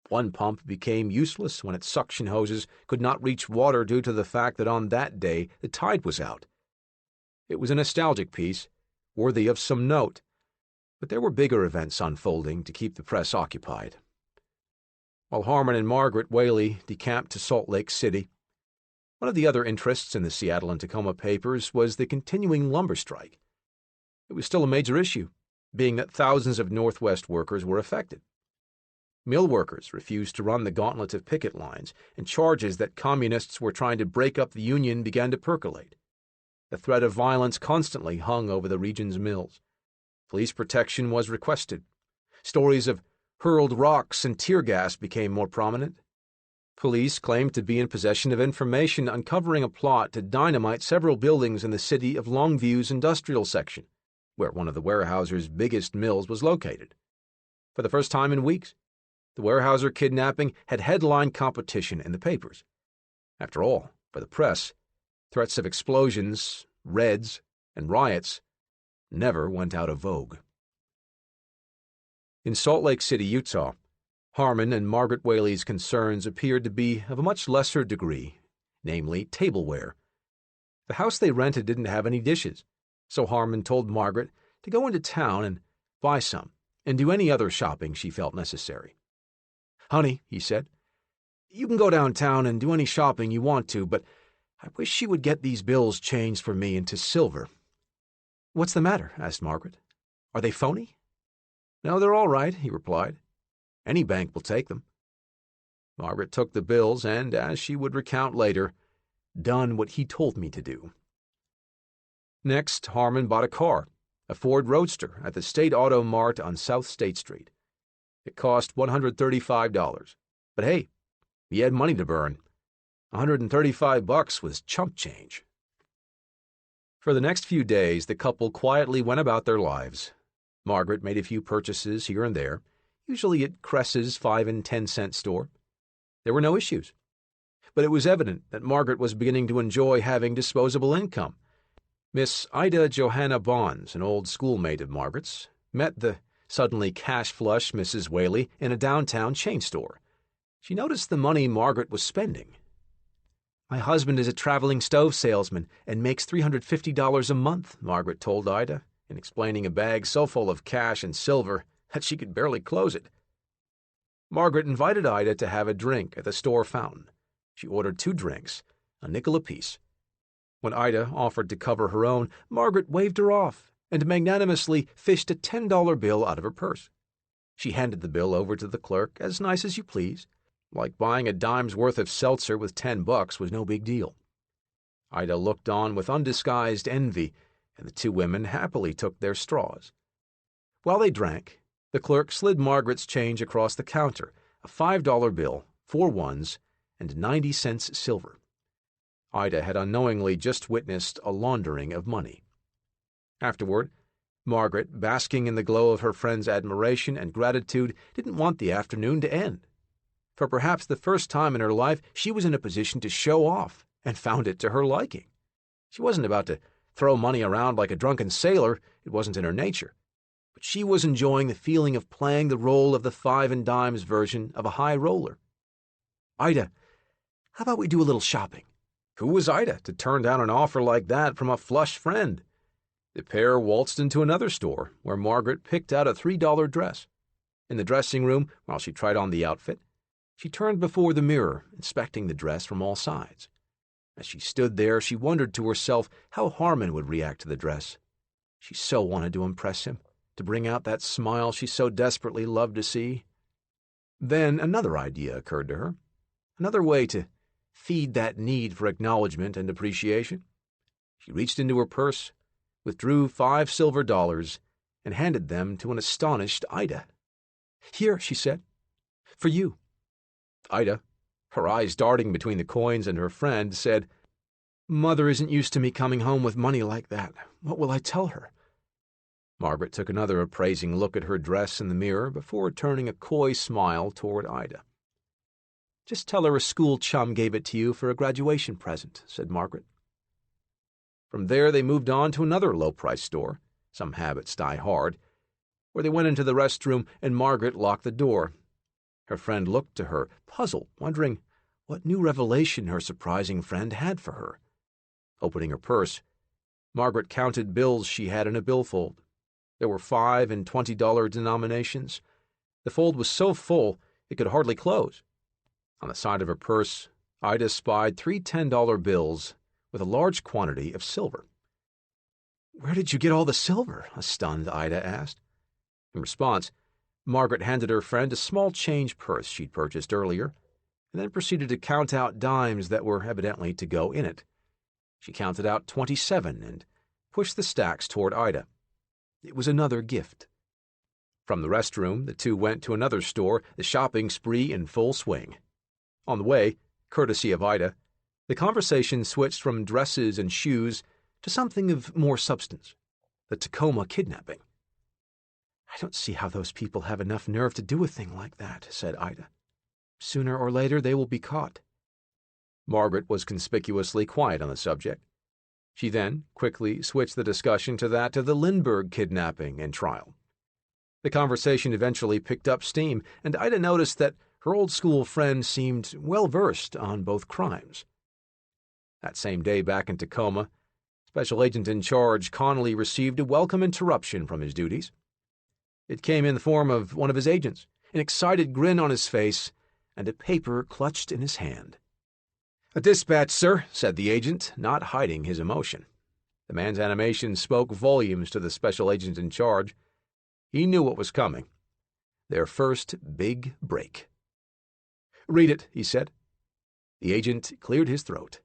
One pump became useless when its suction hoses could not reach water due to the fact that on that day the tide was out. It was a nostalgic piece, worthy of some note, but there were bigger events unfolding to keep the press occupied. While Harmon and Margaret Whaley decamped to Salt Lake City, one of the other interests in the Seattle and Tacoma papers was the continuing lumber strike. It was still a major issue, being that thousands of Northwest workers were affected. Mill workers refused to run the gauntlet of picket lines, and charges that communists were trying to break up the union began to percolate. The threat of violence constantly hung over the region's mills. Police protection was requested. Stories of hurled rocks and tear gas became more prominent. Police claimed to be in possession of information uncovering a plot to dynamite several buildings in the city of Longview's industrial section, where one of the Weyerhaeuser's biggest mills was located. For the first time in weeks, the Weyerhaeuser kidnapping had headline competition in the papers. After all, for the press, threats of explosions, raids, and riots never went out of vogue. In Salt Lake City, Utah, Harmon and Margaret Whaley's concerns appeared to be of a much lesser degree, namely tableware. The house they rented didn't have any dishes, so Harmon told Margaret to go into town and buy some and do any other shopping she felt necessary. "Honey," he said, "you can go downtown and do any shopping you want to, but I wish you would get these bills changed for me into silver." "What's the matter?" asked Margaret. "Are they phony?" "No, they're all right," he replied. "Any bank will take them." Margaret took the bills and, as she would recount later, done what he told me to do. Next, Harmon bought a car, a Ford Roadster, at the State Auto Mart on South State Street. It cost $135, but hey, he had money to burn. $135 was chump change. For the next few days, the couple quietly went about their lives. Margaret made a few purchases here and there, usually at Cress's 5 and 10 cent store. There were no issues. But it was evident that Margaret was beginning to enjoy having disposable income. Miss Ida Johanna Bonds, an old schoolmate of Margaret's, met the suddenly cash-flush Mrs. Whaley in a downtown chain store. She noticed the money Margaret was spending. "My husband is a traveling stove salesman and makes $350 a month," Margaret told Ida, in explaining a bag so full of cash and silver that she could barely close it. Margaret invited Ida to have a drink at the store fountain. She ordered 2 drinks, a nickel apiece. When Ida offered to cover her own, Margaret waved her off and magnanimously fished a $10 bill out of her purse. She handed the bill over to the clerk as nice as you please, like buying a dime's worth of seltzer with $10 was no big deal. Ida looked on with undisguised envy, and the 2 women happily took their straws. While they drank, the clerk slid Margaret's change across the counter, a $5 bill, 4 ones, and 90 cents silver. Ida had unknowingly just witnessed a laundering of money. Afterward, Margaret, basking in the glow of her friend's admiration and gratitude, didn't want the afternoon to end. For perhaps the first time in her life, she was in a position to show off, and found it to her liking. She wasn't about to throw money around like a drunken sailor. It wasn't in her nature. But she was enjoying the feeling of playing the role of the 5 and dimes version of a high roller. "Ida, how about we do a little shopping?" Who was Ida to turn down an offer like that from a flush friend? The pair waltzed into another store, where Margaret picked out a $3 dress. In the dressing room, while she tried on the outfit, she turned before the mirror, inspecting the dress from all sides. As she stood there, she wondered to herself how Harmon would react to the dress. She so wanted to impress him, to bring out that smile she so desperately loved to see. Then another idea occurred to her, another way to feed that need for acknowledgement and appreciation. She reached into her purse, withdrew 5 silver dollars, and handed them to an astonished Ida. "Here," she said, "for you." Ida, her eyes darting between the coins and her friend, said, "Mother isn't used to me coming home with money like that. What will I tell her?" Margaret took another appraising look at her dress in the mirror before turning a coy smile toward Ida. "Just tell her a school chum gave it to you for a graduation present," said Margaret. From there they moved on to another low-priced store, some habits die hard, where they went into the restroom and Margaret locked the door. Her friend looked to her, puzzled, wondering what new revelation her surprising friend had for her. Opening her purse, Margaret counted bills she had in a billfold. There were $5 and $20 denominations. The fold was so full it could hardly close. On the side of her purse, Ida spied 3 $10 bills with a large quantity of silver. "Where did you get all the silver?" a stunned Ida asked. In response, Margaret handed her friend a small change purse she'd purchased earlier, and then proceeded to count out dimes that were evidently to go in it. She counted out 27 and pushed the stacks toward Ida. It was another gift. From the restroom, the two went to another store, the shopping spree in full swing. On the way, courtesy of Ida, the conversation switched from dresses and shoes to something of more substance: the Tacoma kidnapping. "I don't see how those people have enough nerve to do a thing like that," said Ida. "Sooner or later they will be caught." Margaret was conspicuously quiet on the subject. She then quickly switched the discussion to that of the Lindbergh kidnapping and trial. The conversation eventually picked up steam, and Ida noticed that her old-school friend seemed well-versed on both crimes. That same day back in Tacoma, Special Agent in Charge Connolly received a welcome interruption from his duties. It came in the form of one of his agents, an excited grin on his face, and a paper clutched in his hand. "A dispatch, sir," said the agent, not hiding his emotion. The man's animation spoke volumes to the Special Agent in Charge. He knew what was coming. Their first big break. "Read it," he said. The agent cleared his throat.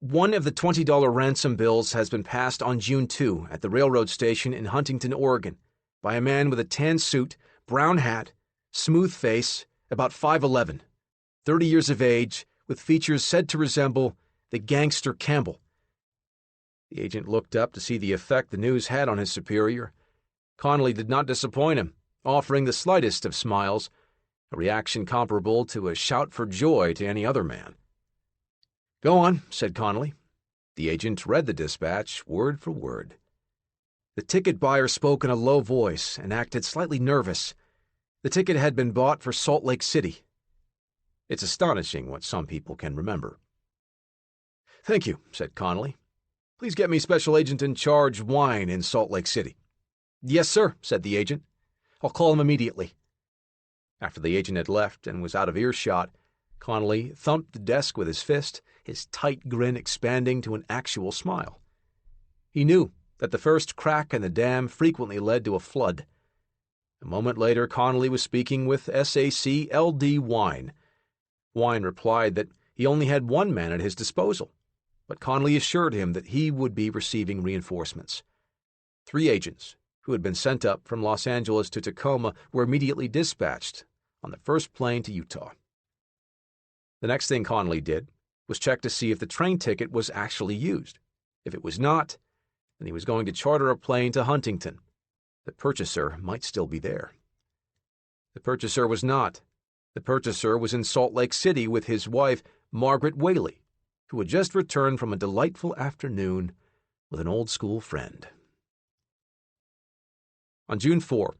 "One of the $20 ransom bills has been passed on June 2 at the railroad station in Huntington, Oregon, by a man with a tan suit, brown hat, smooth face, about 5'11", 30 years of age, with features said to resemble the gangster Campbell." The agent looked up to see the effect the news had on his superior. Connolly did not disappoint him, offering the slightest of smiles, a reaction comparable to a shout for joy to any other man. "Go on," said Connolly. The agent read the dispatch word for word. The ticket buyer spoke in a low voice and acted slightly nervous. The ticket had been bought for Salt Lake City. It's astonishing what some people can remember. "Thank you," said Connolly. "Please get me Special Agent in Charge Wine in Salt Lake City." "Yes, sir," said the agent. "I'll call him immediately." After the agent had left and was out of earshot, Connolly thumped the desk with his fist, his tight grin expanding to an actual smile. He knew that the first crack in the dam frequently led to a flood. A moment later, Connolly was speaking with SAC LD Wine. Wine replied that he only had one man at his disposal, but Connolly assured him that he would be receiving reinforcements. 3 agents, who had been sent up from Los Angeles to Tacoma, were immediately dispatched on the first plane to Utah. The next thing Connolly did was check to see if the train ticket was actually used. If it was not, then he was going to charter a plane to Huntington. The purchaser might still be there. The purchaser was not. The purchaser was in Salt Lake City with his wife, Margaret Whaley, who had just returned from a delightful afternoon with an old-school friend. On June 4,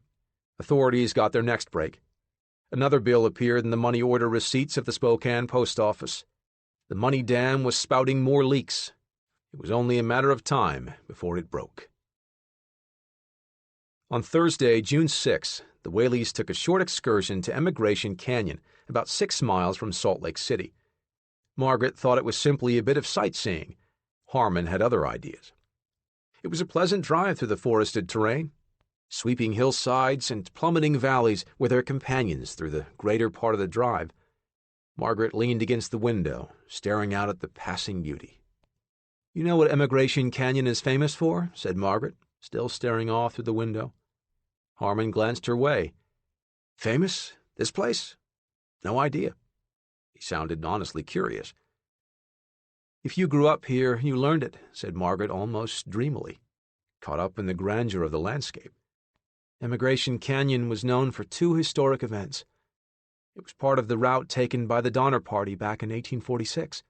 authorities got their next break. Another bill appeared in the money order receipts of the Spokane post office. The money dam was spouting more leaks. It was only a matter of time before it broke. On Thursday, June 6, the Whaleys took a short excursion to Emigration Canyon, about 6 miles from Salt Lake City. Margaret thought it was simply a bit of sightseeing. Harmon had other ideas. It was a pleasant drive through the forested terrain. Sweeping hillsides and plummeting valleys were their companions through the greater part of the drive. Margaret leaned against the window, staring out at the passing beauty. "You know what Emigration Canyon is famous for?" said Margaret, still staring off through the window. Harmon glanced her way. "Famous? This place? No idea." He sounded honestly curious. "If you grew up here, you learned it," said Margaret almost dreamily, caught up in the grandeur of the landscape. Emigration Canyon was known for 2 historic events. It was part of the route taken by the Donner Party back in 1846.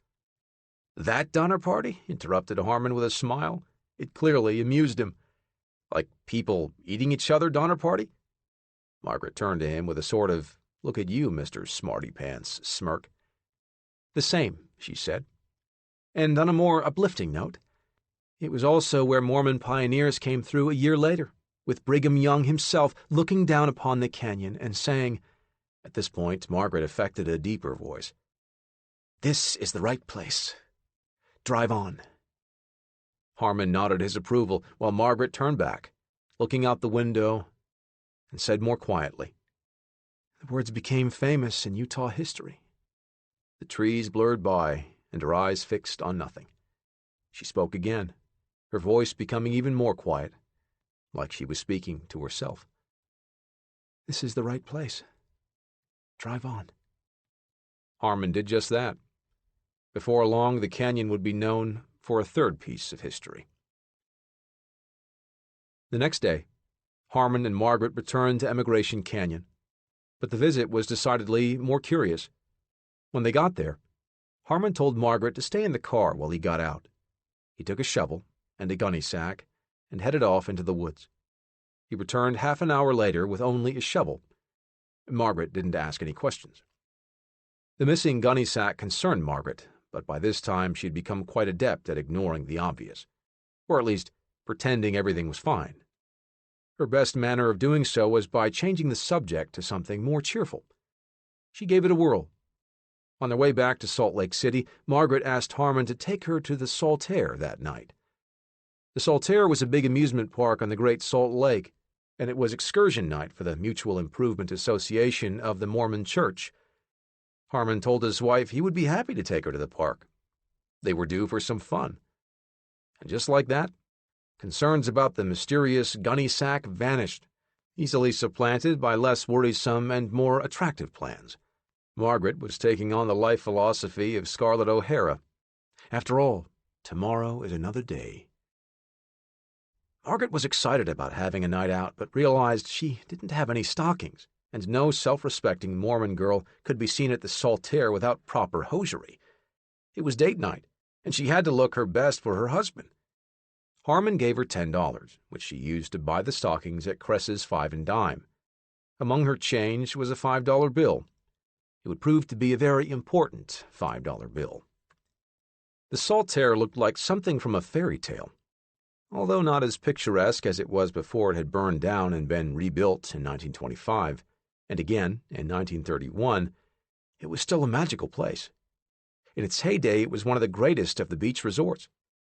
"That Donner Party?" interrupted Harmon with a smile. It clearly amused him. "Like people eating each other Donner Party?" Margaret turned to him with a sort of Look at you, Mr. Smarty Pants, smirk. The same, she said. And on a more uplifting note, it was also where Mormon pioneers came through a year later, with Brigham Young himself looking down upon the canyon and saying, at this point Margaret affected a deeper voice, "This is the right place. Drive on." Harmon nodded his approval while Margaret turned back, looking out the window, and said more quietly, "The words became famous in Utah history." The trees blurred by, and her eyes fixed on nothing. She spoke again, her voice becoming even more quiet, like she was speaking to herself. "This is the right place. Drive on." Harmon did just that. Before long, the canyon would be known for a third piece of history. The next day, Harmon and Margaret returned to Emigration Canyon, but the visit was decidedly more curious. When they got there, Harmon told Margaret to stay in the car while he got out. He took a shovel and a gunny sack and headed off into the woods. He returned half an hour later with only a shovel. Margaret didn't ask any questions. The missing gunny sack concerned Margaret, but by this time she'd become quite adept at ignoring the obvious, or at least pretending everything was fine. Her best manner of doing so was by changing the subject to something more cheerful. She gave it a whirl. On their way back to Salt Lake City, Margaret asked Harmon to take her to the Saltaire that night. The Saltaire was a big amusement park on the Great Salt Lake, and it was excursion night for the Mutual Improvement Association of the Mormon Church. Harmon told his wife he would be happy to take her to the park. They were due for some fun. And just like that, concerns about the mysterious gunny sack vanished, easily supplanted by less worrisome and more attractive plans. Margaret was taking on the life philosophy of Scarlett O'Hara. After all, tomorrow is another day. Margaret was excited about having a night out, but realized she didn't have any stockings, and no self-respecting Mormon girl could be seen at the Saltaire without proper hosiery. It was date night, and she had to look her best for her husband. Harmon gave her $10, which she used to buy the stockings at Cress's Five and Dime. Among her change was a $5 bill. It would prove to be a very important $5 bill. The Saltaire looked like something from a fairy tale. Although not as picturesque as it was before it had burned down and been rebuilt in 1925, and again in 1931, it was still a magical place. In its heyday, it was one of the greatest of the beach resorts.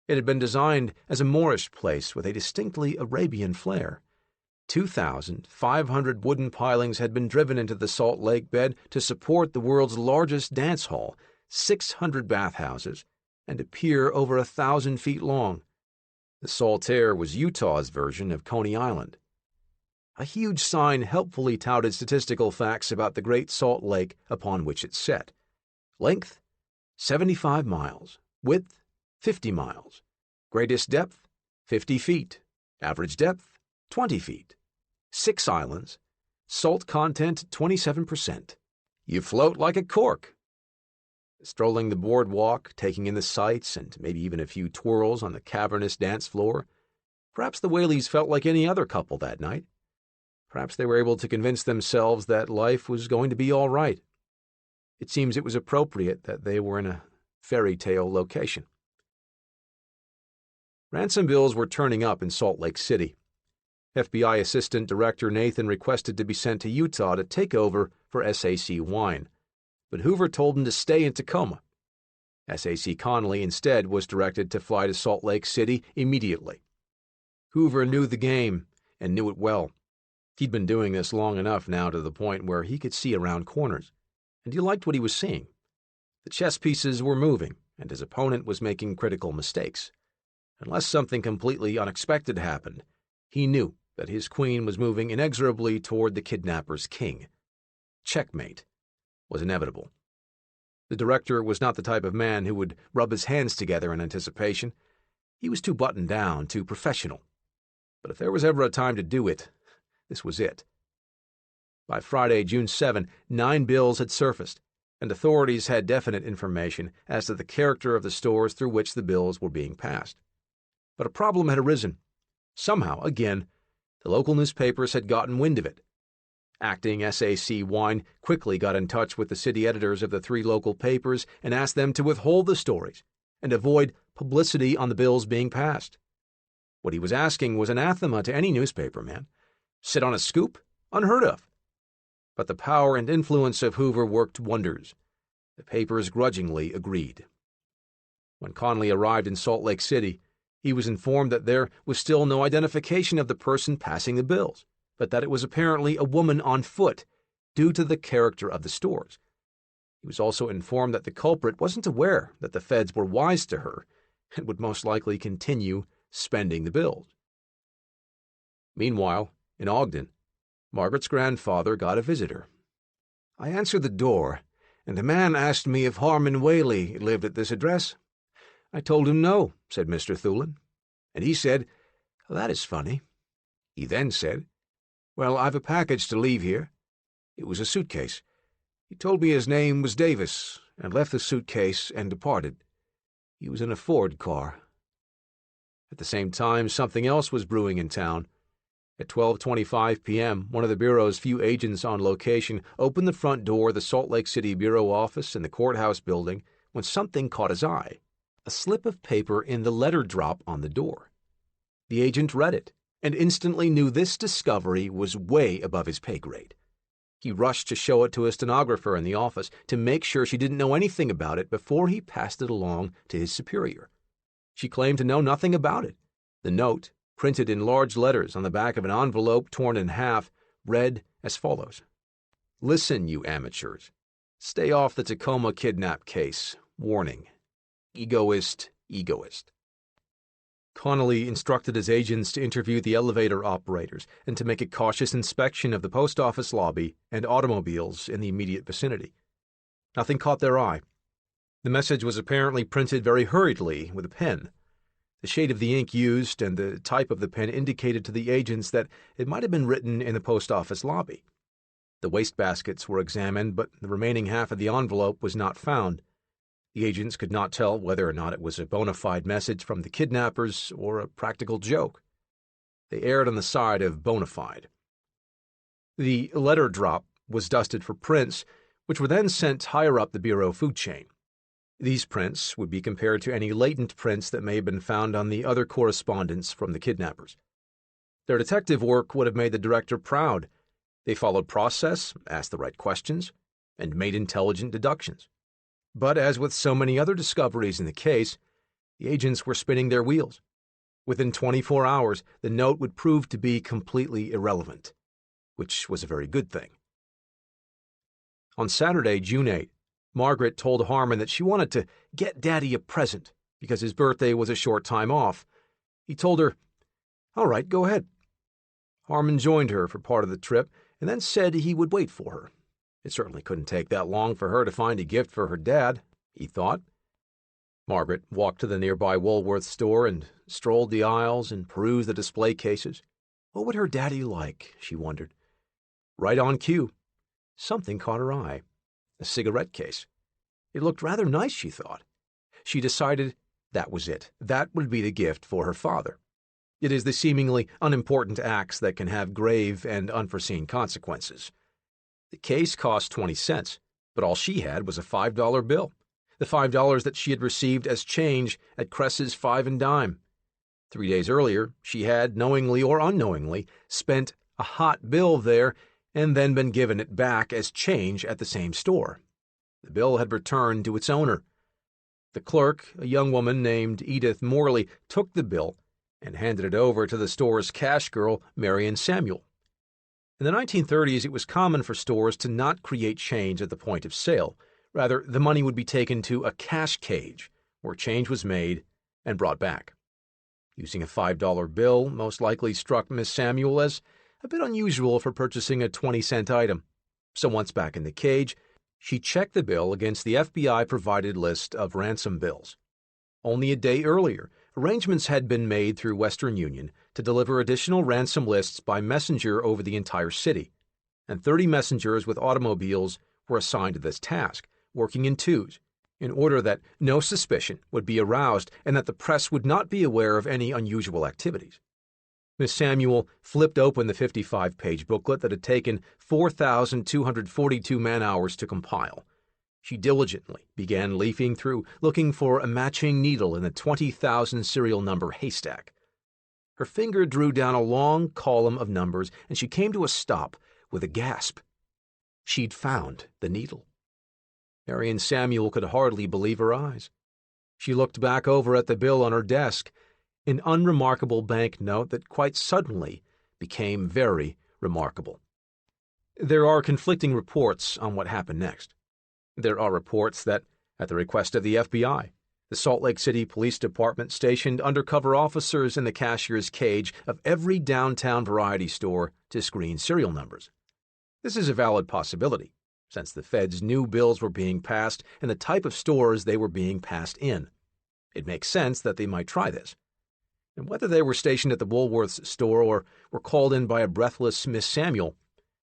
It had been designed as a Moorish place with a distinctly Arabian flair. 2,500 wooden pilings had been driven into the Salt Lake bed to support the world's largest dance hall, 600 bathhouses, and a pier over 1,000 feet long. The Saltaire was Utah's version of Coney Island. A huge sign helpfully touted statistical facts about the Great Salt Lake upon which it set. Length, 75 miles. Width, 50 miles. Greatest depth, 50 feet. Average depth, 20 feet. 6 islands. Salt content, 27%. You float like a cork. Strolling the boardwalk, taking in the sights, and maybe even a few twirls on the cavernous dance floor, perhaps the Whaleys felt like any other couple that night. Perhaps they were able to convince themselves that life was going to be all right. It seems it was appropriate that they were in a fairy tale location. Ransom bills were turning up in Salt Lake City. FBI Assistant Director Nathan requested to be sent to Utah to take over for SAC Wine, but Hoover told him to stay in Tacoma. SAC Connolly instead was directed to fly to Salt Lake City immediately. Hoover knew the game and knew it well. He'd been doing this long enough now to the point where he could see around corners, and he liked what he was seeing. The chess pieces were moving, and his opponent was making critical mistakes. Unless something completely unexpected happened, he knew that his queen was moving inexorably toward the kidnapper's king. Checkmate was inevitable. The director was not the type of man who would rub his hands together in anticipation. He was too buttoned down, too professional. But if there was ever a time to do it, this was it. By Friday, June 7, 9 bills had surfaced, and authorities had definite information as to the character of the stores through which the bills were being passed. But a problem had arisen. Somehow, again, the local newspapers had gotten wind of it. Acting SAC Wine quickly got in touch with the city editors of the 3 local papers and asked them to withhold the stories and avoid publicity on the bills being passed. What he was asking was anathema to any newspaper man. Sit on a scoop? Unheard of. But the power and influence of Hoover worked wonders. The papers grudgingly agreed. When Conley arrived in Salt Lake City, he was informed that there was still no identification of the person passing the bills, but that it was apparently a woman on foot, due to the character of the stores. He was also informed that the culprit wasn't aware that the feds were wise to her and would most likely continue spending the bills. Meanwhile, in Ogden, Margaret's grandfather got a visitor. "I answered the door, and a man asked me if Harmon Whaley lived at this address. I told him no," said Mr. Thulin, "and he said, 'That is funny.' He then said, 'Well, I've a package to leave here.' It was a suitcase. He told me his name was Davis, and left the suitcase and departed. He was in a Ford car." At the same time, something else was brewing in town. At 12:25 p.m., one of the Bureau's few agents on location opened the front door of the Salt Lake City Bureau office in the courthouse building when something caught his eye: a slip of paper in the letter drop on the door. The agent read it and instantly knew this discovery was way above his pay grade. He rushed to show it to a stenographer in the office to make sure she didn't know anything about it before he passed it along to his superior. She claimed to know nothing about it. The note, printed in large letters on the back of an envelope torn in half, read as follows: "Listen, you amateurs. Stay off the Tacoma kidnap case. Warning. Egoist, egoist." Connolly instructed his agents to interview the elevator operators and to make a cautious inspection of the post office lobby and automobiles in the immediate vicinity. Nothing caught their eye. The message was apparently printed very hurriedly with a pen. The shade of the ink used and the type of the pen indicated to the agents that it might have been written in the post office lobby. The wastebaskets were examined, but the remaining half of the envelope was not found. The agents could not tell whether or not it was a bona fide message from the kidnappers or a practical joke. They erred on the side of bona fide. The letter drop was dusted for prints, which were then sent higher up the Bureau food chain. These prints would be compared to any latent prints that may have been found on the other correspondence from the kidnappers. Their detective work would have made the director proud. They followed process, asked the right questions, and made intelligent deductions. But as with so many other discoveries in the case, the agents were spinning their wheels. Within 24 hours, the note would prove to be completely irrelevant, which was a very good thing. On Saturday, June 8, Margaret told Harmon that she wanted to get Daddy a present because his birthday was a short time off. He told her, "All right, go ahead." Harmon joined her for part of the trip and then said he would wait for her. It certainly couldn't take that long for her to find a gift for her dad, he thought. Margaret walked to the nearby Woolworth store and strolled the aisles and perused the display cases. What would her daddy like, she wondered. Right on cue. Something caught her eye. A cigarette case. It looked rather nice, she thought. She decided that was it. That would be the gift for her father. It is the seemingly unimportant acts that can have grave and unforeseen consequences. The case cost 20 cents, but all she had was a $5 bill. The $5 that she had received as change at Cress's Five and Dime. 3 days earlier, she had, knowingly or unknowingly, spent a hot bill there and then been given it back as change at the same store. The bill had returned to its owner. The clerk, a young woman named Edith Morley, took the bill and handed it over to the store's cash girl, Marion Samuel. In the 1930s, it was common for stores to not create change at the point of sale. Rather, the money would be taken to a cash cage, where change was made and brought back. Using a $5 bill most likely struck Miss Samuel as a bit unusual for purchasing a 20-cent item. So once back in the cage, she checked the bill against the FBI-provided list of ransom bills. Only a day earlier, arrangements had been made through Western Union to deliver additional ransom lists by messenger over the entire city, and 30 messengers with automobiles were assigned to this task, working in twos, in order that no suspicion would be aroused and that the press would not be aware of any unusual activities. Miss Samuel flipped open the 55-page booklet that had taken 4,242 man-hours to compile. She diligently began leafing through, looking for a matching needle in the 20,000 serial number haystack. Her finger drew down a long column of numbers, and she came to a stop with a gasp. She'd found the needle. Marion Samuel could hardly believe her eyes. She looked back over at the bill on her desk, an unremarkable bank note that quite suddenly became very remarkable. There are conflicting reports on what happened next. There are reports that, at the request of the FBI, the Salt Lake City Police Department stationed undercover officers in the cashier's cage of every downtown variety store to screen serial numbers. This is a valid possibility, since the feds knew bills were being passed and the type of stores they were being passed in. It makes sense that they might try this. And whether they were stationed at the Woolworth's store or were called in by a breathless Miss Samuel,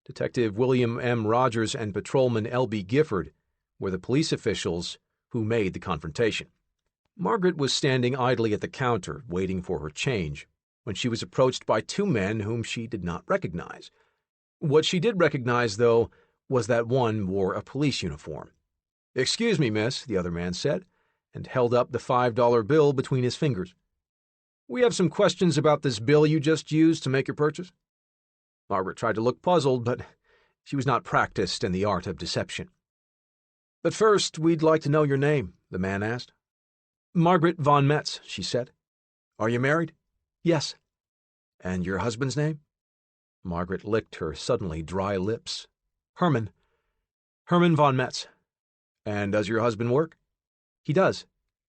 Detective William M. Rogers and Patrolman L.B. Gifford were the police officials who made the confrontation. Margaret was standing idly at the counter, waiting for her change, when she was approached by two men whom she did not recognize. What she did recognize, though, was that one wore a police uniform. "Excuse me, miss," the other man said, and held up the $5 bill between his fingers. "We have some questions about this bill you just used to make your purchase." Margaret tried to look puzzled, but she was not practiced in the art of deception. "But first, we'd like to know your name," the man asked. "Margaret von Metz," she said. "Are you married?" "Yes." "And your husband's name?" Margaret licked her suddenly dry lips. "Herman. Herman von Metz." "And does your husband work?" "He does.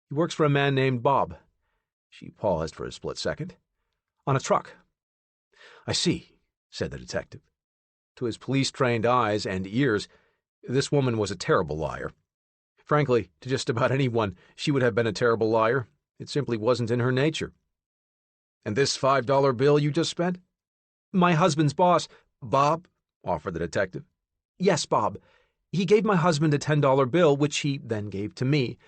He works for a man named Bob." She paused for a split second. "On a truck." "I see," said the detective. To his police-trained eyes and ears, this woman was a terrible liar. Frankly, to just about anyone, she would have been a terrible liar. It simply wasn't in her nature. "And this $5 bill you just spent?" "My husband's boss—" "Bob?" offered the detective. "Yes, Bob. He gave my husband a $10 bill, which he then gave to me.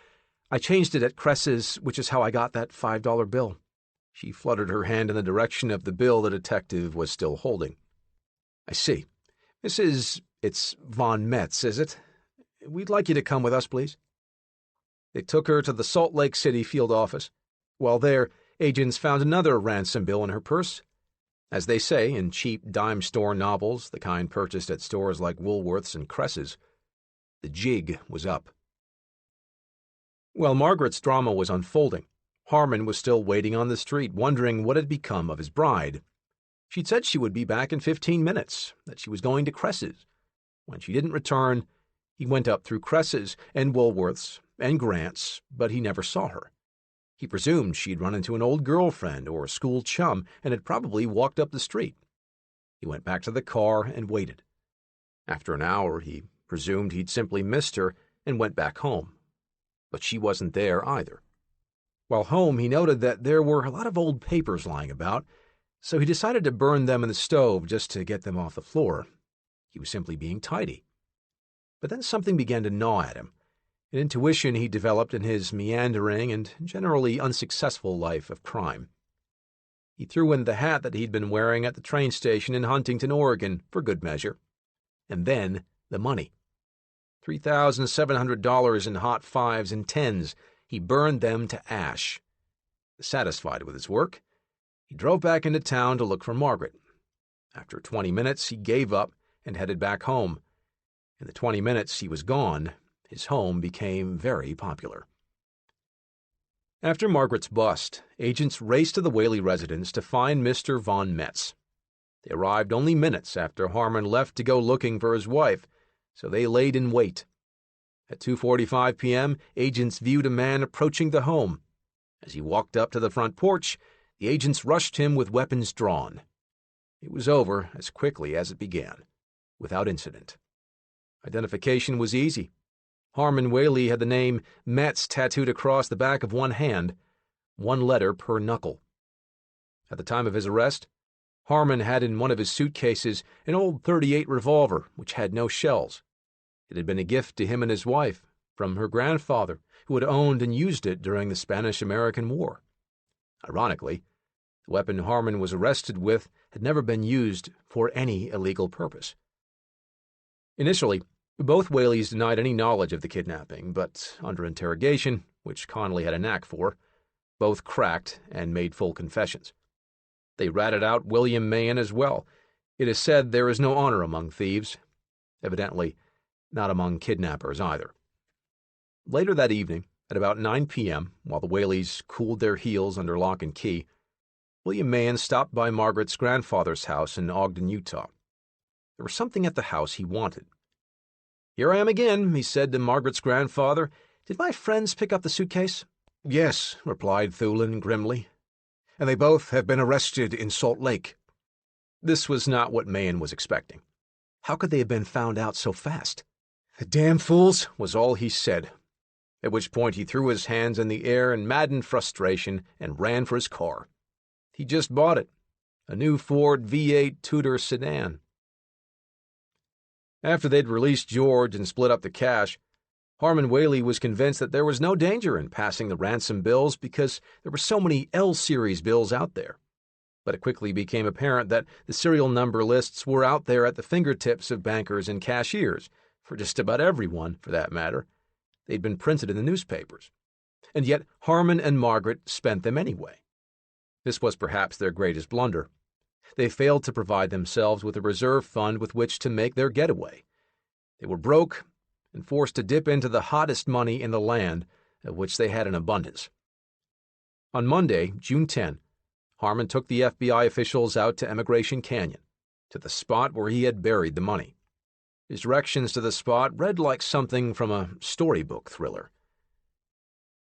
I changed it at Cress's, which is how I got that $5 bill." She fluttered her hand in the direction of the bill the detective was still holding. "I see. It's von Metz, is it? We'd like you to come with us, please." They took her to the Salt Lake City field office. While there, agents found another ransom bill in her purse. As they say in cheap dime store novels, the kind purchased at stores like Woolworth's and Cress's, the jig was up. While Margaret's drama was unfolding, Harmon was still waiting on the street, wondering what had become of his bride. She'd said she would be back in 15 minutes, that she was going to Cress's. When she didn't return, he went up through Cress's and Woolworth's and Grant's, but he never saw her. He presumed she'd run into an old girlfriend or a school chum and had probably walked up the street. He went back to the car and waited. After an hour, he presumed he'd simply missed her and went back home. But she wasn't there either. While home, he noted that there were a lot of old papers lying about, so he decided to burn them in the stove just to get them off the floor. He was simply being tidy. But then something began to gnaw at him, an intuition he developed in his meandering and generally unsuccessful life of crime. He threw in the hat that he'd been wearing at the train station in Huntington, Oregon, for good measure. And then the money. $3,700 in hot 5s and 10s. He burned them to ash. Satisfied with his work, he drove back into town to look for Margaret. After 20 minutes, he gave up and headed back home. In the 20 minutes he was gone, his home became very popular. After Margaret's bust, agents raced to the Whaley residence to find Mr. von Metz. They arrived only minutes after Harmon left to go looking for his wife, so they laid in wait. At 2:45 p.m., agents viewed a man approaching the home. As he walked up to the front porch, the agents rushed him with weapons drawn. It was over as quickly as it began, without incident. Identification was easy. Harmon Whaley had the name Metz tattooed across the back of one hand, one letter per knuckle. At the time of his arrest, Harmon had in one of his suitcases an old .38 revolver which had no shells. It had been a gift to him and his wife from her grandfather, who had owned and used it during the Spanish-American War. Ironically, The weapon Harmon was arrested with had never been used for any illegal purpose. Initially, both Whaleys denied any knowledge of the kidnapping, but under interrogation, which Connolly had a knack for, both cracked and made full confessions. They ratted out William Mahan as well. It is said there is no honor among thieves, evidently not among kidnappers either. Later that evening, at about 9 p.m., while the Whaleys cooled their heels under lock and key, William Mahan stopped by Margaret's grandfather's house in Ogden, Utah. There was something at the house he wanted. "Here I am again," he said to Margaret's grandfather. "Did my friends pick up the suitcase?" "Yes," replied Thulin grimly. "And they both have been arrested in Salt Lake." This was not what Mahan was expecting. How could they have been found out so fast? "The damn fools," was all he said, at which point he threw his hands in the air in maddened frustration and ran for his car. He just bought it, a new Ford V8 Tudor sedan. After they'd released George and split up the cash, Harmon Whaley was convinced that there was no danger in passing the ransom bills because there were so many L-series bills out there. But it quickly became apparent that the serial number lists were out there at the fingertips of bankers and cashiers, for just about everyone, for that matter. They'd been printed in the newspapers. And yet Harmon and Margaret spent them anyway. This was perhaps their greatest blunder. They failed to provide themselves with a reserve fund with which to make their getaway. They were broke and forced to dip into the hottest money in the land, of which they had an abundance. On Monday, June 10, Harmon took the FBI officials out to Emigration Canyon, to the spot where he had buried the money. His directions to the spot read like something from a storybook thriller.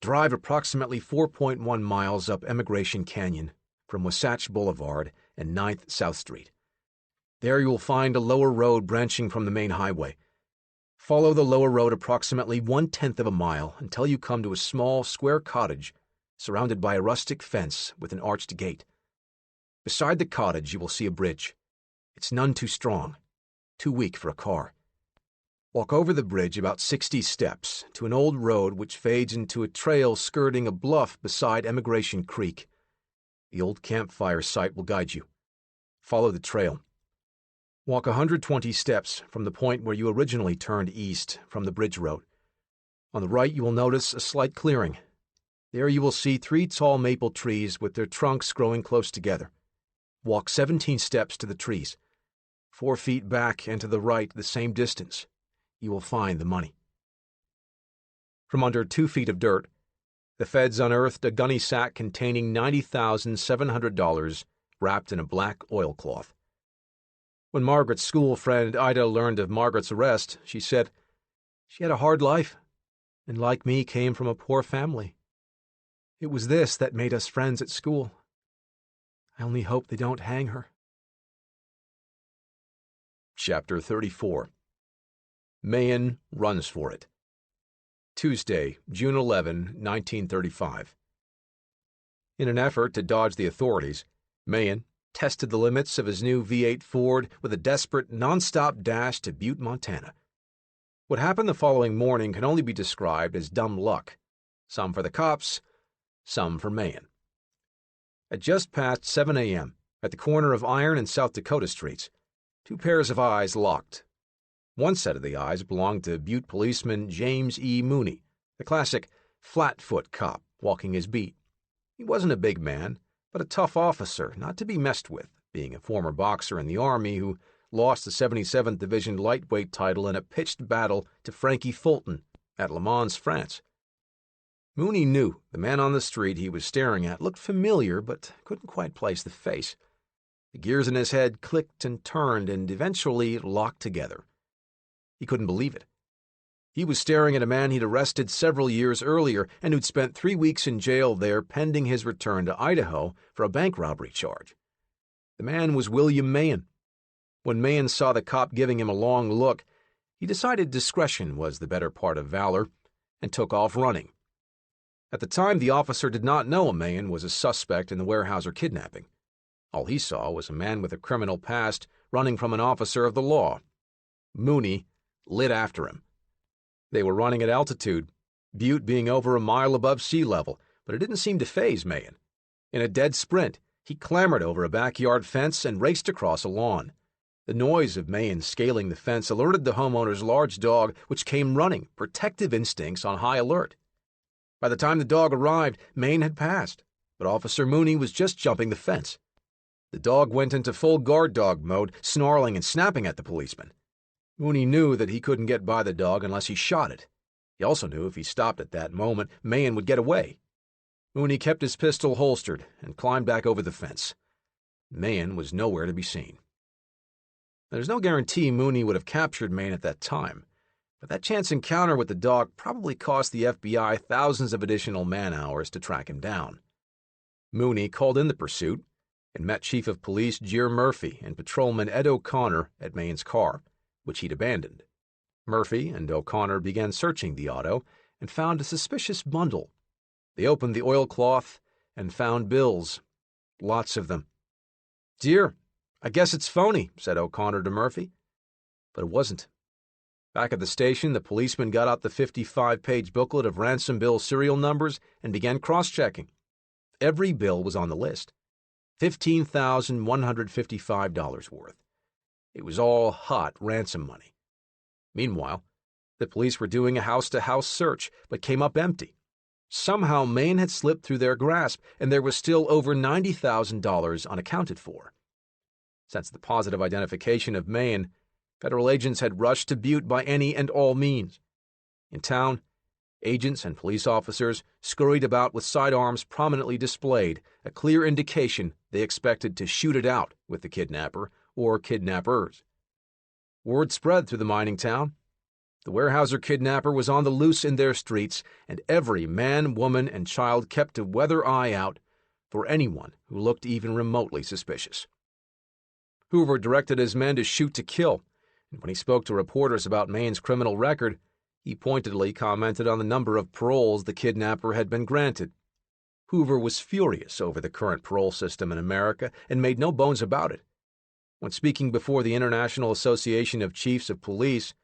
Drive approximately 4.1 miles up Emigration Canyon from Wasatch Boulevard and 9th South Street. There you will find a lower road branching from the main highway. Follow the lower road approximately 1/10 of a mile until you come to a small, square cottage surrounded by a rustic fence with an arched gate. Beside the cottage you will see a bridge. It's none too strong, too weak for a car. Walk over the bridge about 60 steps to an old road which fades into a trail skirting a bluff beside Emigration Creek. The old campfire site will guide you. Follow the trail. Walk 120 steps from the point where you originally turned east from the bridge road. On the right you will notice a slight clearing. There you will see 3 tall maple trees with their trunks growing close together. Walk 17 steps to the trees. 4 feet back and to the right the same distance. You will find the money. From under 2 feet of dirt, the feds unearthed a gunny sack containing $90,700 wrapped in a black oilcloth. When Margaret's school friend Ida learned of Margaret's arrest, she said, "She had a hard life, and like me came from a poor family. It was this that made us friends at school. I only hope they don't hang her." Chapter 34. Mahan runs for it. Tuesday, June 11, 1935. In an effort to dodge the authorities, Mahan tested the limits of his new V8 Ford with a desperate, non-stop dash to Butte, Montana. What happened the following morning can only be described as dumb luck, some for the cops, some for Mahan. At just past 7 a.m., at the corner of Iron and South Dakota Streets, 2 pairs of eyes locked. One set of the eyes belonged to Butte policeman James E. Mooney, the classic flat-foot cop walking his beat. He wasn't a big man, but a tough officer not to be messed with, being a former boxer in the Army who lost the 77th Division lightweight title in a pitched battle to Frankie Fulton at Le Mans, France. Mooney knew the man on the street he was staring at looked familiar but couldn't quite place the face. The gears in his head clicked and turned and eventually locked together. He couldn't believe it. He was staring at a man he'd arrested several years earlier and who'd spent 3 weeks in jail there pending his return to Idaho for a bank robbery charge. The man was William Mahan. When Mahan saw the cop giving him a long look, he decided discretion was the better part of valor and took off running. At the time, the officer did not know Mahan was a suspect in the Weyerhaeuser kidnapping. All he saw was a man with a criminal past running from an officer of the law. Mooney lit after him. They were running at altitude, Butte being over a mile above sea level, but it didn't seem to faze Mahan. In a dead sprint, He clambered over a backyard fence and raced across a lawn. The noise of Mahan scaling the fence alerted the homeowner's large dog, which came running, protective instincts on high alert. By the time the dog arrived, Mahan had passed, but Officer Mooney was just jumping the fence. The dog went into full guard dog mode, snarling and snapping at the policeman. Mooney knew that he couldn't get by the dog unless he shot it. He also knew if he stopped at that moment, Mahan would get away. Mooney kept his pistol holstered and climbed back over the fence. Mahan was nowhere to be seen. There's no guarantee Mooney would have captured Mahan at that time, but that chance encounter with the dog probably cost the FBI thousands of additional man-hours to track him down. Mooney called in the pursuit and met Chief of Police Gear Murphy and Patrolman Ed O'Connor at Mahan's car, which he'd abandoned. Murphy and O'Connor began searching the auto and found a suspicious bundle. They opened the oilcloth and found bills. Lots of them. "Dear, I guess it's phony," said O'Connor to Murphy. But it wasn't. Back at the station, the policeman got out the 55-page booklet of ransom bill serial numbers and began cross-checking. Every bill was on the list. $15,155 worth. It was all hot ransom money. Meanwhile, the police were doing a house-to-house search, but came up empty. Somehow Mahan had slipped through their grasp, and there was still over $90,000 unaccounted for. Since the positive identification of Mahan, federal agents had rushed to Butte by any and all means. In town, agents and police officers scurried about with sidearms prominently displayed, a clear indication they expected to shoot it out with the kidnapper or kidnappers. Word spread through the mining town. The Weyerhaeuser kidnapper was on the loose in their streets, and every man, woman, and child kept a weather eye out for anyone who looked even remotely suspicious. Hoover directed his men to shoot to kill, and when he spoke to reporters about Mahan's criminal record, he pointedly commented on the number of paroles the kidnapper had been granted. Hoover was furious over the current parole system in America and made no bones about it. When speaking before the International Association of Chiefs of Police,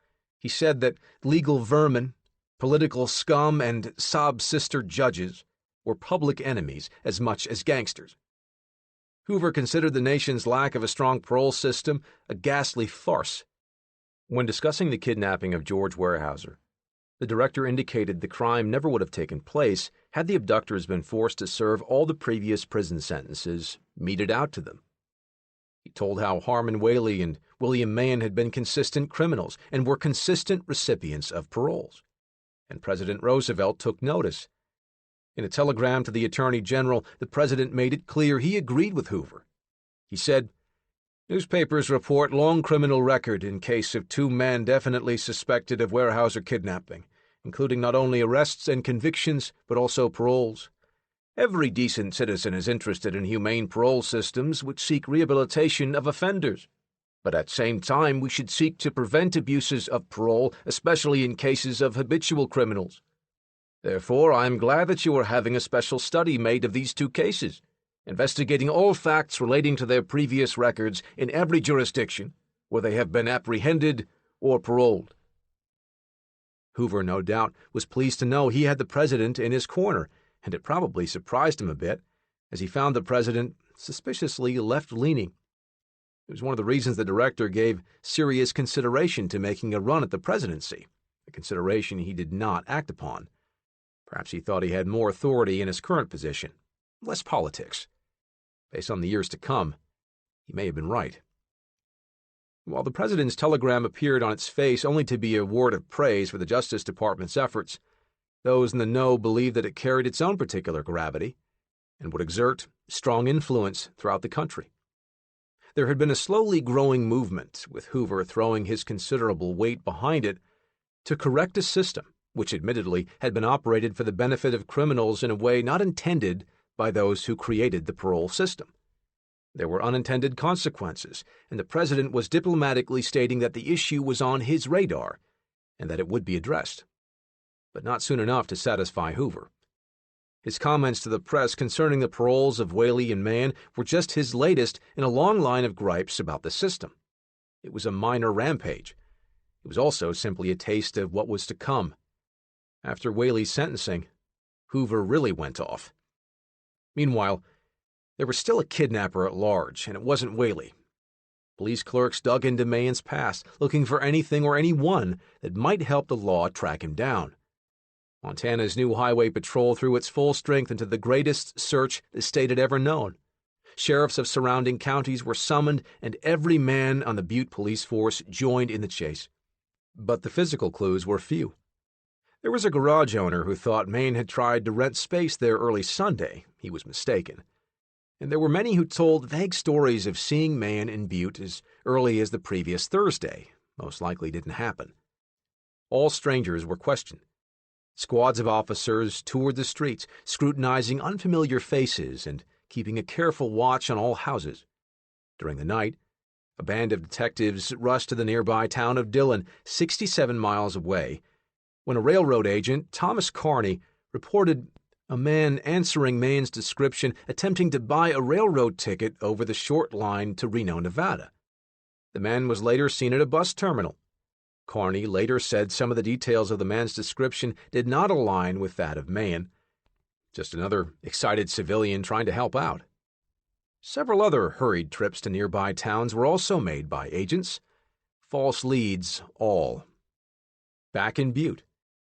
he said that legal vermin, political scum, and sob-sister judges were public enemies as much as gangsters. Hoover considered the nation's lack of a strong parole system a ghastly farce. When discussing the kidnapping of George Weyerhaeuser, the director indicated the crime never would have taken place had the abductors been forced to serve all the previous prison sentences meted out to them. He told how Harmon Whaley and William Mahan had been consistent criminals and were consistent recipients of paroles. And President Roosevelt took notice. In a telegram to the Attorney General, the president made it clear he agreed with Hoover. He said, "Newspapers report long criminal record in case of 2 men definitely suspected of Weyerhaeuser kidnapping, including not only arrests and convictions, but also paroles. Every decent citizen is interested in humane parole systems which seek rehabilitation of offenders. But at the same time, we should seek to prevent abuses of parole, especially in cases of habitual criminals. Therefore, I am glad that you are having a special study made of these 2 cases, investigating all facts relating to their previous records in every jurisdiction where they have been apprehended or paroled." Hoover, no doubt, was pleased to know he had the president in his corner, and it probably surprised him a bit, as he found the president suspiciously left-leaning. It was one of the reasons the director gave serious consideration to making a run at the presidency, a consideration he did not act upon. Perhaps he thought he had more authority in his current position, less politics. Based on the years to come, he may have been right. While the president's telegram appeared on its face only to be a word of praise for the Justice Department's efforts, those in the know believed that it carried its own particular gravity and would exert strong influence throughout the country. There had been a slowly growing movement, with Hoover throwing his considerable weight behind it, to correct a system which admittedly had been operated for the benefit of criminals in a way not intended by those who created the parole system. There were unintended consequences, and the president was diplomatically stating that the issue was on his radar and that it would be addressed. But not soon enough to satisfy Hoover. His comments to the press concerning the paroles of Whaley and Mahan were just his latest in a long line of gripes about the system. It was a minor rampage. It was also simply a taste of what was to come. After Whaley's sentencing, Hoover really went off. Meanwhile, There was still a kidnapper at large, and it wasn't Whaley. Police clerks dug into Mahan's past, looking for anything or anyone that might help the law track him down. Montana's new highway patrol threw its full strength into the greatest search the state had ever known. Sheriffs of surrounding counties were summoned, and every man on the Butte police force joined in the chase. But the physical clues were few. There was a garage owner who thought Mahan had tried to rent space there early Sunday. He was mistaken. And there were many who told vague stories of seeing Mahan in Butte as early as the previous Thursday. Most likely didn't happen. All strangers were questioned. Squads of officers toured the streets, scrutinizing unfamiliar faces and keeping a careful watch on all houses. During the night, a band of detectives rushed to the nearby town of Dillon, 67 miles away, when a railroad agent, Thomas Carney, reported a man answering Mahan's description attempting to buy a railroad ticket over the short line to Reno, Nevada. The man was later seen at a bus terminal. Carney later said some of the details of the man's description did not align with that of Mahan. Just another excited civilian trying to help out. Several other hurried trips to nearby towns were also made by agents. False leads, all. Back in Butte,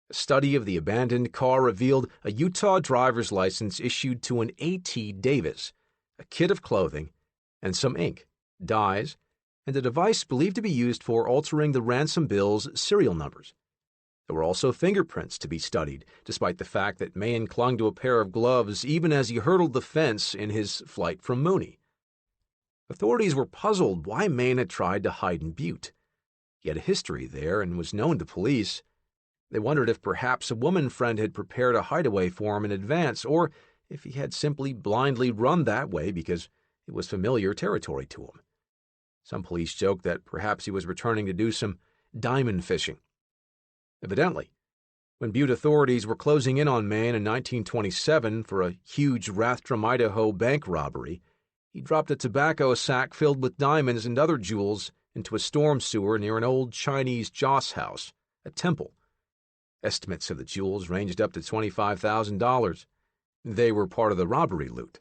a study of the abandoned car revealed a Utah driver's license issued to an A.T. Davis, a kit of clothing, and some ink, dyes, and a device believed to be used for altering the ransom bill's serial numbers. There were also fingerprints to be studied, despite the fact that Mahan clung to a pair of gloves even as he hurdled the fence in his flight from Mooney. Authorities were puzzled why Mahan had tried to hide in Butte. He had a history there and was known to police. They wondered if perhaps a woman friend had prepared a hideaway for him in advance, or if he had simply blindly run that way because it was familiar territory to him. Some police joked that perhaps he was returning to do some diamond fishing. Evidently, when Butte authorities were closing in on Mahan in 1927 for a huge Rathdrum, Idaho bank robbery, he dropped a tobacco sack filled with diamonds and other jewels into a storm sewer near an old Chinese joss house, a temple. Estimates of the jewels ranged up to $25,000. They were part of the robbery loot.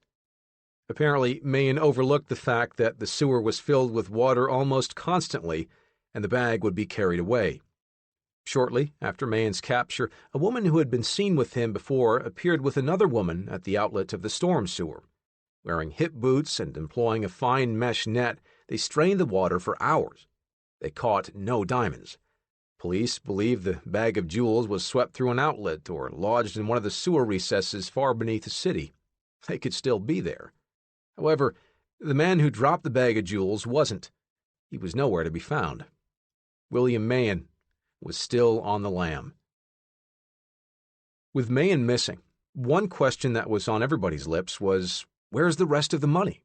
Apparently, Mahan overlooked the fact that the sewer was filled with water almost constantly, and the bag would be carried away. Shortly after Mahan's capture, a woman who had been seen with him before appeared with another woman at the outlet of the storm sewer. Wearing hip boots and employing a fine mesh net, they strained the water for hours. They caught no diamonds. Police believe the bag of jewels was swept through an outlet or lodged in one of the sewer recesses far beneath the city. They could still be there. However, the man who dropped the bag of jewels wasn't. He was nowhere to be found. William Mahan was still on the lam. With Mahan missing, one question that was on everybody's lips was, where's the rest of the money?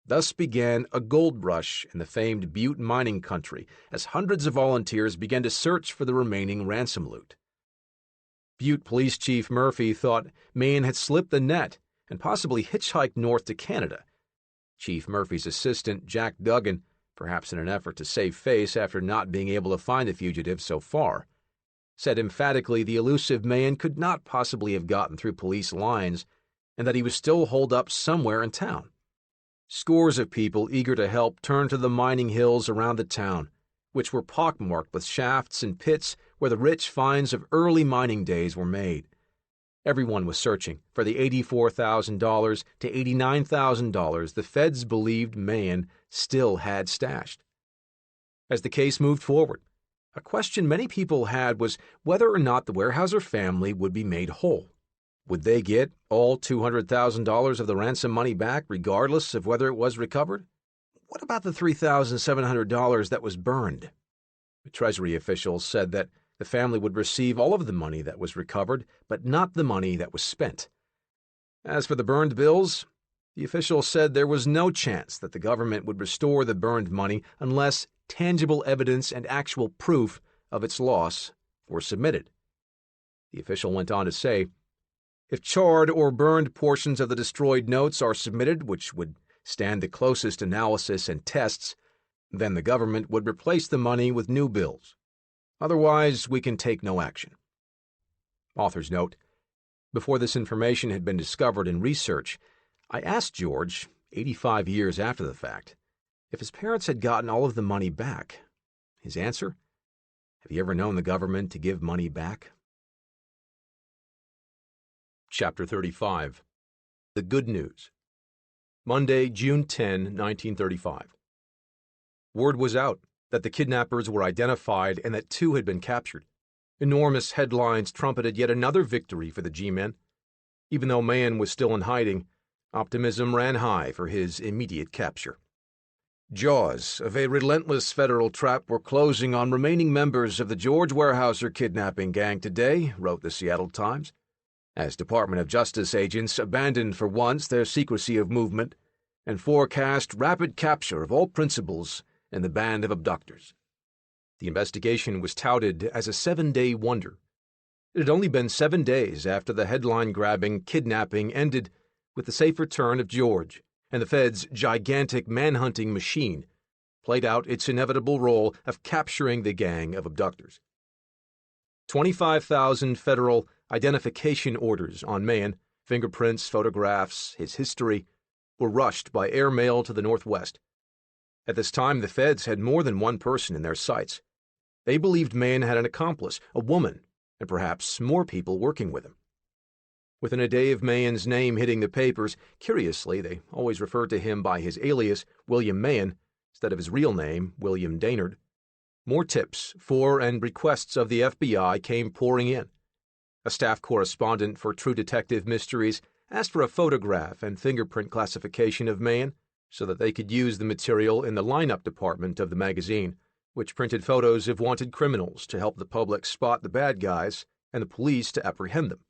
Thus began a gold rush in the famed Butte mining country as hundreds of volunteers began to search for the remaining ransom loot. Butte Police Chief Murphy thought Mahan had slipped the net and possibly hitchhiked north to Canada. Chief Murphy's assistant, Jack Duggan, perhaps in an effort to save face after not being able to find the fugitive so far, said emphatically the elusive Mahan could not possibly have gotten through police lines and that he was still holed up somewhere in town. Scores of people eager to help turned to the mining hills around the town, which were pockmarked with shafts and pits where the rich finds of early mining days were made. Everyone was searching for the $84,000 to $89,000 the feds believed Mahan still had stashed. As the case moved forward, a question many people had was whether or not the Weyerhaeuser family would be made whole. Would they get all $200,000 of the ransom money back regardless of whether it was recovered? What about the $3,700 that was burned? The Treasury officials said that the family would receive all of the money that was recovered, but not the money that was spent. As for the burned bills, the officials said there was no chance that the government would restore the burned money unless tangible evidence and actual proof of its loss were submitted. The official went on to say, if charred or burned portions of the destroyed notes are submitted, which would stand the closest analysis and tests, then the government would replace the money with new bills. Otherwise, we can take no action. Author's note: before this information had been discovered in research, I asked George 85 years after the fact, if his parents had gotten all of the money back. His answer? Have you ever known the government to give money back? Chapter 35. The Good News. Monday, June 10, 1935. Word was out that the kidnappers were identified and that 2 had been captured. Enormous headlines trumpeted yet another victory for the G-men. Even though Mahan was still in hiding, optimism ran high for his immediate capture. Jaws of a relentless federal trap were closing on remaining members of the George Weyerhaeuser kidnapping gang today, wrote the Seattle Times, as Department of Justice agents abandoned for once their secrecy of movement and forecast rapid capture of all principals in the band of abductors. The investigation was touted as a 7-day wonder. It had only been 7 days after the headline-grabbing kidnapping ended with the safe return of George, and the Fed's gigantic manhunting machine played out its inevitable role of capturing the gang of abductors. 25,000 federal identification orders on Mahan, fingerprints, photographs, his history, were rushed by airmail to the Northwest. At this time, the Feds had more than one person in their sights. They believed Mahan had an accomplice, a woman, and perhaps more people working with him. Within a day of Mahan's name hitting the papers, curiously, they always referred to him by his alias, William Mahan, instead of his real name, William Daynard. More tips for and requests of the FBI came pouring in. A staff correspondent for True Detective Mysteries asked for a photograph and fingerprint classification of Mahan so that they could use the material in the lineup department of the magazine, which printed photos of wanted criminals to help the public spot the bad guys and the police to apprehend them.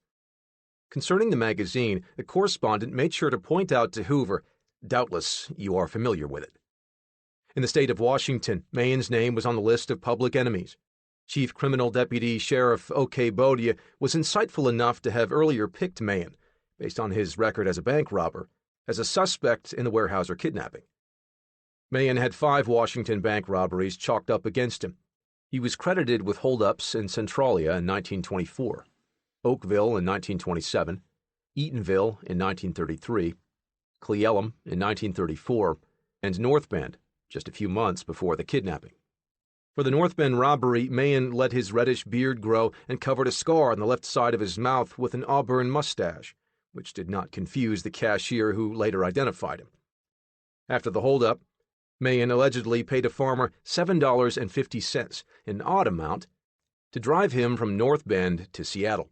Concerning the magazine, the correspondent made sure to point out to Hoover, "Doubtless you are familiar with it." In the state of Washington, Mahan's name was on the list of public enemies. Chief Criminal Deputy Sheriff O.K. Bodia was insightful enough to have earlier picked Mahan, based on his record as a bank robber, as a suspect in the Weyerhaeuser kidnapping. Mahan had 5 Washington bank robberies chalked up against him. He was credited with holdups in Centralia in 1924, Oakville in 1927, Eatonville in 1933, Cle Elum in 1934, and North Bend just a few months before the kidnapping. For the North Bend robbery, Mahan let his reddish beard grow and covered a scar on the left side of his mouth with an auburn mustache, which did not confuse the cashier who later identified him. After the holdup, Mahan allegedly paid a farmer $7.50, an odd amount, to drive him from North Bend to Seattle.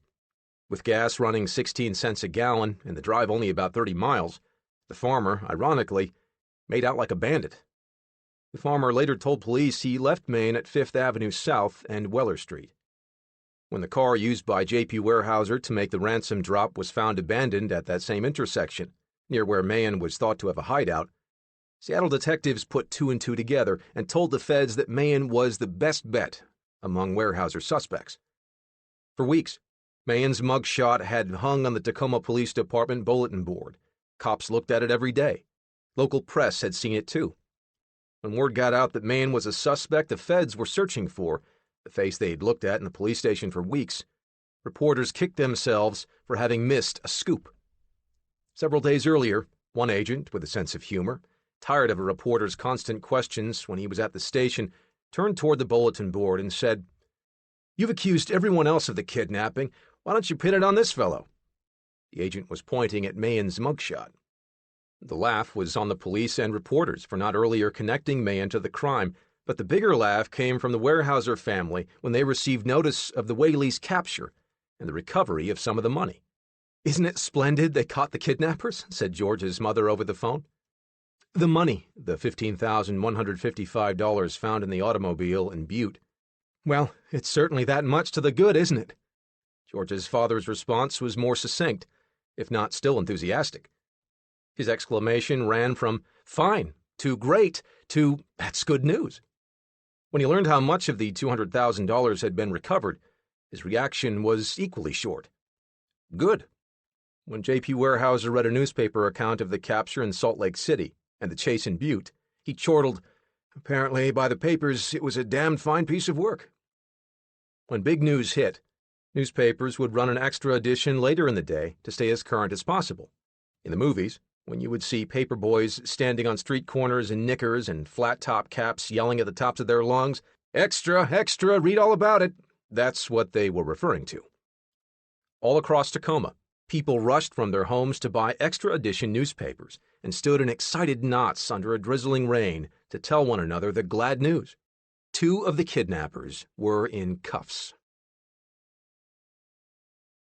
With gas running 16 cents a gallon and the drive only about 30 miles, the farmer, ironically, made out like a bandit. The farmer later told police he left Mahan at 5th Avenue South and Weller Street. When the car used by J.P. Weyerhaeuser to make the ransom drop was found abandoned at that same intersection, near where Mahan was thought to have a hideout, Seattle detectives put 2 and 2 together and told the feds that Mahan was the best bet among Weyerhaeuser suspects. For weeks, Mahan's mugshot had hung on the Tacoma Police Department bulletin board. Cops looked at it every day. Local press had seen it too. When word got out that Mahan was a suspect the feds were searching for, the face they'd looked at in the police station for weeks, reporters kicked themselves for having missed a scoop. Several days earlier, one agent, with a sense of humor, tired of a reporter's constant questions when he was at the station, turned toward the bulletin board and said, "You've accused everyone else of the kidnapping. Why don't you pin it on this fellow?" The agent was pointing at Mahan's mugshot. The laugh was on the police and reporters for not earlier connecting Mahan to the crime, but the bigger laugh came from the Weyerhaeuser family when they received notice of the Whaley's capture and the recovery of some of the money. "Isn't it splendid they caught the kidnappers?" said George's mother over the phone. "The money, the $15,155 found in the automobile in Butte. Well, it's certainly that much to the good, isn't it?" George's father's response was more succinct, if not still enthusiastic. His exclamation ran from "fine" to "great" to "that's good news." When he learned how much of the $200,000 had been recovered, his reaction was equally short. Good. When J.P. Weyerhaeuser read a newspaper account of the capture in Salt Lake City and the chase in Butte, he chortled, "Apparently, by the papers, it was a damned fine piece of work." When big news hit, newspapers would run an extra edition later in the day to stay as current as possible. In the movies, when you would see paper boys standing on street corners in knickers and flat-top caps yelling at the tops of their lungs, "Extra, extra, read all about it." That's what they were referring to. All across Tacoma, people rushed from their homes to buy extra edition newspapers and stood in excited knots under a drizzling rain to tell one another the glad news. 2 of the kidnappers were in cuffs.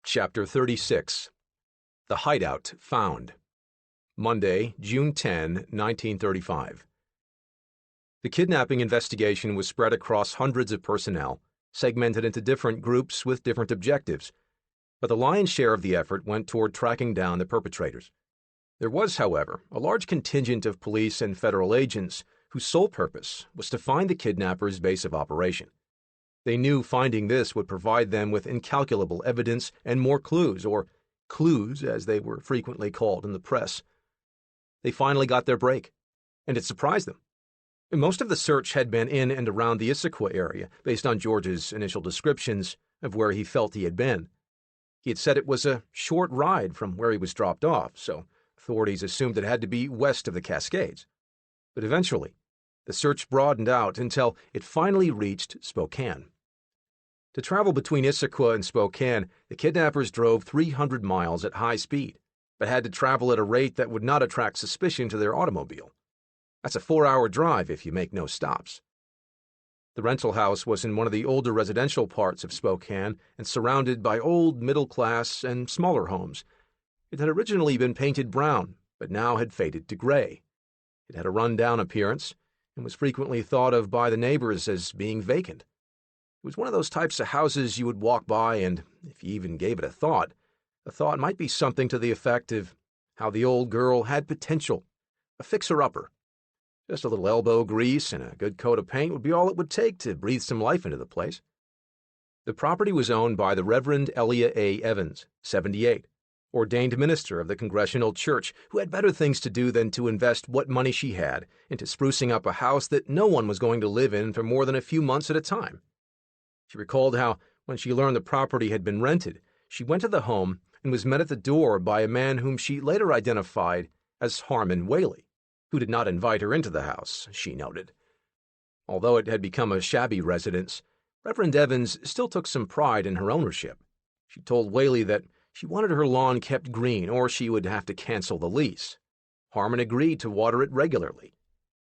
Chapter 36. The Hideout Found. Monday, June 10, 1935. The kidnapping investigation was spread across hundreds of personnel, segmented into different groups with different objectives, but the lion's share of the effort went toward tracking down the perpetrators. There was, however, a large contingent of police and federal agents whose sole purpose was to find the kidnappers' base of operation. They knew finding this would provide them with incalculable evidence and more clues, or clues as they were frequently called in the press. They finally got their break, and it surprised them. Most of the search had been in and around the Issaquah area, based on George's initial descriptions of where he felt he had been. He had said it was a short ride from where he was dropped off, so authorities assumed it had to be west of the Cascades. But eventually, the search broadened out until it finally reached Spokane. To travel between Issaquah and Spokane, the kidnappers drove 300 miles at high speed, but had to travel at a rate that would not attract suspicion to their automobile. That's a 4-hour drive if you make no stops. The rental house was in one of the older residential parts of Spokane and surrounded by old, middle-class, and smaller homes. It had originally been painted brown, but now had faded to gray. It had a run-down appearance and was frequently thought of by the neighbors as being vacant. It was one of those types of houses you would walk by and, if you even gave it a thought might be something to the effect of how the old girl had potential, a fixer-upper. Just a little elbow grease and a good coat of paint would be all it would take to breathe some life into the place. The property was owned by the Reverend Elia A. Evans, 78, ordained minister of the Congregational Church, who had better things to do than to invest what money she had into sprucing up a house that no one was going to live in for more than a few months at a time. She recalled how, when she learned the property had been rented, she went to the home and was met at the door by a man whom she later identified as Harmon Whaley, who did not invite her into the house, she noted. Although it had become a shabby residence, Reverend Evans still took some pride in her ownership. She told Whaley that she wanted her lawn kept green or she would have to cancel the lease. Harmon agreed to water it regularly.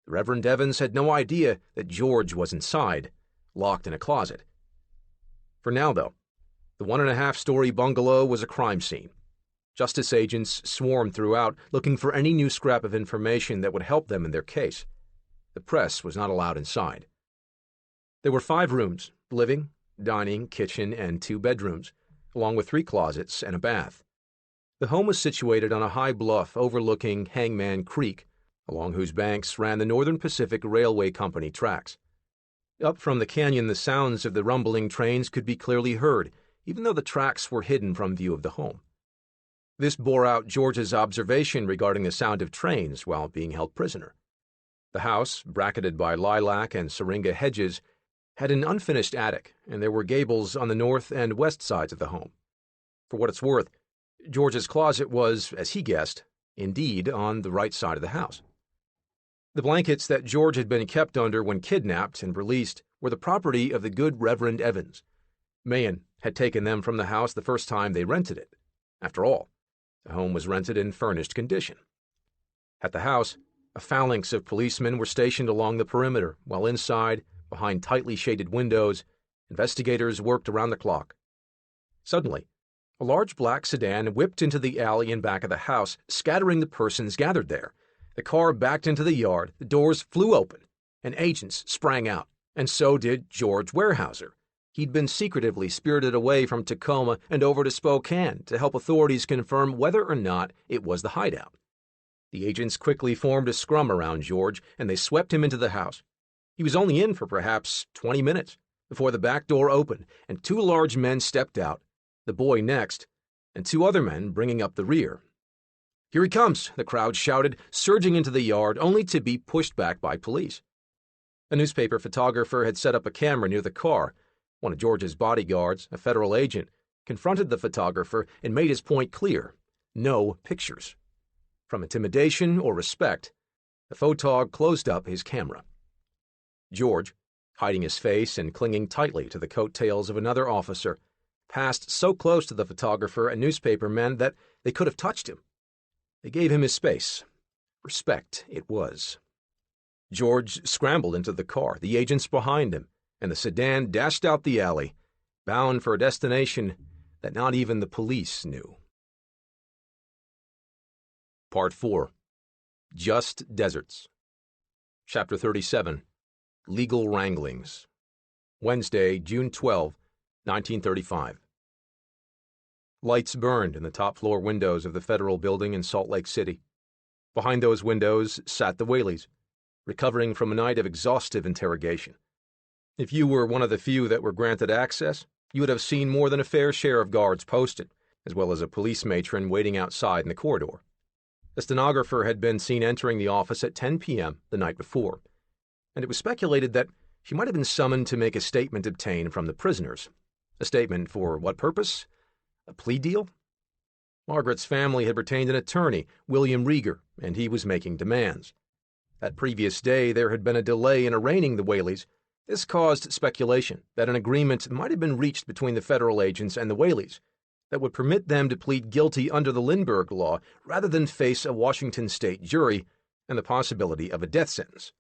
The Reverend Evans had no idea that George was inside, locked in a closet. For now, though, the 1.5-story bungalow was a crime scene. Justice agents swarmed throughout, looking for any new scrap of information that would help them in their case. The press was not allowed inside. There were 5 rooms: living, dining, kitchen, and 2 bedrooms, along with 3 closets and a bath. The home was situated on a high bluff overlooking Hangman Creek, along whose banks ran the Northern Pacific Railway Company tracks. Up from the canyon, the sounds of the rumbling trains could be clearly heard, even though the tracks were hidden from view of the home. This bore out George's observation regarding the sound of trains while being held prisoner. The house, bracketed by lilac and syringa hedges, had an unfinished attic, and there were gables on the north and west sides of the home. For what it's worth, George's closet was, as he guessed, indeed on the right side of the house. The blankets that George had been kept under when kidnapped and released were the property of the good Reverend Evans. Mahan had taken them from the house the first time they rented it. After all, the home was rented in furnished condition. At the house, a phalanx of policemen were stationed along the perimeter, while inside, behind tightly shaded windows, investigators worked around the clock. Suddenly, a large black sedan whipped into the alley in back of the house, scattering the persons gathered there. The car backed into the yard, the doors flew open, and agents sprang out, and so did George Weyerhaeuser. He'd been secretively spirited away from Tacoma and over to Spokane to help authorities confirm whether or not it was the hideout. The agents quickly formed a scrum around George, and they swept him into the house. He was only in for perhaps 20 minutes before the back door opened, and 2 large men stepped out, the boy next, and 2 other men bringing up the rear. "Here he comes," the crowd shouted, surging into the yard only to be pushed back by police. A newspaper photographer had set up a camera near the car. One of George's bodyguards, a federal agent, confronted the photographer and made his point clear: no pictures. From intimidation or respect, the photog closed up his camera. George, hiding his face and clinging tightly to the coattails of another officer, passed so close to the photographer and newspaper men that they could have touched him. They gave him his space. Respect it was. George scrambled into the car, the agents behind him, and the sedan dashed out the alley, bound for a destination that not even the police knew. Part 4. Just Deserts. Chapter 37. Legal Wranglings. Wednesday, June 12, 1935. Lights burned in the top-floor windows of the Federal Building in Salt Lake City. Behind those windows sat the Whaleys, recovering from a night of exhaustive interrogation. If you were one of the few that were granted access, you would have seen more than a fair share of guards posted, as well as a police matron waiting outside in the corridor. The stenographer had been seen entering the office at 10 p.m. the night before, and it was speculated that she might have been summoned to make a statement obtained from the prisoners. A statement for what purpose? A plea deal? Margaret's family had retained an attorney, William Rieger, and he was making demands. That previous day there had been a delay in arraigning the Whaleys. This caused speculation that an agreement might have been reached between the federal agents and the Whaleys that would permit them to plead guilty under the Lindbergh Law rather than face a Washington state jury and the possibility of a death sentence.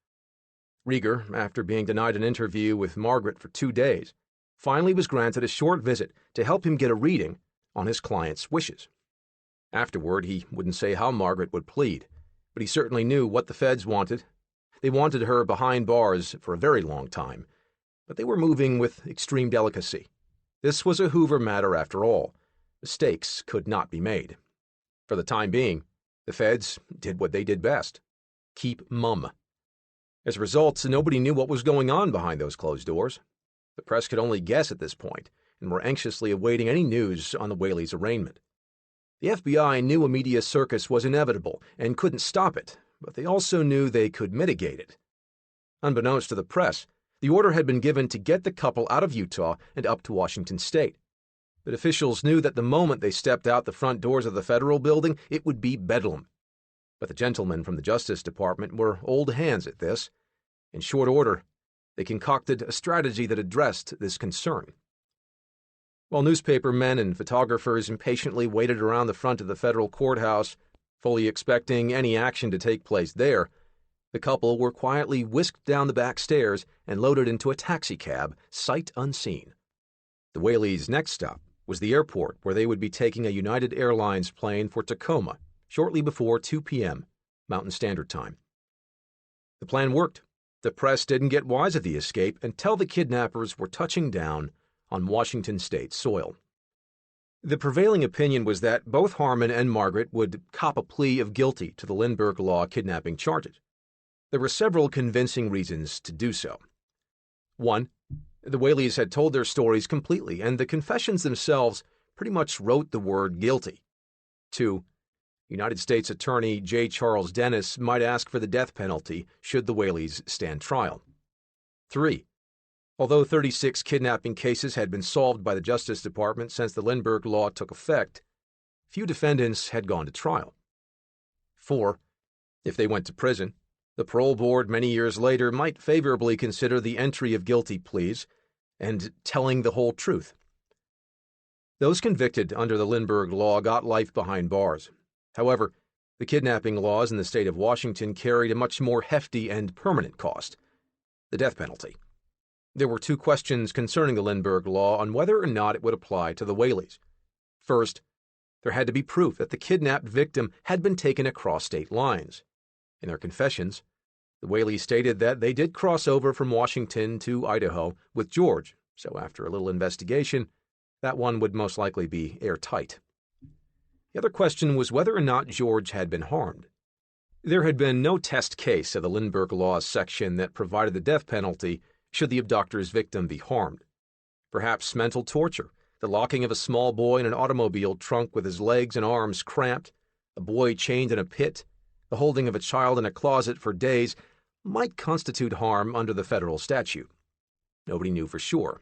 Rieger, after being denied an interview with Margaret for 2 days, finally was granted a short visit to help him get a reading on his client's wishes. Afterward, he wouldn't say how Margaret would plead, but he certainly knew what the feds wanted. They wanted her behind bars for a very long time, but they were moving with extreme delicacy. This was a Hoover matter after all. Mistakes could not be made. For the time being, the feds did what they did best: keep mum. As a result, nobody knew what was going on behind those closed doors. The press could only guess at this point, and were anxiously awaiting any news on the Whaleys' arraignment. The FBI knew a media circus was inevitable and couldn't stop it, but they also knew they could mitigate it. Unbeknownst to the press, the order had been given to get the couple out of Utah and up to Washington state. But officials knew that the moment they stepped out the front doors of the federal building, it would be bedlam. But the gentlemen from the Justice Department were old hands at this. In short order, they concocted a strategy that addressed this concern. While newspaper men and photographers impatiently waited around the front of the federal courthouse, fully expecting any action to take place there, the couple were quietly whisked down the back stairs and loaded into a taxicab, sight unseen. The Whaleys' next stop was the airport, where they would be taking a United Airlines plane for Tacoma shortly before 2 p.m. Mountain Standard Time. The plan worked. The press didn't get wise of the escape until the kidnappers were touching down on Washington state soil. The prevailing opinion was that both Harmon and Margaret would cop a plea of guilty to the Lindbergh Law kidnapping charges. There were several convincing reasons to do so. 1. The Whaleys had told their stories completely, and the confessions themselves pretty much wrote the word guilty. 2. United States Attorney J. Charles Dennis might ask for the death penalty should the Whaleys stand trial. 3. Although 36 kidnapping cases had been solved by the Justice Department since the Lindbergh Law took effect, few defendants had gone to trial. 4. If they went to prison, the parole board many years later might favorably consider the entry of guilty pleas and telling the whole truth. Those convicted under the Lindbergh Law got life behind bars. However, the kidnapping laws in the state of Washington carried a much more hefty and permanent cost: the death penalty. There were 2 questions concerning the Lindbergh Law on whether or not it would apply to the Whaleys. First, there had to be proof that the kidnapped victim had been taken across state lines. In their confessions, the Whaleys stated that they did cross over from Washington to Idaho with George, so after a little investigation, that one would most likely be airtight. The other question was whether or not George had been harmed. There had been no test case of the Lindbergh Law's section that provided the death penalty should the abductor's victim be harmed. Perhaps mental torture, the locking of a small boy in an automobile trunk with his legs and arms cramped, a boy chained in a pit, the holding of a child in a closet for days, might constitute harm under the federal statute. Nobody knew for sure.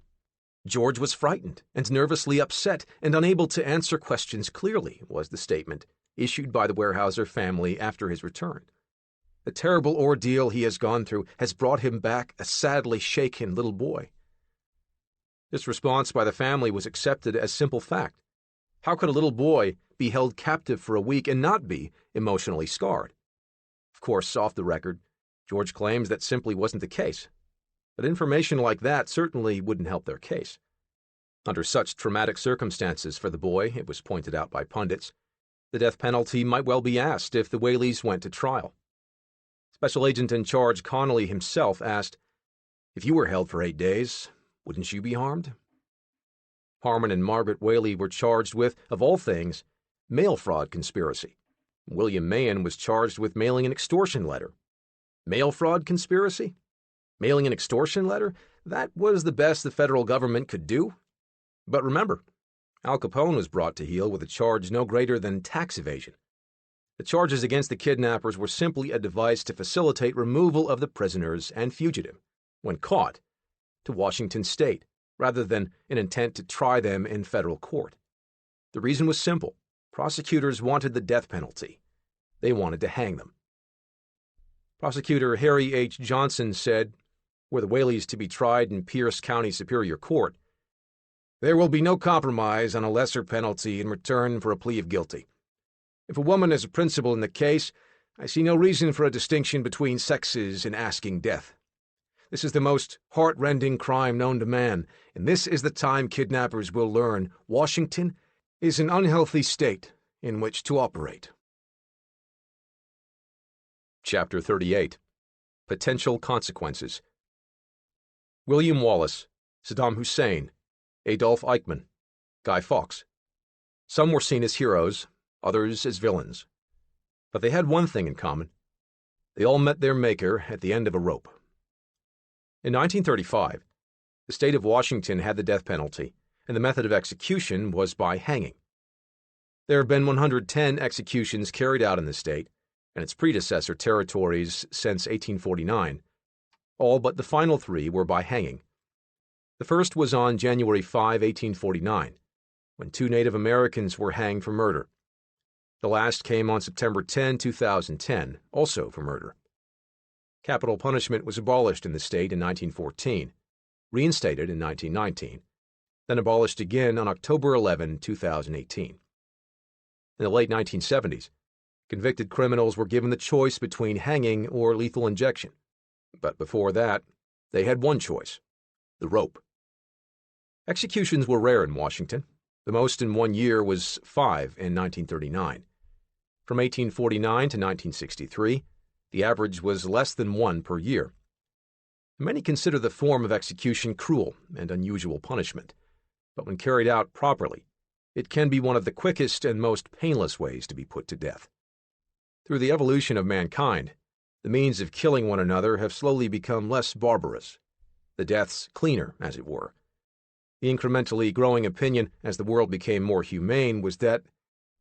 George was frightened and nervously upset and unable to answer questions clearly, was the statement, issued by the Weyerhaeuser family after his return. The terrible ordeal he has gone through has brought him back a sadly shaken little boy. This response by the family was accepted as simple fact. How could a little boy be held captive for a week and not be emotionally scarred? Of course, off the record, George claims that simply wasn't the case. But information like that certainly wouldn't help their case. Under such traumatic circumstances for the boy, it was pointed out by pundits, the death penalty might well be asked if the Whaleys went to trial. Special Agent in Charge Connolly himself asked, "If you were held for 8 days, wouldn't you be harmed?" Harmon and Margaret Whaley were charged with, of all things, mail fraud conspiracy. William Mahan was charged with mailing an extortion letter. Mail fraud conspiracy? Mailing an extortion letter? That was the best the federal government could do. But remember, Al Capone was brought to heel with a charge no greater than tax evasion. The charges against the kidnappers were simply a device to facilitate removal of the prisoners and fugitive, when caught, to Washington state, rather than an intent to try them in federal court. The reason was simple. Prosecutors wanted the death penalty. They wanted to hang them. Prosecutor Harry H. Johnson said, were the Whaleys to be tried in Pierce County Superior Court, "There will be no compromise on a lesser penalty in return for a plea of guilty. If a woman is a principal in the case, I see no reason for a distinction between sexes in asking death. This is the most heart-rending crime known to man, and this is the time kidnappers will learn Washington is an unhealthy state in which to operate." Chapter 38. Potential Consequences. William Wallace, Saddam Hussein, Adolf Eichmann, Guy Fawkes. Some were seen as heroes, others as villains. But they had one thing in common. They all met their maker at the end of a rope. In 1935, the state of Washington had the death penalty, and the method of execution was by hanging. There have been 110 executions carried out in the state and its predecessor territories since 1849. All but the final 3 were by hanging. The first was on January 5, 1849, when 2 Native Americans were hanged for murder. The last came on September 10, 2010, also for murder. Capital punishment was abolished in the state in 1914, reinstated in 1919, then abolished again on October 11, 2018. In the late 1970s, convicted criminals were given the choice between hanging or lethal injection. But before that, they had one choice: the rope. Executions were rare in Washington. The most in 1 year was 5 in 1939. From 1849 to 1963, the average was less than 1 per year. Many consider the form of execution cruel and unusual punishment, but when carried out properly, it can be one of the quickest and most painless ways to be put to death. Through the evolution of mankind, the means of killing one another have slowly become less barbarous, the deaths cleaner, as it were. The incrementally growing opinion as the world became more humane was that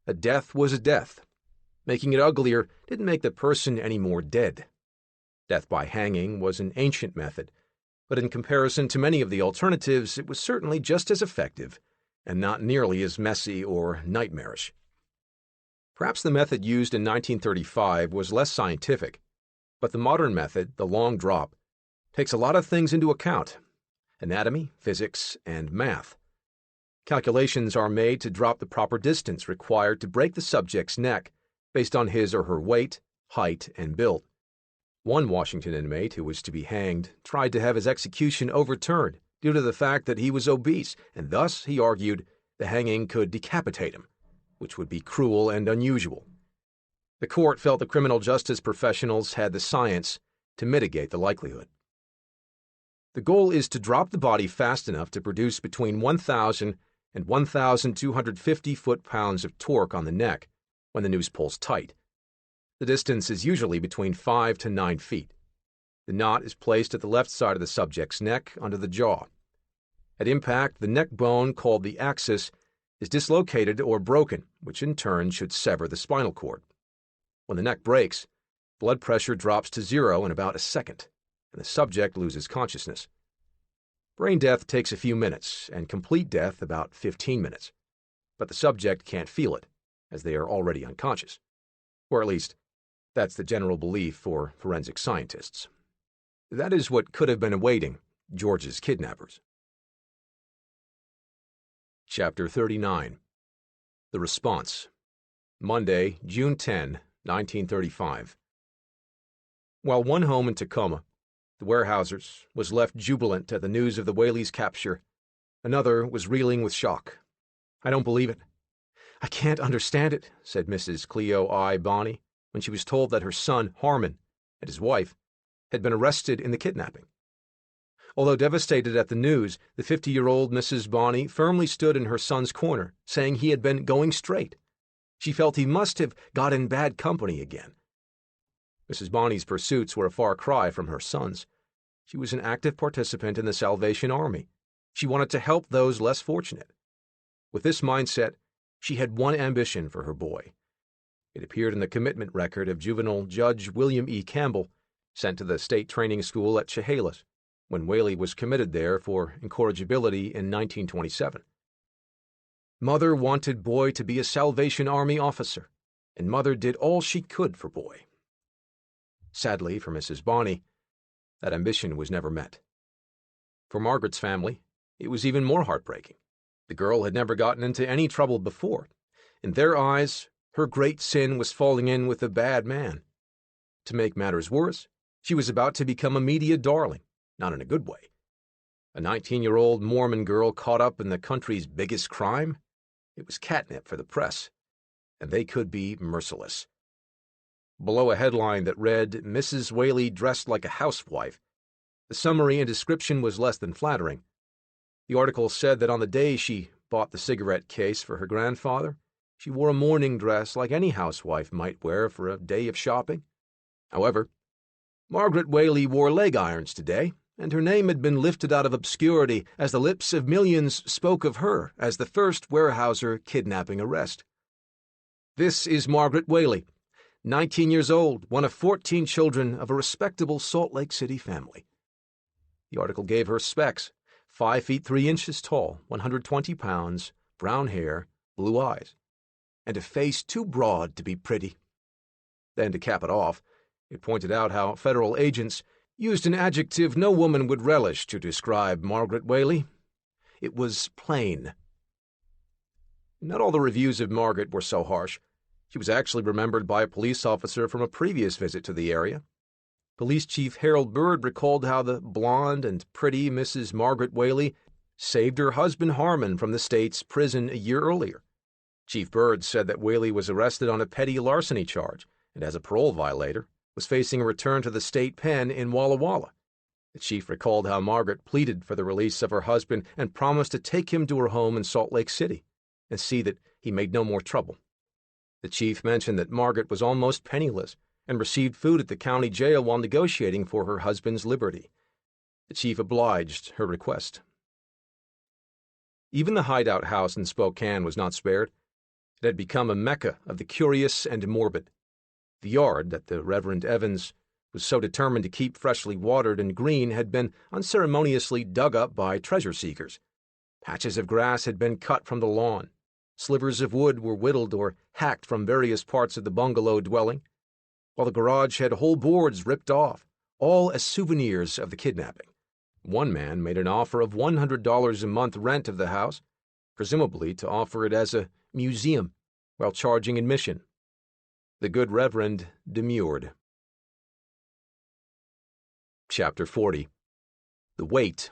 a death was a death. Making it uglier didn't make the person any more dead. Death by hanging was an ancient method, but in comparison to many of the alternatives, it was certainly just as effective and not nearly as messy or nightmarish. Perhaps the method used in 1935 was less scientific, but the modern method, the long drop, takes a lot of things into account: anatomy, physics, and math. Calculations are made to drop the proper distance required to break the subject's neck based on his or her weight, height, and build. One Washington inmate who was to be hanged tried to have his execution overturned due to the fact that he was obese, and thus, he argued, the hanging could decapitate him, which would be cruel and unusual. The court felt the criminal justice professionals had the science to mitigate the likelihood. The goal is to drop the body fast enough to produce between 1,000 and 1,250 foot-pounds of torque on the neck when the noose pulls tight. The distance is usually between 5 to 9 feet. The knot is placed at the left side of the subject's neck under the jaw. At impact, the neck bone, called the axis, is dislocated or broken, which in turn should sever the spinal cord. When the neck breaks, blood pressure drops to 0 in about a second, and the subject loses consciousness. Brain death takes a few minutes, and complete death about 15 minutes. But the subject can't feel it. as they are already unconscious. Or at least, that's the general belief for forensic scientists. That is what could have been awaiting George's kidnappers. Chapter 39. The Response. Monday, June 10, 1935. While one home in Tacoma, the Weyerhaeusers, was left jubilant at the news of the Whaleys' capture, another was reeling with shock. "I don't believe it. I can't understand it," said Mrs. Cleo I. Bonney when she was told that her son, Harmon, and his wife had been arrested in the kidnapping. Although devastated at the news, the 50-year-old Mrs. Bonney firmly stood in her son's corner, saying he had been going straight. She felt he must have got in bad company again. Mrs. Bonney's pursuits were a far cry from her son's. She was an active participant in the Salvation Army. She wanted to help those less fortunate. With this mindset, she had one ambition for her boy. It appeared in the commitment record of juvenile Judge William E. Campbell, sent to the state training school at Chehalis, when Whaley was committed there for incorrigibility in 1927. Mother wanted boy to be a Salvation Army officer, and mother did all she could for boy. Sadly for Mrs. Bonney, that ambition was never met. For Margaret's family, it was even more heartbreaking. The girl had never gotten into any trouble before. In their eyes, her great sin was falling in with a bad man. To make matters worse, she was about to become a media darling, not in a good way. A 19-year-old Mormon girl caught up in the country's biggest crime? It was catnip for the press, and they could be merciless. Below a headline that read, "Mrs. Whaley dressed like a housewife," the summary and description was less than flattering. The article said that on the day she bought the cigarette case for her grandfather, she wore a morning dress like any housewife might wear for a day of shopping. However, Margaret Whaley wore leg irons today, and her name had been lifted out of obscurity as the lips of millions spoke of her as the first Weyerhaeuser kidnapping arrest. "This is Margaret Whaley, 19 years old, one of 14 children of a respectable Salt Lake City family." The article gave her specs: 5 feet 3 inches tall, 120 pounds, brown hair, blue eyes, and a face too broad to be pretty. Then, to cap it off, it pointed out how federal agents used an adjective no woman would relish to describe Margaret Whaley. It was plain. Not all the reviews of Margaret were so harsh. She was actually remembered by a police officer from a previous visit to the area. Police Chief Harold Byrd recalled how the blonde and pretty Mrs. Margaret Whaley saved her husband Harmon from the state's prison a year earlier. Chief Byrd said that Whaley was arrested on a petty larceny charge and, as a parole violator, was facing a return to the state pen in Walla Walla. The chief recalled how Margaret pleaded for the release of her husband and promised to take him to her home in Salt Lake City and see that he made no more trouble. The chief mentioned that Margaret was almost penniless and received food at the county jail while negotiating for her husband's liberty. The chief obliged her request. Even the hideout house in Spokane was not spared. It had become a mecca of the curious and morbid. The yard that the Reverend Evans was so determined to keep freshly watered and green had been unceremoniously dug up by treasure seekers. Patches of grass had been cut from the lawn. Slivers of wood were whittled or hacked from various parts of the bungalow dwelling, while the garage had whole boards ripped off, all as souvenirs of the kidnapping. One man made an offer of $100 a month rent of the house, presumably to offer it as a museum, while charging admission. The good Reverend demurred. Chapter 40. The Wait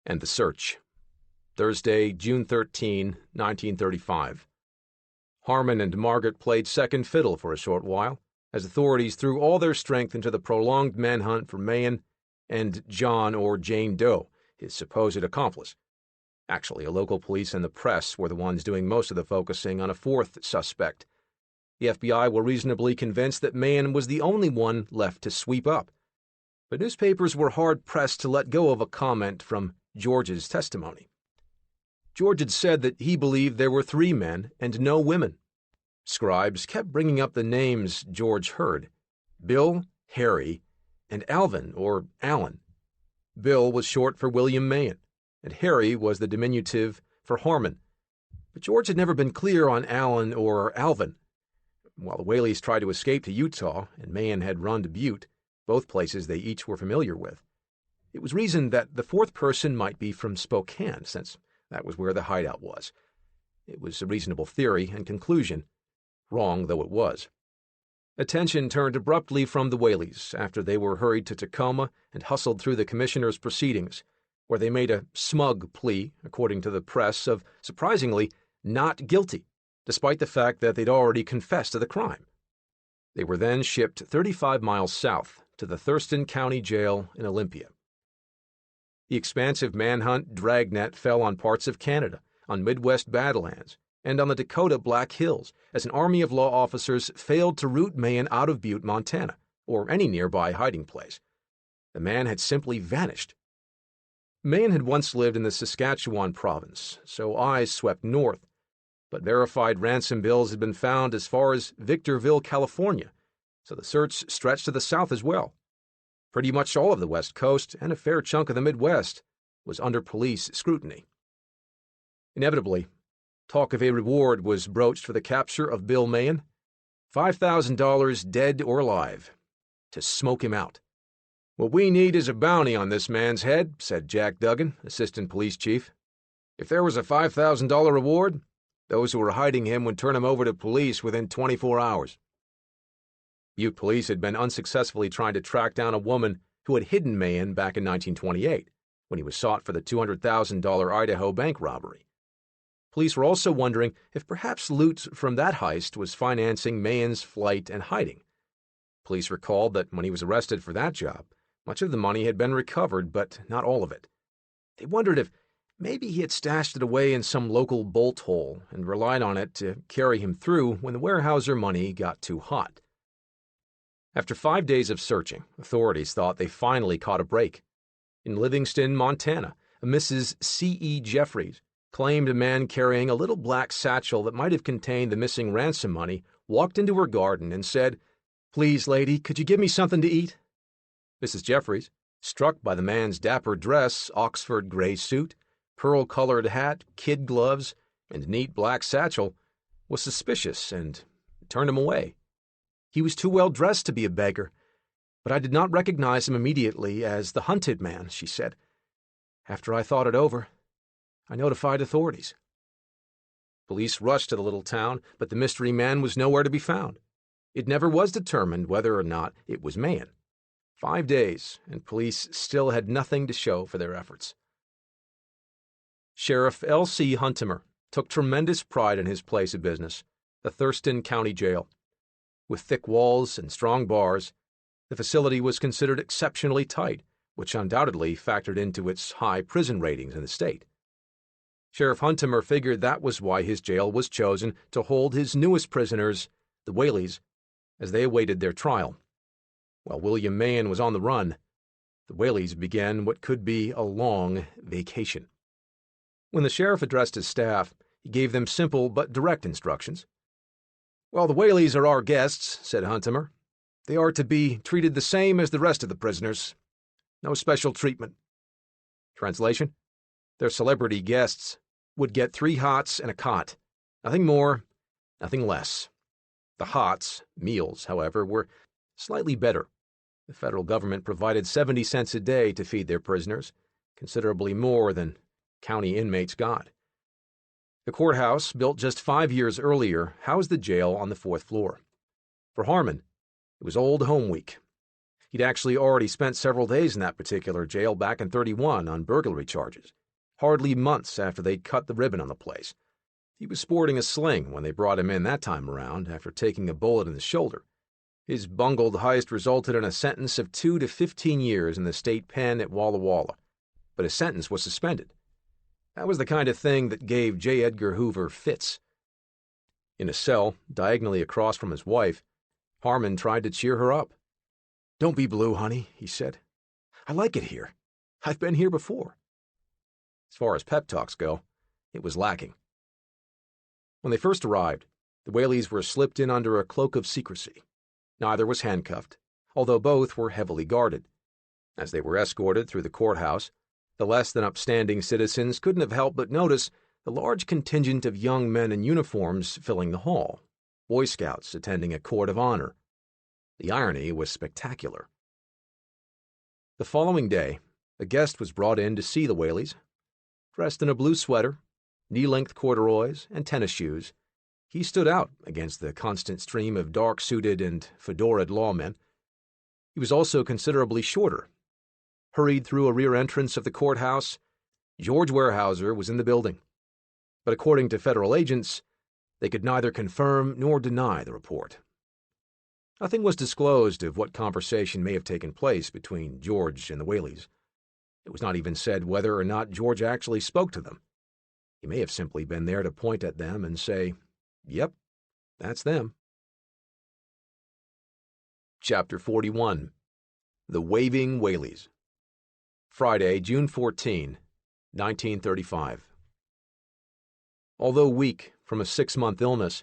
and the Search. Thursday, June 13, 1935. Harmon and Margaret played second fiddle for a short while, as authorities threw all their strength into the prolonged manhunt for Mahan and John or Jane Doe, his supposed accomplice. Actually, local police and the press were the ones doing most of the focusing on a fourth suspect. The FBI were reasonably convinced that Mahan was the only one left to sweep up, but newspapers were hard-pressed to let go of a comment from George's testimony. George had said that he believed there were 3 men and no women. Scribes kept bringing up the names George heard: Bill, Harry, and Alvin or Allen. Bill was short for William Mahan, and Harry was the diminutive for Harmon. But George had never been clear on Allen or Alvin. While the Whaleys tried to escape to Utah and Mahan had run to Butte, both places they each were familiar with, it was reasoned that the fourth person might be from Spokane, since that was where the hideout was. It was a reasonable theory and conclusion, wrong though it was. Attention turned abruptly from the Whaleys after they were hurried to Tacoma and hustled through the commissioner's proceedings, where they made a smug plea, according to the press, of, surprisingly, not guilty, despite the fact that they'd already confessed to the crime. They were then shipped 35 miles south to the Thurston County Jail in Olympia. The expansive manhunt dragnet fell on parts of Canada, on Midwest Badlands, and on the Dakota Black Hills, as an army of law officers failed to root Mahan out of Butte, Montana, or any nearby hiding place. The man had simply vanished. Mahan had once lived in the Saskatchewan province, so eyes swept north, but verified ransom bills had been found as far as Victorville, California, so the search stretched to the south as well. Pretty much all of the West Coast and a fair chunk of the Midwest was under police scrutiny. Inevitably, talk of a reward was broached for the capture of Bill Mahan, $5,000 dead or alive, to smoke him out. "What we need is a bounty on this man's head," said Jack Duggan, assistant police chief. "If there was a $5,000 reward, those who were hiding him would turn him over to police within 24 hours. Butte police had been unsuccessfully trying to track down a woman who had hidden Mahan back in 1928, when he was sought for the $200,000 Idaho bank robbery. Police were also wondering if perhaps loot from that heist was financing Mahan's flight and hiding. Police recalled that when he was arrested for that job, much of the money had been recovered, but not all of it. They wondered if maybe he had stashed it away in some local bolt hole and relied on it to carry him through when the Weyerhaeuser money got too hot. After 5 days of searching, authorities thought they finally caught a break. In Livingston, Montana, a Mrs. C.E. Jeffries claimed a man carrying a little black satchel that might have contained the missing ransom money walked into her garden and said, "Please, lady, could you give me something to eat?" Mrs. Jeffries, struck by the man's dapper dress, Oxford gray suit, pearl-colored hat, kid gloves, and neat black satchel, was suspicious and turned him away. "He was too well dressed to be a beggar, but I did not recognize him immediately as the hunted man," she said. "After I thought it over, I notified authorities." Police rushed to the little town, but the mystery man was nowhere to be found. It never was determined whether or not it was Mahan. 5 days, and police still had nothing to show for their efforts. Sheriff L.C. Huntimer took tremendous pride in his place of business, the Thurston County Jail. With thick walls and strong bars, the facility was considered exceptionally tight, which undoubtedly factored into its high prison ratings in the state. Sheriff Huntimer figured that was why his jail was chosen to hold his newest prisoners, the Whaleys, as they awaited their trial. While William Mahan was on the run, the Whaleys began what could be a long vacation. When the sheriff addressed his staff, he gave them simple but direct instructions. "While the Whaleys are our guests," said Huntimer, "they are to be treated the same as the rest of the prisoners. No special treatment." Translation: their celebrity guests would get 3 hots and a cot. Nothing more, nothing less. The hots, meals, however, were slightly better. The federal government provided 70 cents a day to feed their prisoners, considerably more than county inmates got. The courthouse, built just 5 years earlier, housed the jail on the 4th floor. For Harmon, it was Old Home Week. He'd actually already spent several days in that particular jail back in '31 on burglary charges, hardly months after they'd cut the ribbon on the place. He was sporting a sling when they brought him in that time around after taking a bullet in the shoulder. His bungled heist resulted in a sentence of 2 to 15 years in the state pen at Walla Walla, but his sentence was suspended. That was the kind of thing that gave J. Edgar Hoover fits. In a cell, diagonally across from his wife, Harmon tried to cheer her up. "Don't be blue, honey," he said. "I like it here. I've been here before." As far as pep talks go, it was lacking. When they first arrived, the Whaleys were slipped in under a cloak of secrecy. Neither was handcuffed, although both were heavily guarded. As they were escorted through the courthouse, the less than upstanding citizens couldn't have helped but notice the large contingent of young men in uniforms filling the hall, Boy Scouts attending a court of honor. The irony was spectacular. The following day, a guest was brought in to see the Whaleys. Dressed in a blue sweater, knee-length corduroys, and tennis shoes, he stood out against the constant stream of dark-suited and fedoraed lawmen. He was also considerably shorter. Hurried through a rear entrance of the courthouse, George Weyerhaeuser was in the building. But according to federal agents, they could neither confirm nor deny the report. Nothing was disclosed of what conversation may have taken place between George and the Whaleys. It was not even said whether or not George actually spoke to them. He may have simply been there to point at them and say, "Yep, that's them." Chapter 41. The Waving Whaleys. Friday, June 14, 1935. Although weak from a 6-month illness,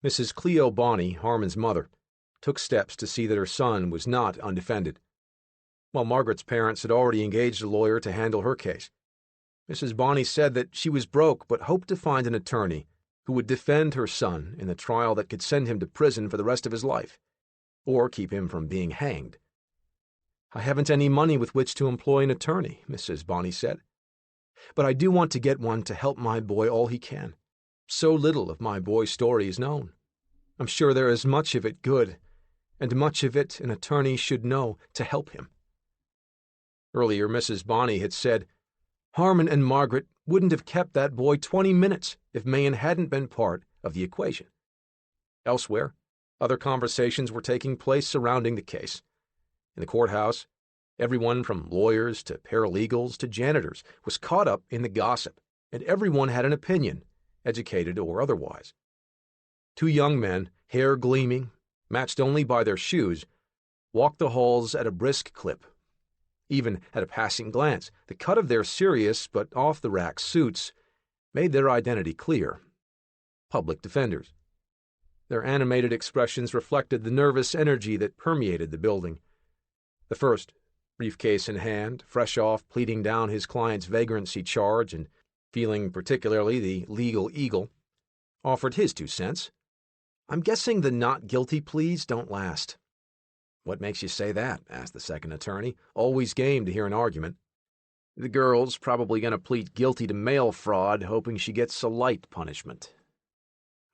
Mrs. Cleo Bonney, Harmon's mother, took steps to see that her son was not undefended. While Margaret's parents had already engaged a lawyer to handle her case, Mrs. Bonney said that she was broke but hoped to find an attorney who would defend her son in a trial that could send him to prison for the rest of his life, or keep him from being hanged. "I haven't any money with which to employ an attorney," Mrs. Bonney said, "but I do want to get one to help my boy all he can. So little of my boy's story is known. I'm sure there is much of it good, and much of it an attorney should know to help him." Earlier, Mrs. Bonney had said, "Harmon and Margaret wouldn't have kept that boy 20 minutes if Mahan hadn't been part of the equation." Elsewhere, other conversations were taking place surrounding the case. In the courthouse, everyone from lawyers to paralegals to janitors was caught up in the gossip, and everyone had an opinion, educated or otherwise. Two young men, hair gleaming, matched only by their shoes, walked the halls at a brisk clip. Even at a passing glance, the cut of their serious but off-the-rack suits made their identity clear: public defenders. Their animated expressions reflected the nervous energy that permeated the building. The first, briefcase in hand, fresh off pleading down his client's vagrancy charge and feeling particularly the legal eagle, offered his 2 cents. "I'm guessing the not guilty pleas don't last." "What makes you say that?" asked the second attorney, always game to hear an argument. "The girl's probably going to plead guilty to mail fraud, hoping she gets a light punishment."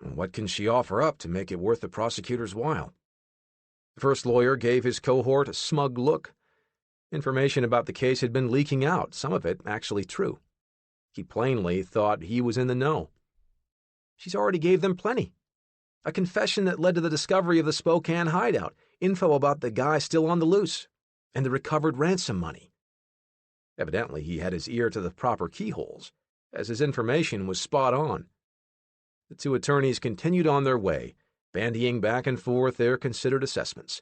"What can she offer up to make it worth the prosecutor's while?" The first lawyer gave his cohort a smug look. Information about the case had been leaking out, some of it actually true. He plainly thought he was in the know. "She's already gave them plenty. A confession that led to the discovery of the Spokane hideout, info about the guy still on the loose, and the recovered ransom money." Evidently, he had his ear to the proper keyholes, as his information was spot on. The two attorneys continued on their way, bandying back and forth their considered assessments.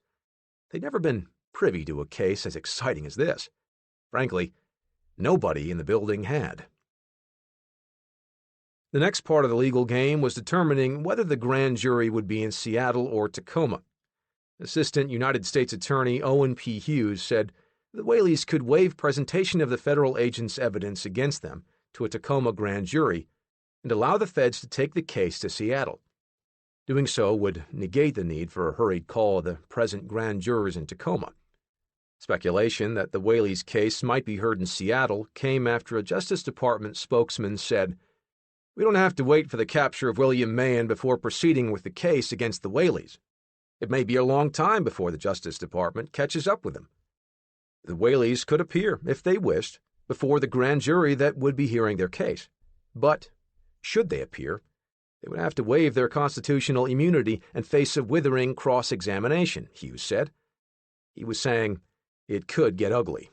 They'd never been privy to a case as exciting as this. Frankly, nobody in the building had. The next part of the legal game was determining whether the grand jury would be in Seattle or Tacoma. Assistant United States Attorney Owen P. Hughes said the Whaleys could waive presentation of the federal agents' evidence against them to a Tacoma grand jury and allow the feds to take the case to Seattle. Doing so would negate the need for a hurried call of the present grand jurors in Tacoma. Speculation that the Whaleys' case might be heard in Seattle came after a Justice Department spokesman said, "We don't have to wait for the capture of William Mahan before proceeding with the case against the Whaleys. It may be a long time before the Justice Department catches up with them. The Whaleys could appear, if they wished, before the grand jury that would be hearing their case. But, should they appear, they would have to waive their constitutional immunity and face a withering cross-examination," Hughes said. He was saying, it could get ugly.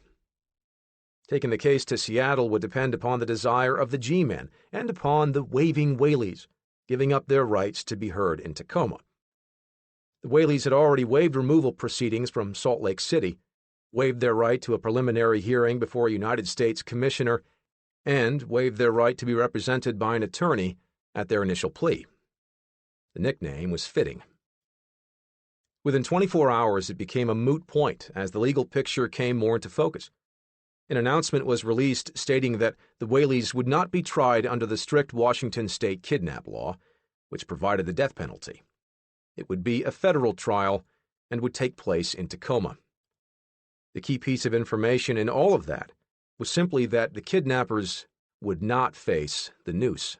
Taking the case to Seattle would depend upon the desire of the G-men and upon the waving Whaleys giving up their rights to be heard in Tacoma. The Whaleys had already waived removal proceedings from Salt Lake City, waived their right to a preliminary hearing before a United States commissioner, and waived their right to be represented by an attorney at their initial plea. The nickname was fitting. Within 24 hours, it became a moot point as the legal picture came more into focus. An announcement was released stating that the Whaleys would not be tried under the strict Washington state kidnap law, which provided the death penalty. It would be a federal trial and would take place in Tacoma. The key piece of information in all of that was simply that the kidnappers would not face the noose.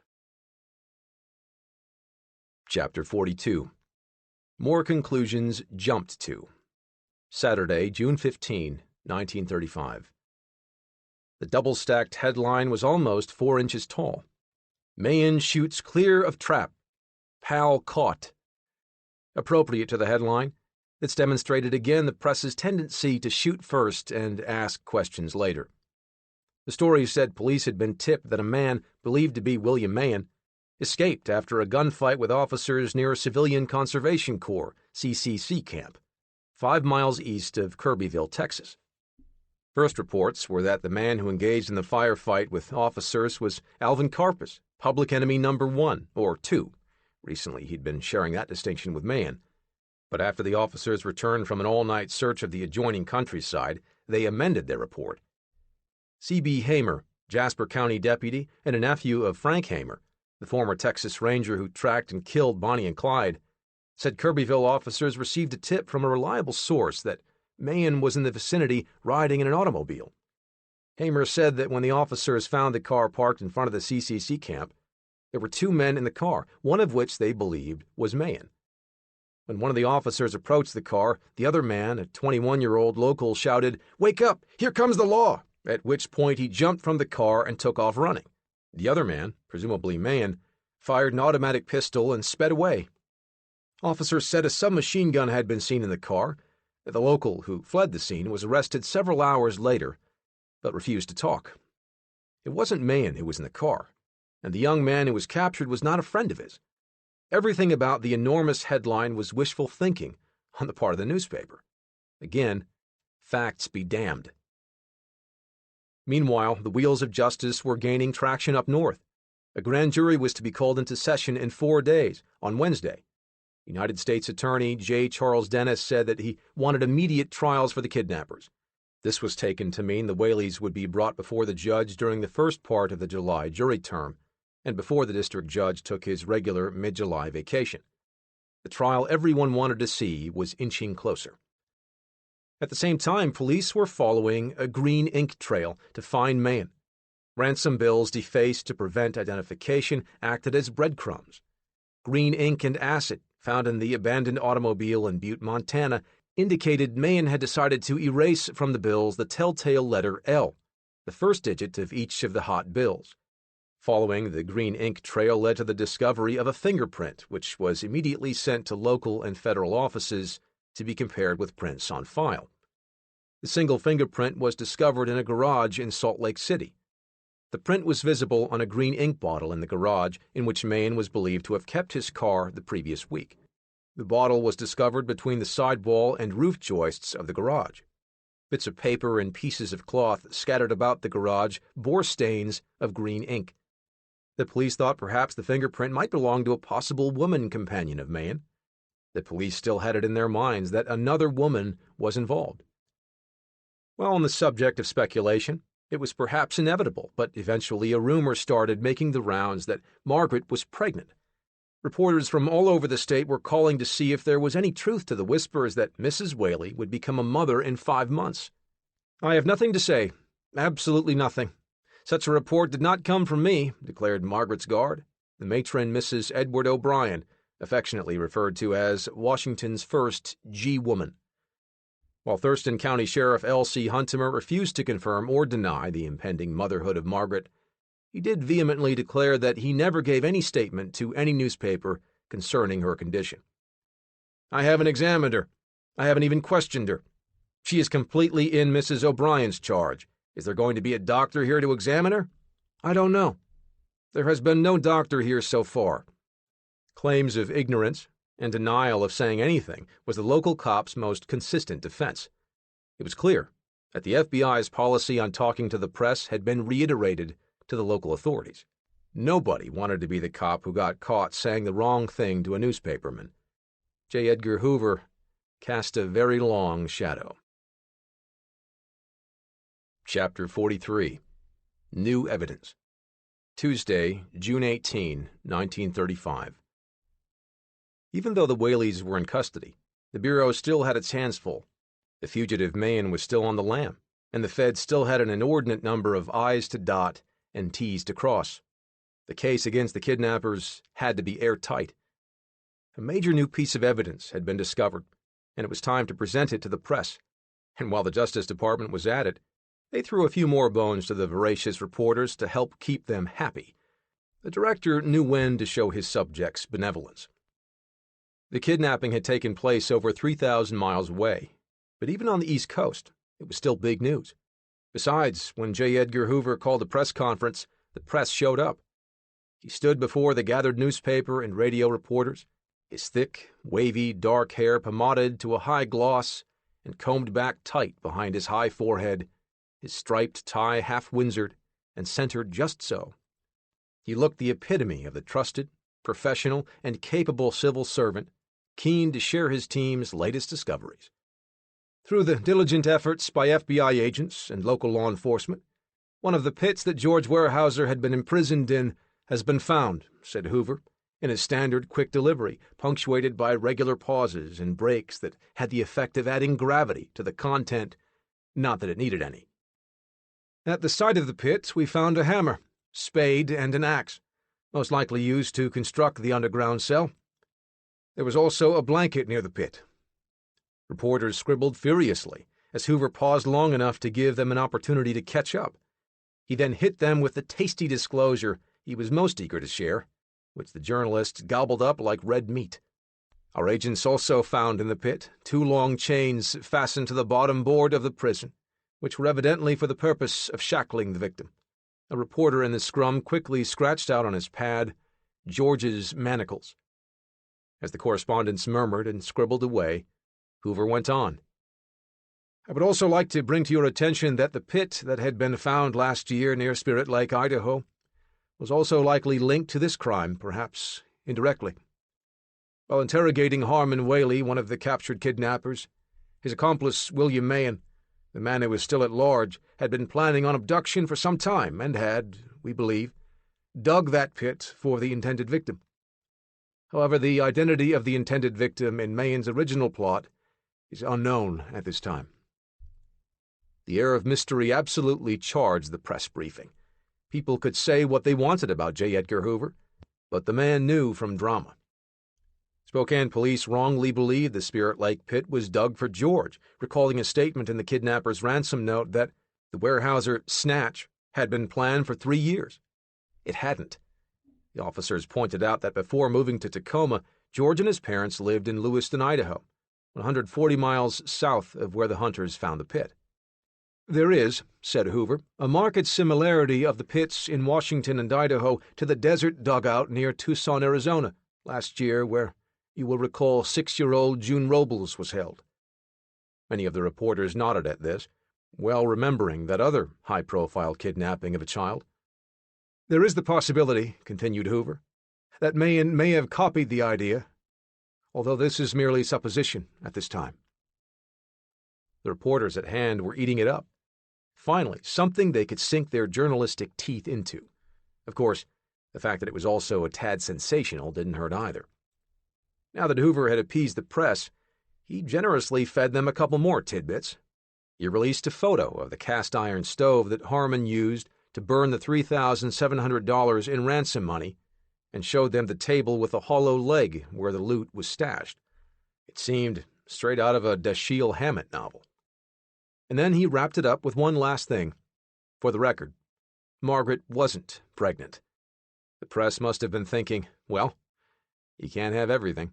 Chapter 42. More conclusions jumped to. Saturday, June 15, 1935. The double-stacked headline was almost 4 inches tall. Mahan shoots clear of trap. Pal caught. Appropriate to the headline, it's demonstrated again the press's tendency to shoot first and ask questions later. The story said police had been tipped that a man, believed to be William Mahan, escaped after a gunfight with officers near a Civilian Conservation Corps (CCC) camp, 5 miles east of Kirbyville, Texas. First reports were that the man who engaged in the firefight with officers was Alvin Karpus, public enemy number 1 or 2. Recently, he'd been sharing that distinction with Mahan. But after the officers returned from an all-night search of the adjoining countryside, they amended their report. C.B. Hamer, Jasper County deputy and a nephew of Frank Hamer, the former Texas Ranger who tracked and killed Bonnie and Clyde, said Kirbyville officers received a tip from a reliable source that Mahan was in the vicinity riding in an automobile. Hamer said that when the officers found the car parked in front of the CCC camp, there were 2 men in the car, one of which they believed was Mahan. When one of the officers approached the car, the other man, a 21-year-old local, shouted, "Wake up! Here comes the law!" At which point he jumped from the car and took off running. The other man, presumably Mahan, fired an automatic pistol and sped away. Officers said a submachine gun had been seen in the car. The local who fled the scene was arrested several hours later, but refused to talk. It wasn't Mahan who was in the car, and the young man who was captured was not a friend of his. Everything about the enormous headline was wishful thinking on the part of the newspaper. Again, facts be damned. Meanwhile, the wheels of justice were gaining traction up north. A grand jury was to be called into session in 4 days, on Wednesday. United States Attorney J. Charles Dennis said that he wanted immediate trials for the kidnappers. This was taken to mean the Whaleys would be brought before the judge during the first part of the July jury term, and before the district judge took his regular mid-July vacation. The trial everyone wanted to see was inching closer. At the same time, police were following a green ink trail to find Mahan. Ransom bills defaced to prevent identification acted as breadcrumbs. Green ink and acid, found in the abandoned automobile in Butte, Montana, indicated Mahan had decided to erase from the bills the telltale letter L, the first digit of each of the hot bills. Following the green ink trail led to the discovery of a fingerprint, which was immediately sent to local and federal offices to be compared with prints on file. The single fingerprint was discovered in a garage in Salt Lake City. The print was visible on a green ink bottle in the garage in which Mahan was believed to have kept his car the previous week. The bottle was discovered between the sidewall and roof joists of the garage. Bits of paper and pieces of cloth scattered about the garage bore stains of green ink. The police thought perhaps the fingerprint might belong to a possible woman companion of Mahan. The police still had it in their minds that another woman was involved. While on the subject of speculation, it was perhaps inevitable, but eventually a rumor started making the rounds that Margaret was pregnant. Reporters from all over the state were calling to see if there was any truth to the whispers that Mrs. Whaley would become a mother in 5 months. "I have nothing to say. Absolutely nothing. Such a report did not come from me," declared Margaret's guard, the matron Mrs. Edward O'Brien, affectionately referred to as Washington's first G-woman. While Thurston County Sheriff L.C. Huntimer refused to confirm or deny the impending motherhood of Margaret, he did vehemently declare that he never gave any statement to any newspaper concerning her condition. "I haven't examined her. I haven't even questioned her. She is completely in Mrs. O'Brien's charge. Is there going to be a doctor here to examine her? I don't know. There has been no doctor here so far." Claims of ignorance and denial of saying anything was the local cop's most consistent defense. It was clear that the FBI's policy on talking to the press had been reiterated to the local authorities. Nobody wanted to be the cop who got caught saying the wrong thing to a newspaperman. J. Edgar Hoover cast a very long shadow. Chapter 43. New Evidence. Tuesday, June 18, 1935. Even though the Whaleys were in custody, the Bureau still had its hands full. The fugitive man was still on the lam, and the Fed still had an inordinate number of I's to dot and T's to cross. The case against the kidnappers had to be airtight. A major new piece of evidence had been discovered, and it was time to present it to the press. And while the Justice Department was at it, they threw a few more bones to the voracious reporters to help keep them happy. The director knew when to show his subjects benevolence. The kidnapping had taken place over 3,000 miles away, but even on the East Coast, it was still big news. Besides, when J. Edgar Hoover called a press conference, the press showed up. He stood before the gathered newspaper and radio reporters, his thick, wavy, dark hair pomaded to a high gloss and combed back tight behind his high forehead, his striped tie half-windsored and centered just so. He looked the epitome of the trusted, professional, and capable civil servant, keen to share his team's latest discoveries. Through the diligent efforts by FBI agents and local law enforcement, one of the pits that George Weyerhaeuser had been imprisoned in has been found, said Hoover, in his standard quick delivery, punctuated by regular pauses and breaks that had the effect of adding gravity to the content, not that it needed any. At the site of the pit, we found a hammer, spade, and an axe, most likely used to construct the underground cell. There was also a blanket near the pit. Reporters scribbled furiously as Hoover paused long enough to give them an opportunity to catch up. He then hit them with the tasty disclosure he was most eager to share, which the journalists gobbled up like red meat. Our agents also found in the pit 2 long chains fastened to the bottom board of the prison, which were evidently for the purpose of shackling the victim. A reporter in the scrum quickly scratched out on his pad, "George's manacles." As the correspondents murmured and scribbled away, Hoover went on. "I would also like to bring to your attention that the pit that had been found last year near Spirit Lake, Idaho, was also likely linked to this crime, perhaps indirectly. While interrogating Harmon Whaley, one of the captured kidnappers, his accomplice, William Mahan, the man who was still at large, had been planning on abduction for some time and had, we believe, dug that pit for the intended victim. However, the identity of the intended victim in Mahan's original plot is unknown at this time." The air of mystery absolutely charged the press briefing. People could say what they wanted about J. Edgar Hoover, but the man knew from drama. Spokane police wrongly believed the Spirit Lake pit was dug for George, recalling a statement in the kidnapper's ransom note that the Weyerhaeuser snatch had been planned for 3 years. It hadn't. The officers pointed out that before moving to Tacoma, George and his parents lived in Lewiston, Idaho, 140 miles south of where the hunters found the pit. "There is," said Hoover, "a marked similarity of the pits in Washington and Idaho to the desert dugout near Tucson, Arizona, last year, where, you will recall, 6-year-old June Robles was held." Many of the reporters nodded at this, well remembering that other high-profile kidnapping of a child. "There is the possibility," continued Hoover, "that Mahan may have copied the idea, although this is merely supposition at this time." The reporters at hand were eating it up. Finally, something they could sink their journalistic teeth into. Of course, the fact that it was also a tad sensational didn't hurt either. Now that Hoover had appeased the press, he generously fed them a couple more tidbits. He released a photo of the cast-iron stove that Harmon used to burn the $3,700 in ransom money and showed them the table with a hollow leg where the loot was stashed. It seemed straight out of a Dashiell Hammett novel. And then he wrapped it up with one last thing. For the record, Margaret wasn't pregnant. The press must have been thinking, well, you can't have everything.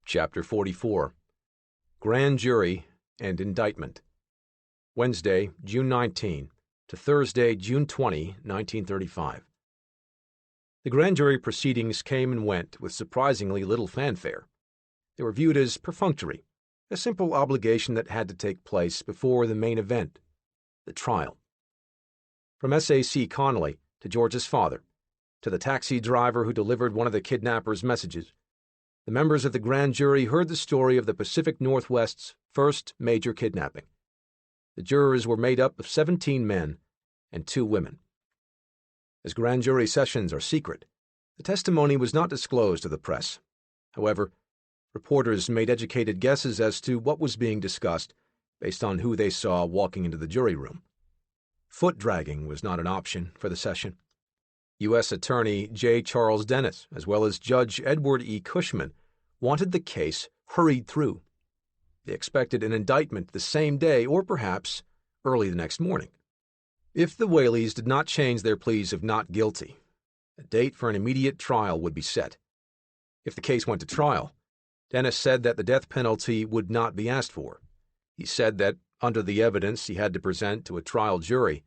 Chapter 44. Grand Jury and Indictment. Wednesday, June 19 to Thursday, June 20, 1935. The grand jury proceedings came and went with surprisingly little fanfare. They were viewed as perfunctory, a simple obligation that had to take place before the main event, the trial. From S.A.C. Connolly to George's father, to the taxi driver who delivered one of the kidnappers' messages, the members of the grand jury heard the story of the Pacific Northwest's first major kidnapping. The jurors were made up of 17 men and 2 women. As grand jury sessions are secret, the testimony was not disclosed to the press. However, reporters made educated guesses as to what was being discussed based on who they saw walking into the jury room. Foot dragging was not an option for the session. U.S. Attorney J. Charles Dennis, as well as Judge Edward E. Cushman, wanted the case hurried through. They expected an indictment the same day or perhaps early the next morning. If the Whaleys did not change their pleas of not guilty, a date for an immediate trial would be set. If the case went to trial, Dennis said that the death penalty would not be asked for. He said that, under the evidence he had to present to a trial jury,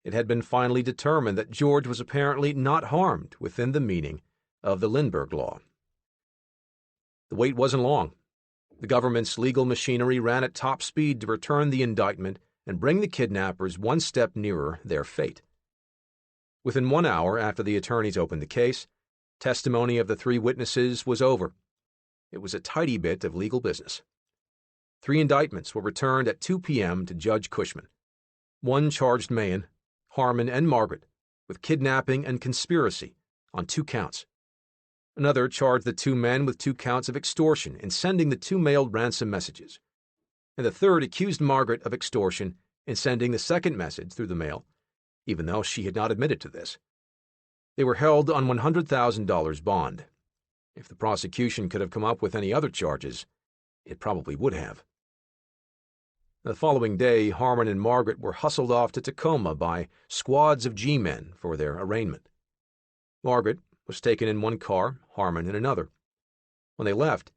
it had been finally determined that George was apparently not harmed within the meaning of the Lindbergh Law. The wait wasn't long. The government's legal machinery ran at top speed to return the indictment and bring the kidnappers one step nearer their fate. Within 1 hour after the attorneys opened the case, testimony of the 3 witnesses was over. It was a tidy bit of legal business. 3 indictments were returned at 2 p.m. to Judge Cushman. One charged Mahan, Harmon, and Margaret with kidnapping and conspiracy on 2 counts. Another charged the 2 men with 2 counts of extortion in sending the 2 mailed ransom messages. And the third accused Margaret of extortion in sending the second message through the mail, even though she had not admitted to this. They were held on $100,000 bond. If the prosecution could have come up with any other charges, it probably would have. The following day, Harmon and Margaret were hustled off to Tacoma by squads of G-men for their arraignment. Margaret was taken in one car, Harmon in another. When they left,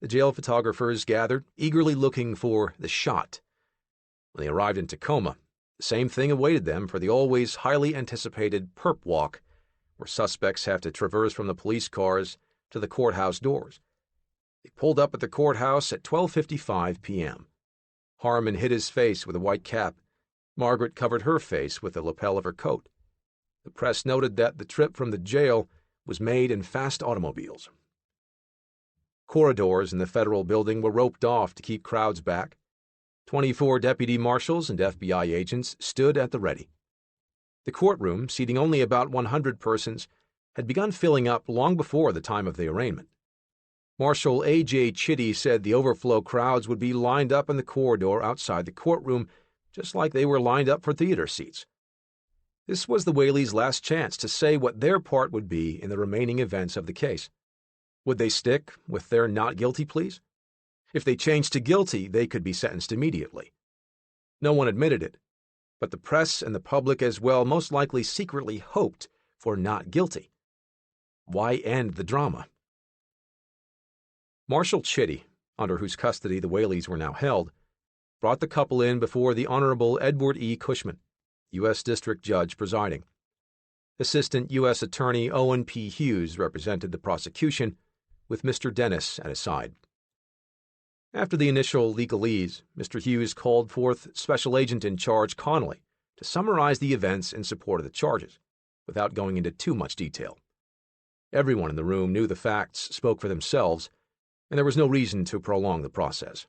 the jail photographers gathered, eagerly looking for the shot. When they arrived in Tacoma, the same thing awaited them for the always highly anticipated perp walk, where suspects have to traverse from the police cars to the courthouse doors. They pulled up at the courthouse at 12:55 p.m. Harmon hid his face with a white cap. Margaret covered her face with the lapel of her coat. The press noted that the trip from the jail was made in fast automobiles. Corridors in the federal building were roped off to keep crowds back. 24 deputy marshals and FBI agents stood at the ready. The courtroom, seating only about 100 persons, had begun filling up long before the time of the arraignment. Marshal A.J. Chitty said the overflow crowds would be lined up in the corridor outside the courtroom, just like they were lined up for theater seats. This was the Whaleys' last chance to say what their part would be in the remaining events of the case. Would they stick with their not guilty pleas? If they changed to guilty, they could be sentenced immediately. No one admitted it, but the press and the public as well most likely secretly hoped for not guilty. Why end the drama? Marshal Chitty, under whose custody the Whaleys were now held, brought the couple in before the Honorable Edward E. Cushman, U.S. District Judge presiding. Assistant U.S. Attorney Owen P. Hughes represented the prosecution, with Mr. Dennis at his side. After the initial legalese, Mr. Hughes called forth Special Agent in Charge Connolly to summarize the events in support of the charges, without going into too much detail. Everyone in the room knew the facts spoke for themselves, and there was no reason to prolong the process.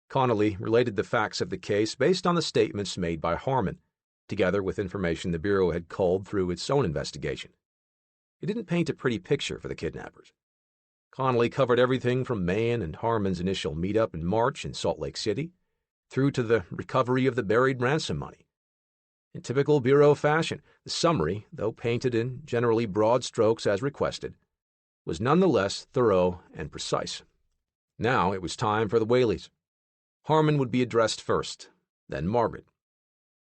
Connolly related the facts of the case based on the statements made by Harmon, together with information the Bureau had culled through its own investigation. It didn't paint a pretty picture for the kidnappers. Connolly covered everything from Mahan and Harmon's initial meetup in March in Salt Lake City, through to the recovery of the buried ransom money. In typical Bureau fashion, the summary, though painted in generally broad strokes as requested, was nonetheless thorough and precise. Now it was time for the Whaleys. Harmon would be addressed first, then Margaret.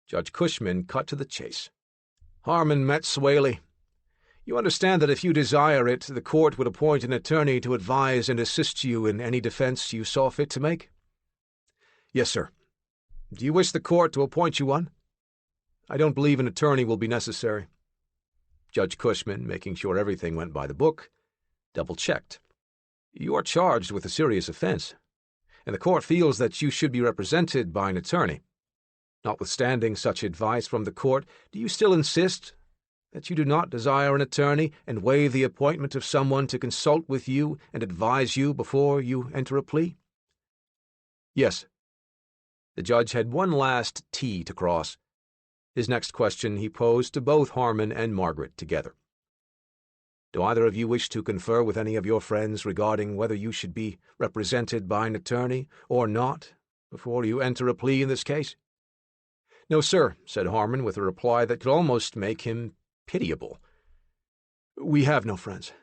Judge Cushman cut to the chase. Harmon Metz Whaley, you understand that if you desire it, the court would appoint an attorney to advise and assist you in any defense you saw fit to make? Yes, sir. Do you wish the court to appoint you one? I don't believe an attorney will be necessary. Judge Cushman, making sure everything went by the book, double-checked. You are charged with a serious offense, and the court feels that you should be represented by an attorney. Notwithstanding such advice from the court, do you still insist that you do not desire an attorney and weigh the appointment of someone to consult with you and advise you before you enter a plea? Yes. The judge had one last T to cross. His next question he posed to both Harmon and Margaret together. "Do either of you wish to confer with any of your friends regarding whether you should be represented by an attorney or not before you enter a plea in this case?" "No, sir," said Harmon with a reply that could almost make him pitiable. "We have no friends."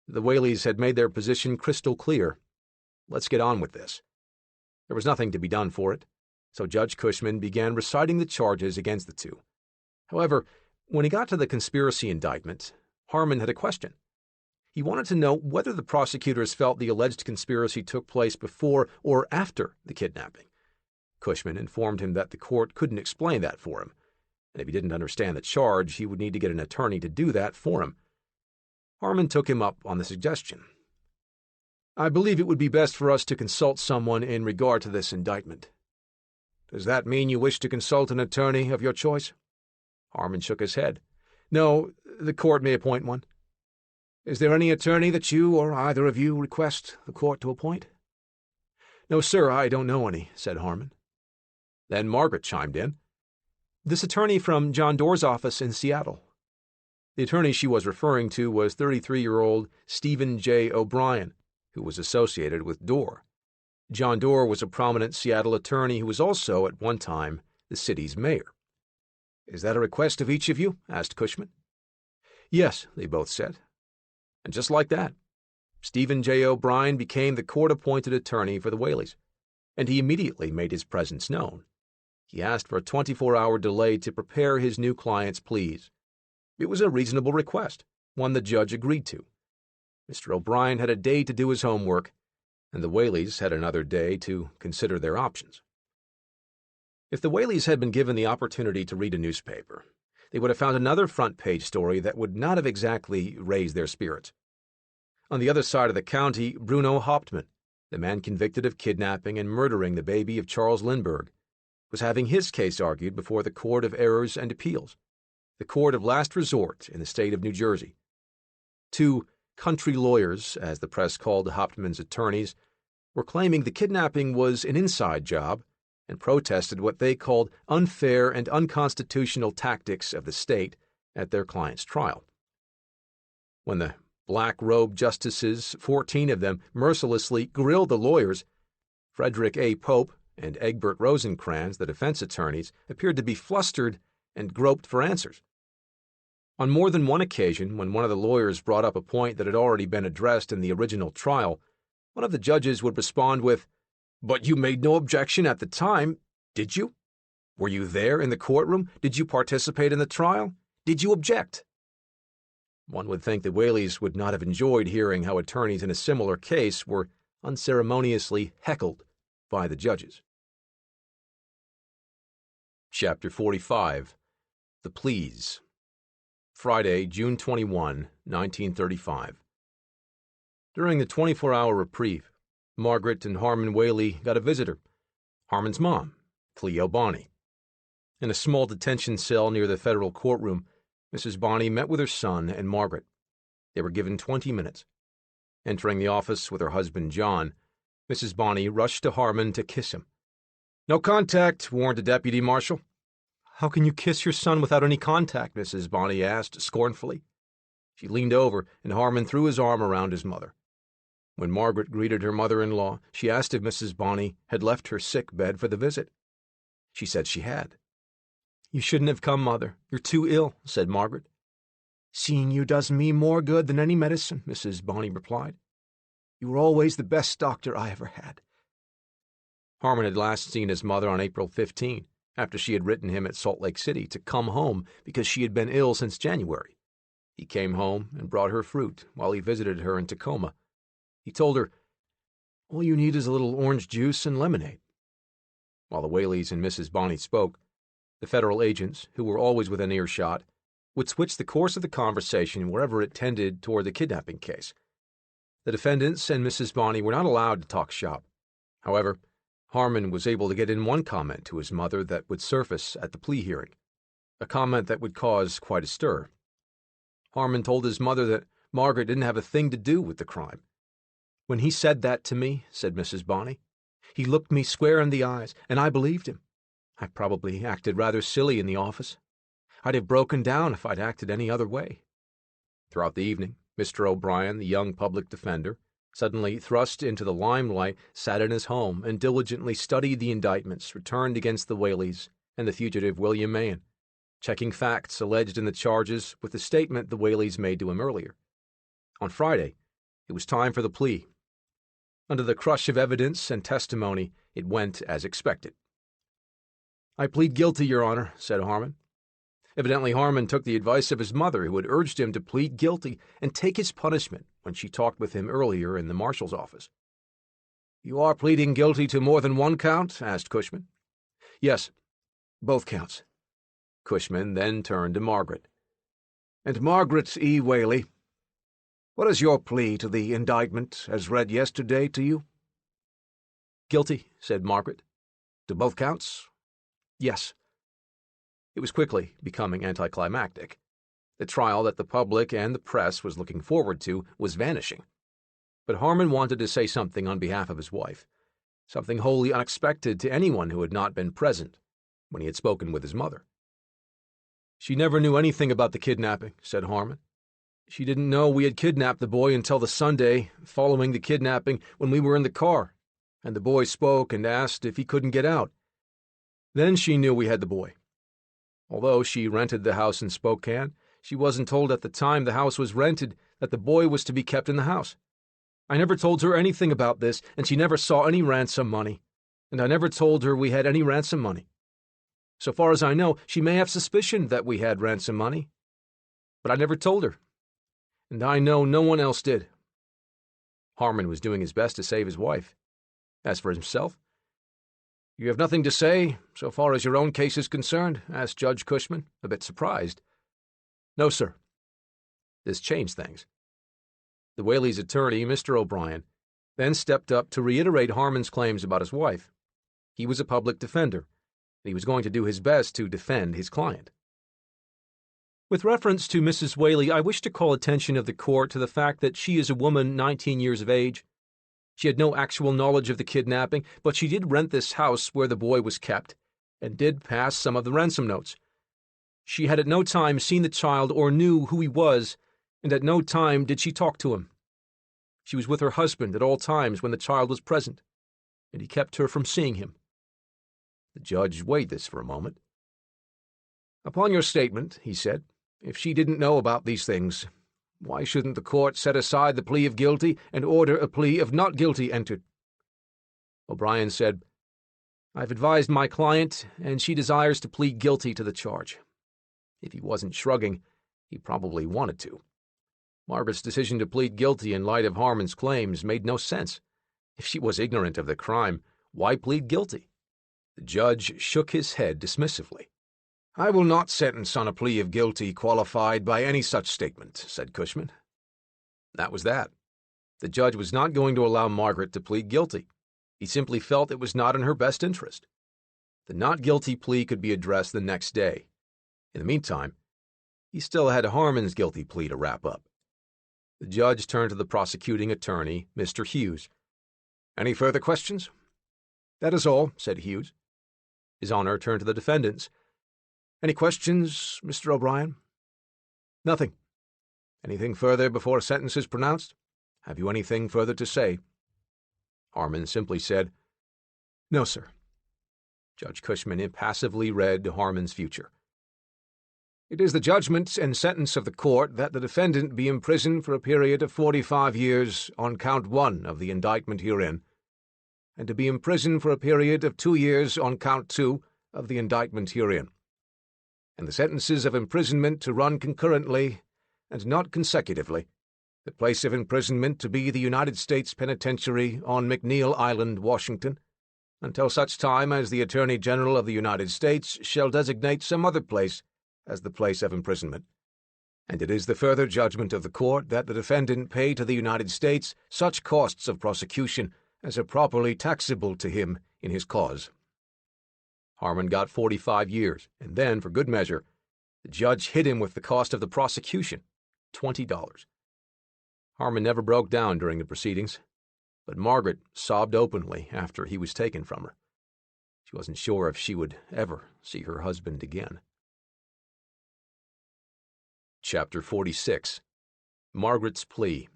The Whaleys had made their position crystal clear. Let's get on with this. There was nothing to be done for it, so Judge Cushman began reciting the charges against the two. However, when he got to the conspiracy indictment, Harmon had a question. He wanted to know whether the prosecutors felt the alleged conspiracy took place before or after the kidnapping. Cushman informed him that the court couldn't explain that for him, and if he didn't understand the charge, he would need to get an attorney to do that for him. Harmon took him up on the suggestion. "I believe it would be best for us to consult someone in regard to this indictment." "Does that mean you wish to consult an attorney of your choice?" Harmon shook his head. "No, the court may appoint one." "Is there any attorney that you or either of you request the court to appoint?" "No, sir, I don't know any," said Harmon. Then Margaret chimed in. "This attorney from John Doerr's office in Seattle." The attorney she was referring to was 33-year-old Stephen J. O'Brien, who was associated with Doerr. John Doerr was a prominent Seattle attorney who was also, at one time, the city's mayor. "Is that a request of each of you?" asked Cushman. "Yes," they both said. And just like that, Stephen J. O'Brien became the court-appointed attorney for the Whaleys, and he immediately made his presence known. He asked for a 24-hour delay to prepare his new client's pleas. It was a reasonable request, one the judge agreed to. Mr. O'Brien had a day to do his homework, and the Whaleys had another day to consider their options. If the Whaleys had been given the opportunity to read a newspaper, they would have found another front-page story that would not have exactly raised their spirits. On the other side of the county, Bruno Hauptmann, the man convicted of kidnapping and murdering the baby of Charles Lindbergh, was having his case argued before the Court of Errors and Appeals, the court of last resort in the state of New Jersey. Two country lawyers, as the press called Hauptmann's attorneys, were claiming the kidnapping was an inside job and protested what they called unfair and unconstitutional tactics of the state at their client's trial. When the black-robed justices, 14 of them, mercilessly grilled the lawyers, Frederick A. Pope and Egbert Rosencrantz, the defense attorneys, appeared to be flustered and groped for answers. On more than one occasion, when one of the lawyers brought up a point that had already been addressed in the original trial, one of the judges would respond with, "But you made no objection at the time, did you? Were you there in the courtroom? Did you participate in the trial? Did you object?" One would think the Whaleys would not have enjoyed hearing how attorneys in a similar case were unceremoniously heckled by the judges. Chapter 45. The Pleas. Friday, June 21, 1935. During the 24-hour reprieve, Margaret and Harmon Whaley got a visitor, Harmon's mom, Cleo Bonney. In a small detention cell near the federal courtroom, Mrs. Bonney met with her son and Margaret. They were given 20 minutes. Entering the office with her husband John, Mrs. Bonney rushed to Harmon to kiss him. "No contact," warned the deputy marshal. "How can you kiss your son without any contact?" Mrs. Bonney asked scornfully. She leaned over, and Harmon threw his arm around his mother. When Margaret greeted her mother-in-law, she asked if Mrs. Bonney had left her sick bed for the visit. She said she had. "You shouldn't have come, Mother. You're too ill," said Margaret. "Seeing you does me more good than any medicine," Mrs. Bonney replied. "You were always the best doctor I ever had." Harmon had last seen his mother on April 15, after she had written him at Salt Lake City to come home because she had been ill since January. He came home and brought her fruit while he visited her in Tacoma. He told her, "All you need is a little orange juice and lemonade." While the Whaleys and Mrs. Bonney spoke, the federal agents, who were always within earshot, would switch the course of the conversation wherever it tended toward the kidnapping case. The defendants and Mrs. Bonney were not allowed to talk shop. However, Harmon was able to get in one comment to his mother that would surface at the plea hearing, a comment that would cause quite a stir. Harmon told his mother that Margaret didn't have a thing to do with the crime. "When he said that to me," said Mrs. Bonney, He looked me square in the eyes, and I believed him. I probably acted rather silly in the office. I'd have broken down if I'd acted any other way." Throughout the evening, Mr. O'Brien, the young public defender, suddenly thrust into the limelight, sat in his home and diligently studied the indictments returned against the Whaleys and the fugitive William Mahan, checking facts alleged in the charges with the statement the Whaleys made to him earlier. On Friday, it was time for the plea. Under the crush of evidence and testimony, it went as expected. "I plead guilty, Your Honor," said Harmon. Evidently, Harmon took the advice of his mother, who had urged him to plead guilty and take his punishment when she talked with him earlier in the marshal's office. "You are pleading guilty to more than one count?" asked Cushman. "Yes, both counts." Cushman then turned to Margaret. "And Margaret E. Whaley, what is your plea to the indictment as read yesterday to you?" "Guilty," said Margaret. "To both counts?" "Yes." It was quickly becoming anticlimactic. The trial that the public and the press was looking forward to was vanishing. But Harmon wanted to say something on behalf of his wife, something wholly unexpected to anyone who had not been present when he had spoken with his mother. "She never knew anything about the kidnapping," said Harmon. "She didn't know we had kidnapped the boy until the Sunday following the kidnapping, when we were in the car, and the boy spoke and asked if he couldn't get out. Then she knew we had the boy. Although she rented the house in Spokane, she wasn't told at the time the house was rented that the boy was to be kept in the house. I never told her anything about this, and she never saw any ransom money, and I never told her we had any ransom money. So far as I know, she may have suspicioned that we had ransom money, but I never told her, and I know no one else did." Harmon was doing his best to save his wife. As for himself, "You have nothing to say, so far as your own case is concerned?" asked Judge Cushman, a bit surprised. "No, sir." This changed things. The Whaley's attorney, Mr. O'Brien, then stepped up to reiterate Harmon's claims about his wife. He was a public defender, and he was going to do his best to defend his client. "With reference to Mrs. Whaley, I wish to call attention of the court to the fact that she is a woman 19 years of age. She had no actual knowledge of the kidnapping, but she did rent this house where the boy was kept, and did pass some of the ransom notes. She had at no time seen the child or knew who he was, and at no time did she talk to him. She was with her husband at all times when the child was present, and he kept her from seeing him." The judge weighed this for a moment. "Upon your statement," he said, "if she didn't know about these things, why shouldn't the court set aside the plea of guilty and order a plea of not guilty entered?" O'Brien said, "I've advised my client, and she desires to plead guilty to the charge." If he wasn't shrugging, he probably wanted to. Margaret's decision to plead guilty in light of Harmon's claims made no sense. If she was ignorant of the crime, why plead guilty? The judge shook his head dismissively. "I will not sentence on a plea of guilty qualified by any such statement," said Cushman. That was that. The judge was not going to allow Margaret to plead guilty. He simply felt it was not in her best interest. The not guilty plea could be addressed the next day. In the meantime, he still had Harmon's guilty plea to wrap up. The judge turned to the prosecuting attorney, Mr. Hughes. "Any further questions?" "That is all," said Hughes. His Honor turned to the defendants. "Any questions, Mr. O'Brien?" "Nothing." "Anything further before sentence is pronounced? Have you anything further to say?" Harmon simply said, "No, sir." Judge Cushman impassively read Harmon's future. "It is the judgment and sentence of the court that the defendant be imprisoned for a period of 45 years on count 1 of the indictment herein, and to be imprisoned for a period of 2 years on count 2 of the indictment herein, and the sentences of imprisonment to run concurrently and not consecutively, the place of imprisonment to be the United States Penitentiary on McNeil Island, Washington, until such time as the Attorney General of the United States shall designate some other place as the place of imprisonment. And it is the further judgment of the court that the defendant pay to the United States such costs of prosecution as are properly taxable to him in his cause." Harmon got 45 years, and then, for good measure, the judge hit him with the cost of the prosecution, $20. Harmon never broke down during the proceedings. but Margaret sobbed openly after he was taken from her. She wasn't sure if she would ever see her husband again. Chapter 46. Margaret's Plea.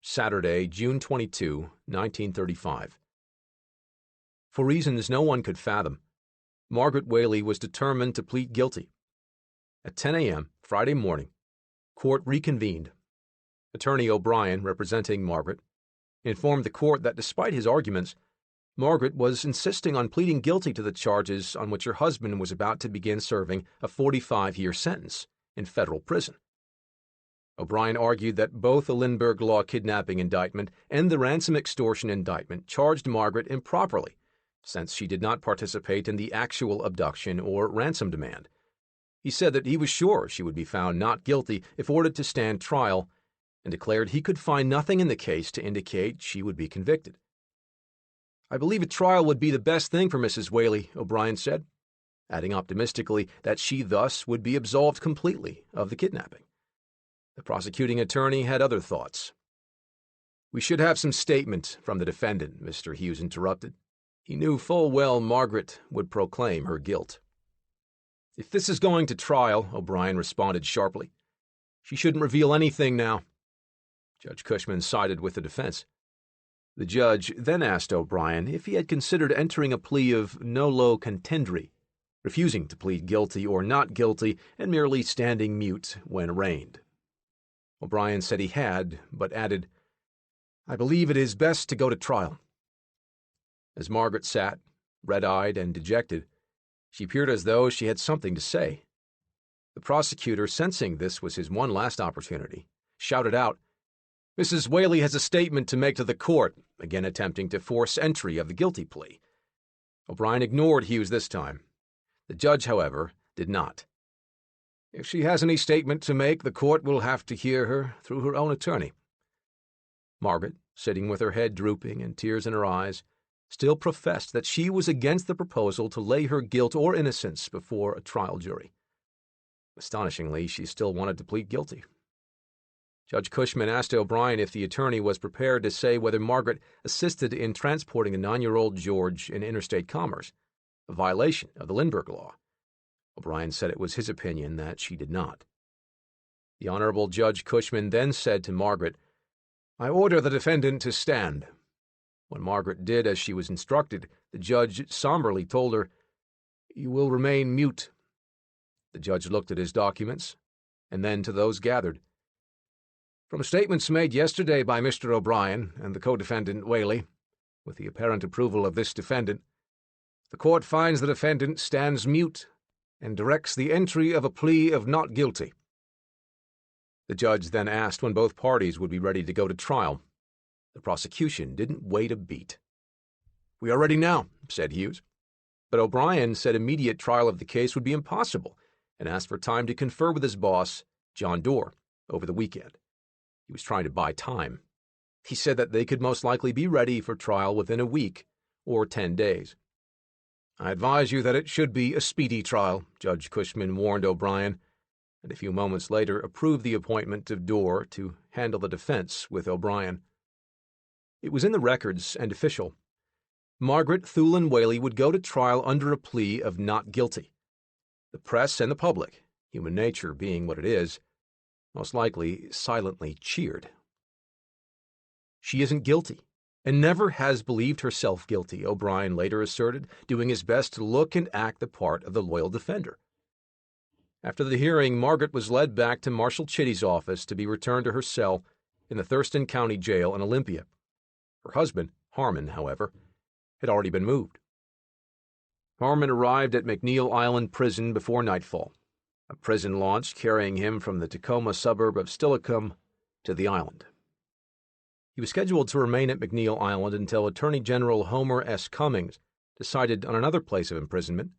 Saturday, June 22, 1935. For reasons no one could fathom, Margaret Whaley was determined to plead guilty. At 10 a.m. Friday morning, court reconvened. Attorney O'Brien, representing Margaret, informed the court that despite his arguments, Margaret was insisting on pleading guilty to the charges on which her husband was about to begin serving a 45-year sentence in federal prison. O'Brien argued that both the Lindbergh Law kidnapping indictment and the ransom extortion indictment charged Margaret improperly, since she did not participate in the actual abduction or ransom demand. He said that he was sure she would be found not guilty if ordered to stand trial, and declared he could find nothing in the case to indicate she would be convicted. "I believe a trial would be the best thing for Mrs. Whaley," O'Brien said, adding optimistically that she thus would be absolved completely of the kidnapping. The prosecuting attorney had other thoughts. "We should have some statement from the defendant," Mr. Hughes interrupted. He knew full well Margaret would proclaim her guilt. "If this is going to trial," O'Brien responded sharply, "she shouldn't reveal anything now." Judge Cushman sided with the defense. The judge then asked O'Brien if he had considered entering a plea of nolo contendere, refusing to plead guilty or not guilty and merely standing mute when arraigned. O'Brien said he had, but added, "I believe it is best to go to trial." As Margaret sat, red-eyed and dejected, she appeared as though she had something to say. The prosecutor, sensing this was his one last opportunity, shouted out, "Mrs. Whaley has a statement to make to the court," again attempting to force entry of the guilty plea. O'Brien ignored Hughes this time. The judge, however, did not. "If she has any statement to make, the court will have to hear her through her own attorney." Margaret, sitting with her head drooping and tears in her eyes, still professed that she was against the proposal to lay her guilt or innocence before a trial jury. Astonishingly, she still wanted to plead guilty. Judge Cushman asked O'Brien if the attorney was prepared to say whether Margaret assisted in transporting a 9-year-old George in interstate commerce, a violation of the Lindbergh Law. O'Brien said it was his opinion that she did not. The Honorable Judge Cushman then said to Margaret, "I order the defendant to stand." When Margaret did as she was instructed, the judge somberly told her, "You will remain mute." The judge looked at his documents, and then to those gathered. "From statements made yesterday by Mr. O'Brien and the co-defendant Whaley, with the apparent approval of this defendant, the court finds the defendant stands mute and directs the entry of a plea of not guilty." The judge then asked when both parties would be ready to go to trial. The prosecution didn't wait a beat. "We are ready now," said Hughes. But O'Brien said immediate trial of the case would be impossible and asked for time to confer with his boss, John Dorr, over the weekend. He was trying to buy time. He said that they could most likely be ready for trial within a week or 10 days. "I advise you that it should be a speedy trial," Judge Cushman warned O'Brien, and a few moments later approved the appointment of Dorr to handle the defense with O'Brien. It was in the records and official. Margaret Thulin Whaley would go to trial under a plea of not guilty. The press and the public, human nature being what it is, most likely silently cheered. "She isn't guilty, and never has believed herself guilty," O'Brien later asserted, doing his best to look and act the part of the loyal defender. After the hearing, Margaret was led back to Marshal Chitty's office to be returned to her cell in the Thurston County Jail in Olympia. Her husband, Harmon, however, had already been moved. Harmon arrived at McNeil Island Prison before nightfall, a prison launch carrying him from the Tacoma suburb of Steilacoom to the island. He was scheduled to remain at McNeil Island until Attorney General Homer S. Cummings decided on another place of imprisonment,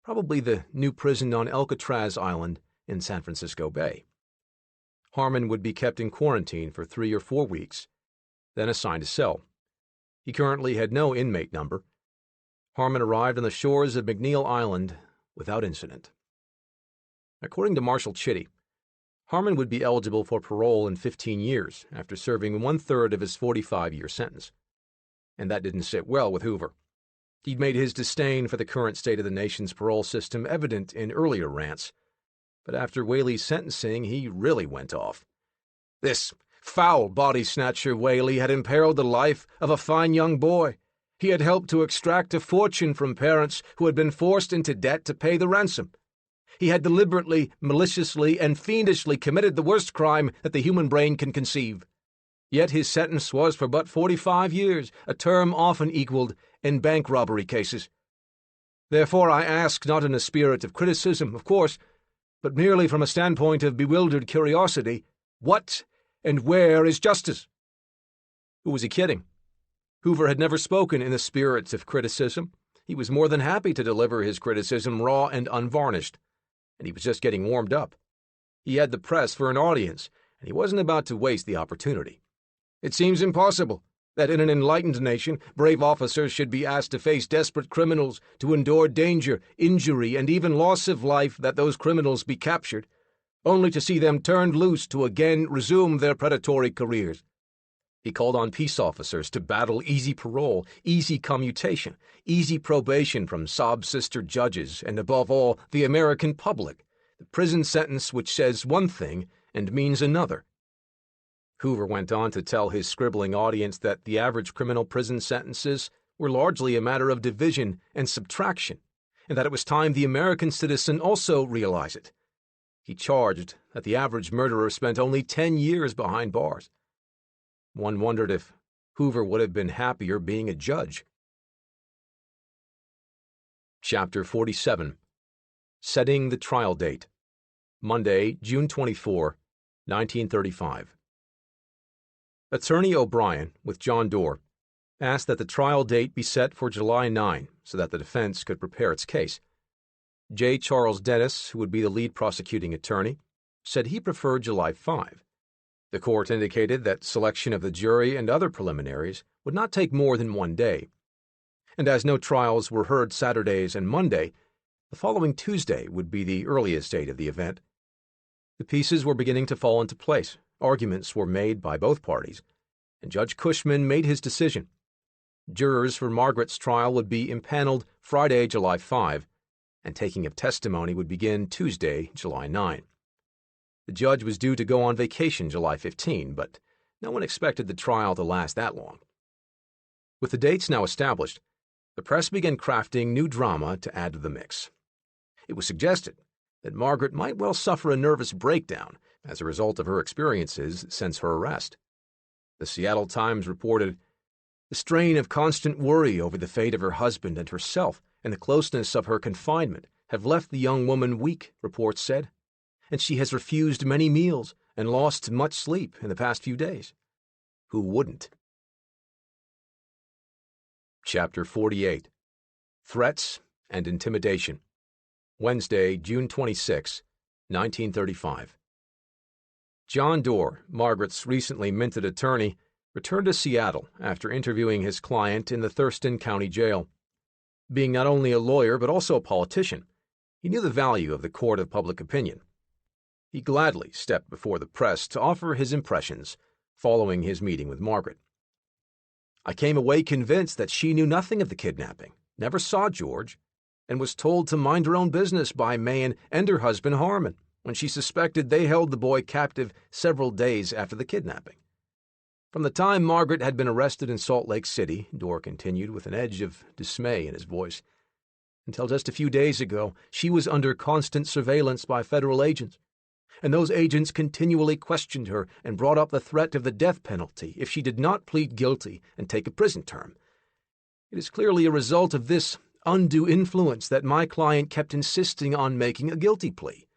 probably the new prison on Alcatraz Island in San Francisco Bay. Harmon would be kept in quarantine for 3 or 4 weeks, then assigned a cell. He currently had no inmate number. Harmon arrived on the shores of McNeil Island without incident. According to Marshal Chitty, Harmon would be eligible for parole in 15 years after serving 1/3 of his 45-year sentence. And that didn't sit well with Hoover. He'd made his disdain for the current state of the nation's parole system evident in earlier rants. But after Whaley's sentencing, he really went off. This foul body snatcher Whaley had imperiled the life of a fine young boy. He had helped to extract a fortune from parents who had been forced into debt to pay the ransom. He had deliberately, maliciously, and fiendishly committed the worst crime that the human brain can conceive. Yet his sentence was for but 45 years, a term often equaled in bank robbery cases. Therefore I ask, not in a spirit of criticism, of course, but merely from a standpoint of bewildered curiosity, what and where is justice? Who was he kidding? Hoover had never spoken in the spirit of criticism. He was more than happy to deliver his criticism raw and unvarnished. And he was just getting warmed up. He had the press for an audience, and he wasn't about to waste the opportunity. It seems impossible that in an enlightened nation, brave officers should be asked to face desperate criminals, to endure danger, injury, and even loss of life that those criminals be captured, only to see them turned loose to again resume their predatory careers. He called on peace officers to battle easy parole, easy commutation, easy probation from sob-sister judges, and above all, the American public, the prison sentence which says one thing and means another. Hoover went on to tell his scribbling audience that the average criminal prison sentences were largely a matter of division and subtraction, and that it was time the American citizen also realize it. He charged that the average murderer spent only 10 years behind bars. One wondered if Hoover would have been happier being a judge. Chapter 47. Setting the Trial Date. Monday, June 24, 1935. Attorney O'Brien, with John Doerr, asked that the trial date be set for July 9 so that the defense could prepare its case. J. Charles Dennis, who would be the lead prosecuting attorney, said he preferred July 5. The court indicated that selection of the jury and other preliminaries would not take more than 1 day. And as no trials were heard Saturdays and Monday, the following Tuesday would be the earliest date of the event. The pieces were beginning to fall into place. Arguments were made by both parties, and Judge Cushman made his decision. Jurors for Margaret's trial would be impaneled Friday, July 5, and taking of testimony would begin Tuesday, July 9. The judge was due to go on vacation July 15, but no one expected the trial to last that long. With the dates now established, the press began crafting new drama to add to the mix. It was suggested that Margaret might well suffer a nervous breakdown as a result of her experiences since her arrest. The Seattle Times reported, "The strain of constant worry over the fate of her husband and herself and the closeness of her confinement have left the young woman weak," reports said, "and she has refused many meals and lost much sleep in the past few days." Who wouldn't? Chapter 48. Threats and Intimidation. Wednesday, June 26, 1935. John Doerr, Margaret's recently minted attorney, returned to Seattle after interviewing his client in the Thurston County Jail. Being not only a lawyer but also a politician, he knew the value of the court of public opinion. He gladly stepped before the press to offer his impressions following his meeting with Margaret. "I came away convinced that she knew nothing of the kidnapping, never saw George, and was told to mind her own business by Mahan and her husband Harmon when she suspected they held the boy captive several days after the kidnapping. From the time Margaret had been arrested in Salt Lake City," Doerr continued with an edge of dismay in his voice, "until just a few days ago, she was under constant surveillance by federal agents, and those agents continually questioned her and brought up the threat of the death penalty if she did not plead guilty and take a prison term. It is clearly a result of this undue influence that my client kept insisting on making a guilty plea."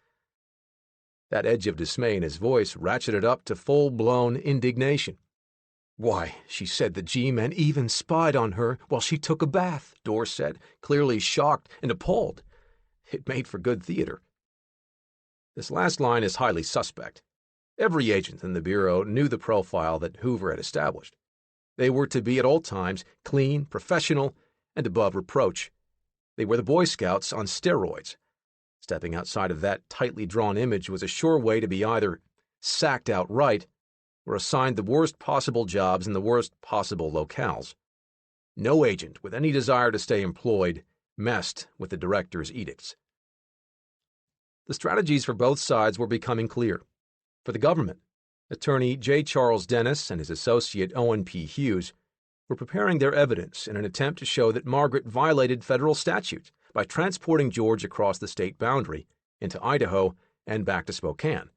That edge of dismay in his voice ratcheted up to full-blown indignation. "Why, she said the G-men even spied on her while she took a bath," Doerr said, clearly shocked and appalled. It made for good theater. This last line is highly suspect. Every agent in the Bureau knew the profile that Hoover had established. They were to be at all times clean, professional, and above reproach. They were the Boy Scouts on steroids. Stepping outside of that tightly drawn image was a sure way to be either sacked outright, were assigned the worst possible jobs in the worst possible locales. No agent with any desire to stay employed messed with the director's edicts. The strategies for both sides were becoming clear. For the government, attorney J. Charles Dennis and his associate Owen P. Hughes were preparing their evidence in an attempt to show that Margaret violated federal statutes by transporting George across the state boundary into Idaho and back to Spokane.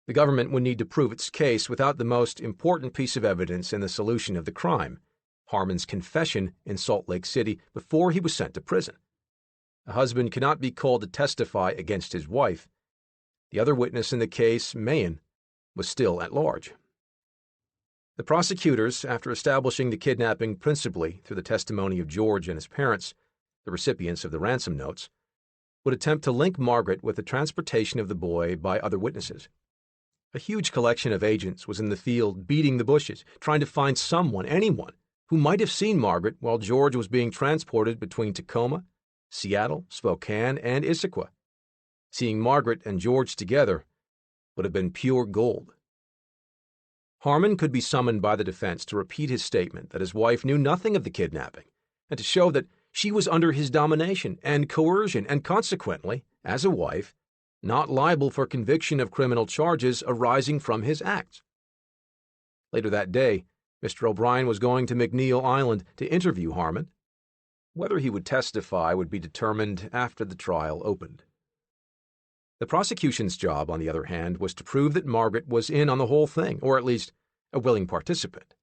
The government would need to prove its case without the most important piece of evidence in the solution of the crime, Harmon's confession in Salt Lake City before he was sent to prison. A husband cannot be called to testify against his wife. The other witness in the case, Mahan, was still at large. The prosecutors, after establishing the kidnapping principally through the testimony of George and his parents, the recipients of the ransom notes, would attempt to link Margaret with the transportation of the boy by other witnesses. A huge collection of agents was in the field beating the bushes, trying to find someone, anyone, who might have seen Margaret while George was being transported between Tacoma, Seattle, Spokane, and Issaquah. Seeing Margaret and George together would have been pure gold. Harmon could be summoned by the defense to repeat his statement that his wife knew nothing of the kidnapping, and to show that she was under his domination and coercion and consequently, as a wife, not liable for conviction of criminal charges arising from his acts. Later that day, Mr. O'Brien was going to McNeil Island to interview Harmon. Whether he would testify would be determined after the trial opened. The prosecution's job, on the other hand, was to prove that Margaret was in on the whole thing, or at least a willing participant.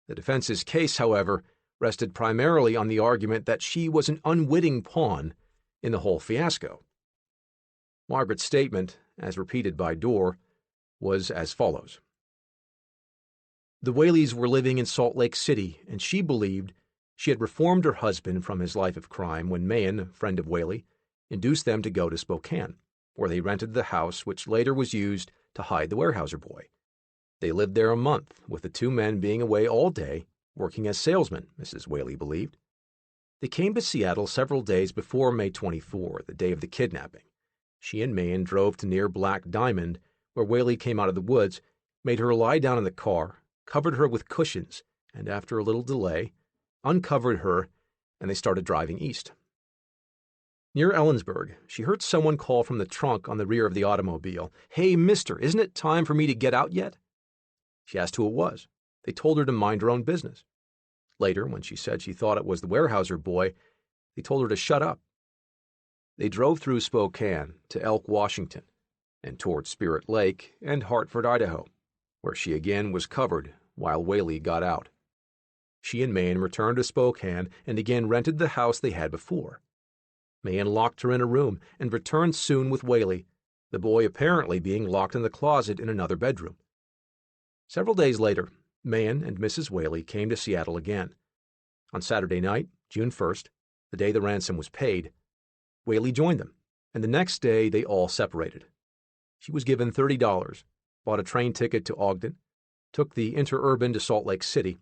The defense's case, however, rested primarily on the argument that she was an unwitting pawn in the whole fiasco. Margaret's statement, as repeated by Dorr, was as follows. The Whaleys were living in Salt Lake City, and she believed she had reformed her husband from his life of crime when Mahan, a friend of Whaley, induced them to go to Spokane, where they rented the house which later was used to hide the Weyerhaeuser boy. They lived there a month, with the two men being away all day, working as salesmen, Mrs. Whaley believed. They came to Seattle several days before May 24, the day of the kidnapping. She and Mahan drove to near Black Diamond, where Whaley came out of the woods, made her lie down in the car, covered her with cushions, and after a little delay, uncovered her, and they started driving east. Near Ellensburg, she heard someone call from the trunk on the rear of the automobile, "Hey, mister, isn't it time for me to get out yet?" She asked who it was. They told her to mind her own business. Later, when she said she thought it was the Weyerhaeuser boy, they told her to shut up. They drove through Spokane to Elk, Washington, and toward Spirit Lake and Hartford, Idaho, where she again was covered while Whaley got out. She and Mahan returned to Spokane and again rented the house they had before. Mahan locked her in a room and returned soon with Whaley, the boy apparently being locked in the closet in another bedroom. Several days later, Mahan and Mrs. Whaley came to Seattle again. On Saturday night, June 1st, the day the ransom was paid, Whaley joined them, and the next day they all separated. She was given $30, bought a train ticket to Ogden, took the interurban to Salt Lake City,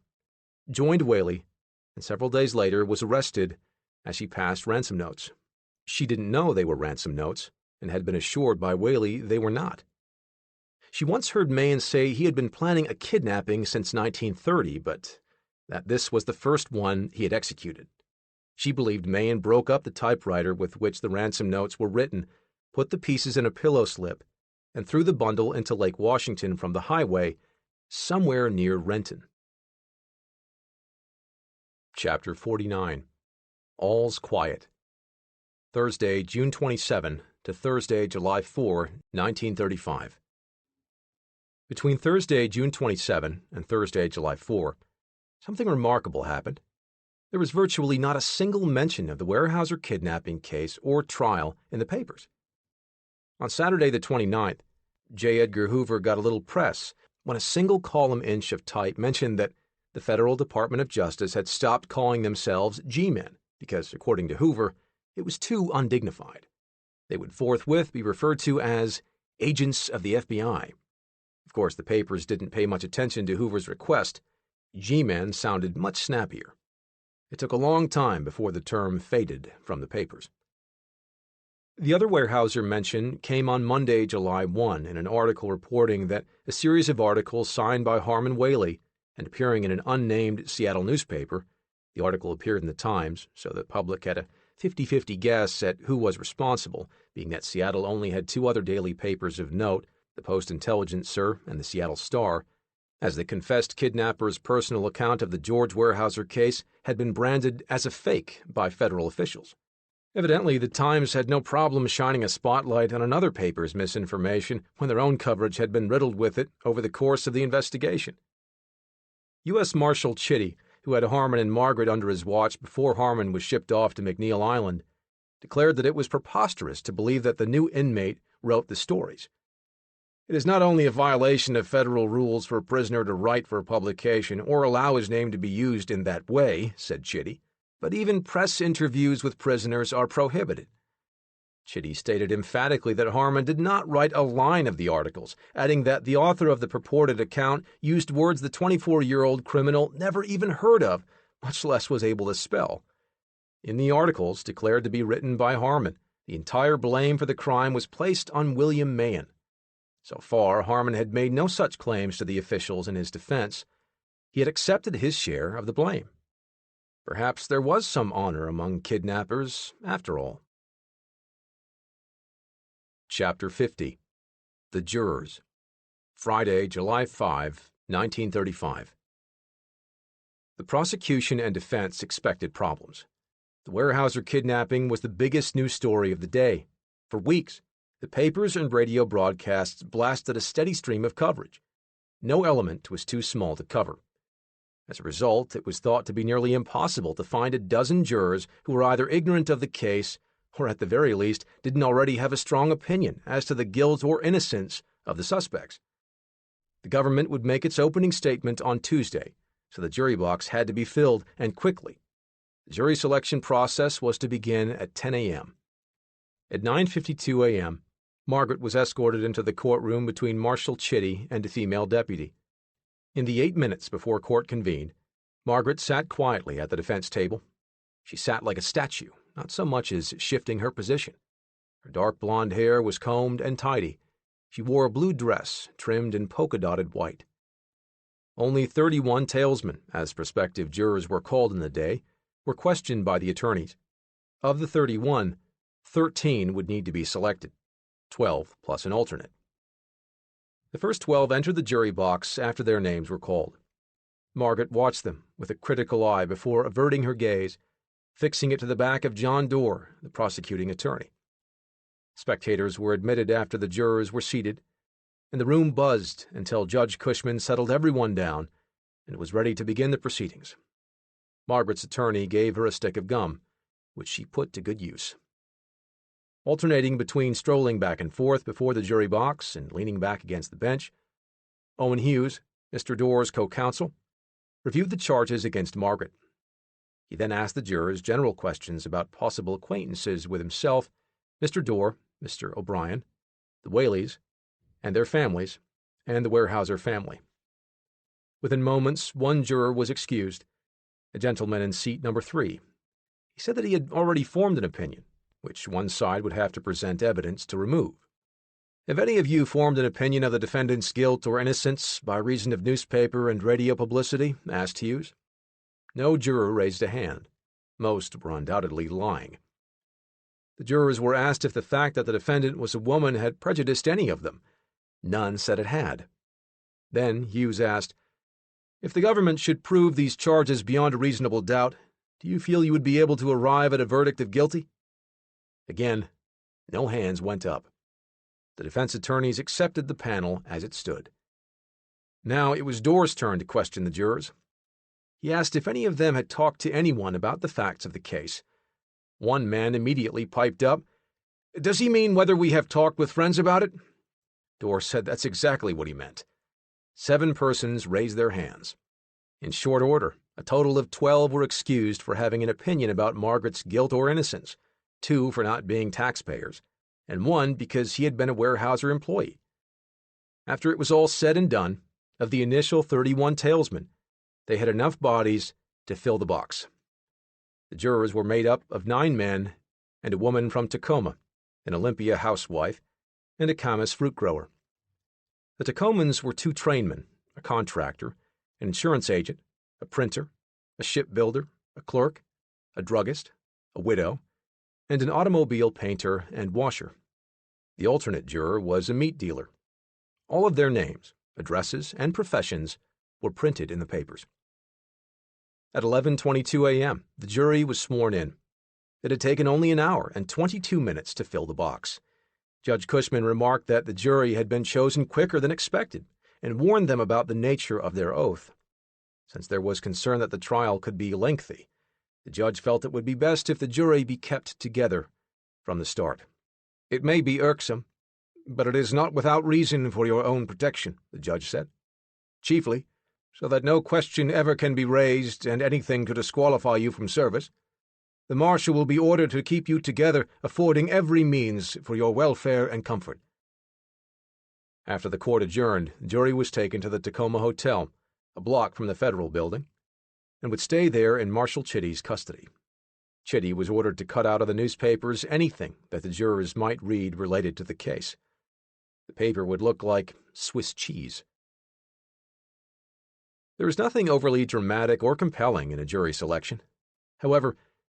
joined Whaley, and several days later was arrested as she passed ransom notes. She didn't know they were ransom notes and had been assured by Whaley they were not. She once heard Mahan say he had been planning a kidnapping since 1930, but that this was the first one he had executed. She believed Mahan broke up the typewriter with which the ransom notes were written, put the pieces in a pillow slip, and threw the bundle into Lake Washington from the highway, somewhere near Renton. Chapter 49. All's Quiet. Thursday, June 27 to Thursday, July 4, 1935. Between Thursday, June 27 and Thursday, July 4, something remarkable happened. There was virtually not a single mention of the Weyerhaeuser kidnapping case or trial in the papers. On Saturday the 29th, J. Edgar Hoover got a little press when a single column inch of type mentioned that the Federal Department of Justice had stopped calling themselves G-Men because, according to Hoover, it was too undignified. They would forthwith be referred to as agents of the FBI. Of course, the papers didn't pay much attention to Hoover's request. G-Men sounded much snappier. It took a long time before the term faded from the papers. The other Weyerhaeuser mention came on Monday, July 1, in an article reporting that a series of articles signed by Harmon Whaley and appearing in an unnamed Seattle newspaper — the article appeared in the Times, so the public had a 50-50 guess at who was responsible, being that Seattle only had two other daily papers of note, the Post-Intelligencer and the Seattle Star — as the confessed kidnapper's personal account of the George Weyerhaeuser case had been branded as a fake by federal officials. Evidently, the Times had no problem shining a spotlight on another paper's misinformation when their own coverage had been riddled with it over the course of the investigation. U.S. Marshal Chitty, who had Harmon and Margaret under his watch before Harmon was shipped off to McNeil Island, declared that it was preposterous to believe that the new inmate wrote the stories. "It is not only a violation of federal rules for a prisoner to write for publication or allow his name to be used in that way," said Chitty, "but even press interviews with prisoners are prohibited." Chitty stated emphatically that Harmon did not write a line of the articles, adding that the author of the purported account used words the 24-year-old criminal never even heard of, much less was able to spell. In the articles, declared to be written by Harmon, the entire blame for the crime was placed on William Mahan. So far, Harmon had made no such claims to the officials in his defense. He had accepted his share of the blame. Perhaps there was some honor among kidnappers, after all. Chapter 50. The Jurors. Friday, July 5, 1935. The prosecution and defense expected problems. The Weyerhaeuser kidnapping was the biggest news story of the day. For weeks, the papers and radio broadcasts blasted a steady stream of coverage. No element was too small to cover. As a result, it was thought to be nearly impossible to find a dozen jurors who were either ignorant of the case or, at the very least, didn't already have a strong opinion as to the guilt or innocence of the suspects. The government would make its opening statement on Tuesday, so the jury box had to be filled, and quickly. The jury selection process was to begin at 10 a.m. At 9:52 a.m., Margaret was escorted into the courtroom between Marshal Chitty and a female deputy. In the 8 minutes before court convened, Margaret sat quietly at the defense table. She sat like a statue, not so much as shifting her position. Her dark blonde hair was combed and tidy. She wore a blue dress trimmed in polka-dotted white. Only 31 talesmen, as prospective jurors were called in the day, were questioned by the attorneys. Of the 31, 13 would need to be selected, 12 plus an alternate. The first 12 entered the jury box after their names were called. Margaret watched them with a critical eye before averting her gaze, fixing it to the back of John Dorr, the prosecuting attorney. Spectators were admitted after the jurors were seated, and the room buzzed until Judge Cushman settled everyone down and was ready to begin the proceedings. Margaret's attorney gave her a stick of gum, which she put to good use. Alternating between strolling back and forth before the jury box and leaning back against the bench, Owen Hughes, Mr. Dorr's co-counsel, reviewed the charges against Margaret. He then asked the jurors general questions about possible acquaintances with himself, Mr. Dorr, Mr. O'Brien, the Whaleys, and their families, and the Weyerhaeuser family. Within moments, one juror was excused, a gentleman in seat number 3. He said that he had already formed an opinion, which one side would have to present evidence to remove. "Have any of you formed an opinion of the defendant's guilt or innocence by reason of newspaper and radio publicity?" asked Hughes. No juror raised a hand. Most were undoubtedly lying. The jurors were asked if the fact that the defendant was a woman had prejudiced any of them. None said it had. Then Hughes asked, "If the government should prove these charges beyond a reasonable doubt, do you feel you would be able to arrive at a verdict of guilty?" Again, no hands went up. The defense attorneys accepted the panel as it stood. Now it was Dorr's turn to question the jurors. He asked if any of them had talked to anyone about the facts of the case. One man immediately piped up, "Does he mean whether we have talked with friends about it?" Dorr said that's exactly what he meant. 7 persons raised their hands. In short order, a total of 12 were excused for having an opinion about Margaret's guilt or innocence, 2 for not being taxpayers, and 1 because he had been a Weyerhaeuser employee. After it was all said and done, of the initial 31 talesmen, they had enough bodies to fill the box. The jurors were made up of 9 men and a woman from Tacoma, an Olympia housewife, and a Camas fruit grower. The Tacomans were 2 trainmen, a contractor, an insurance agent, a printer, a shipbuilder, a clerk, a druggist, a widow, and an automobile painter and washer. The alternate juror was a meat dealer. All of their names, addresses, and professions were printed in the papers. At 11:22 a.m., the jury was sworn in. It had taken only an hour and 22 minutes to fill the box. Judge Cushman remarked that the jury had been chosen quicker than expected and warned them about the nature of their oath. Since there was concern that the trial could be lengthy, the judge felt it would be best if the jury be kept together from the start. "It may be irksome, but it is not without reason for your own protection," the judge said. "Chiefly, so that no question ever can be raised and anything to disqualify you from service. The marshal will be ordered to keep you together, affording every means for your welfare and comfort." After the court adjourned, the jury was taken to the Tacoma Hotel, a block from the federal building, and would stay there in Marshal Chitty's custody. Chitty was ordered to cut out of the newspapers anything that the jurors might read related to the case. The paper would look like Swiss cheese. There is nothing overly dramatic or compelling in a jury selection. However,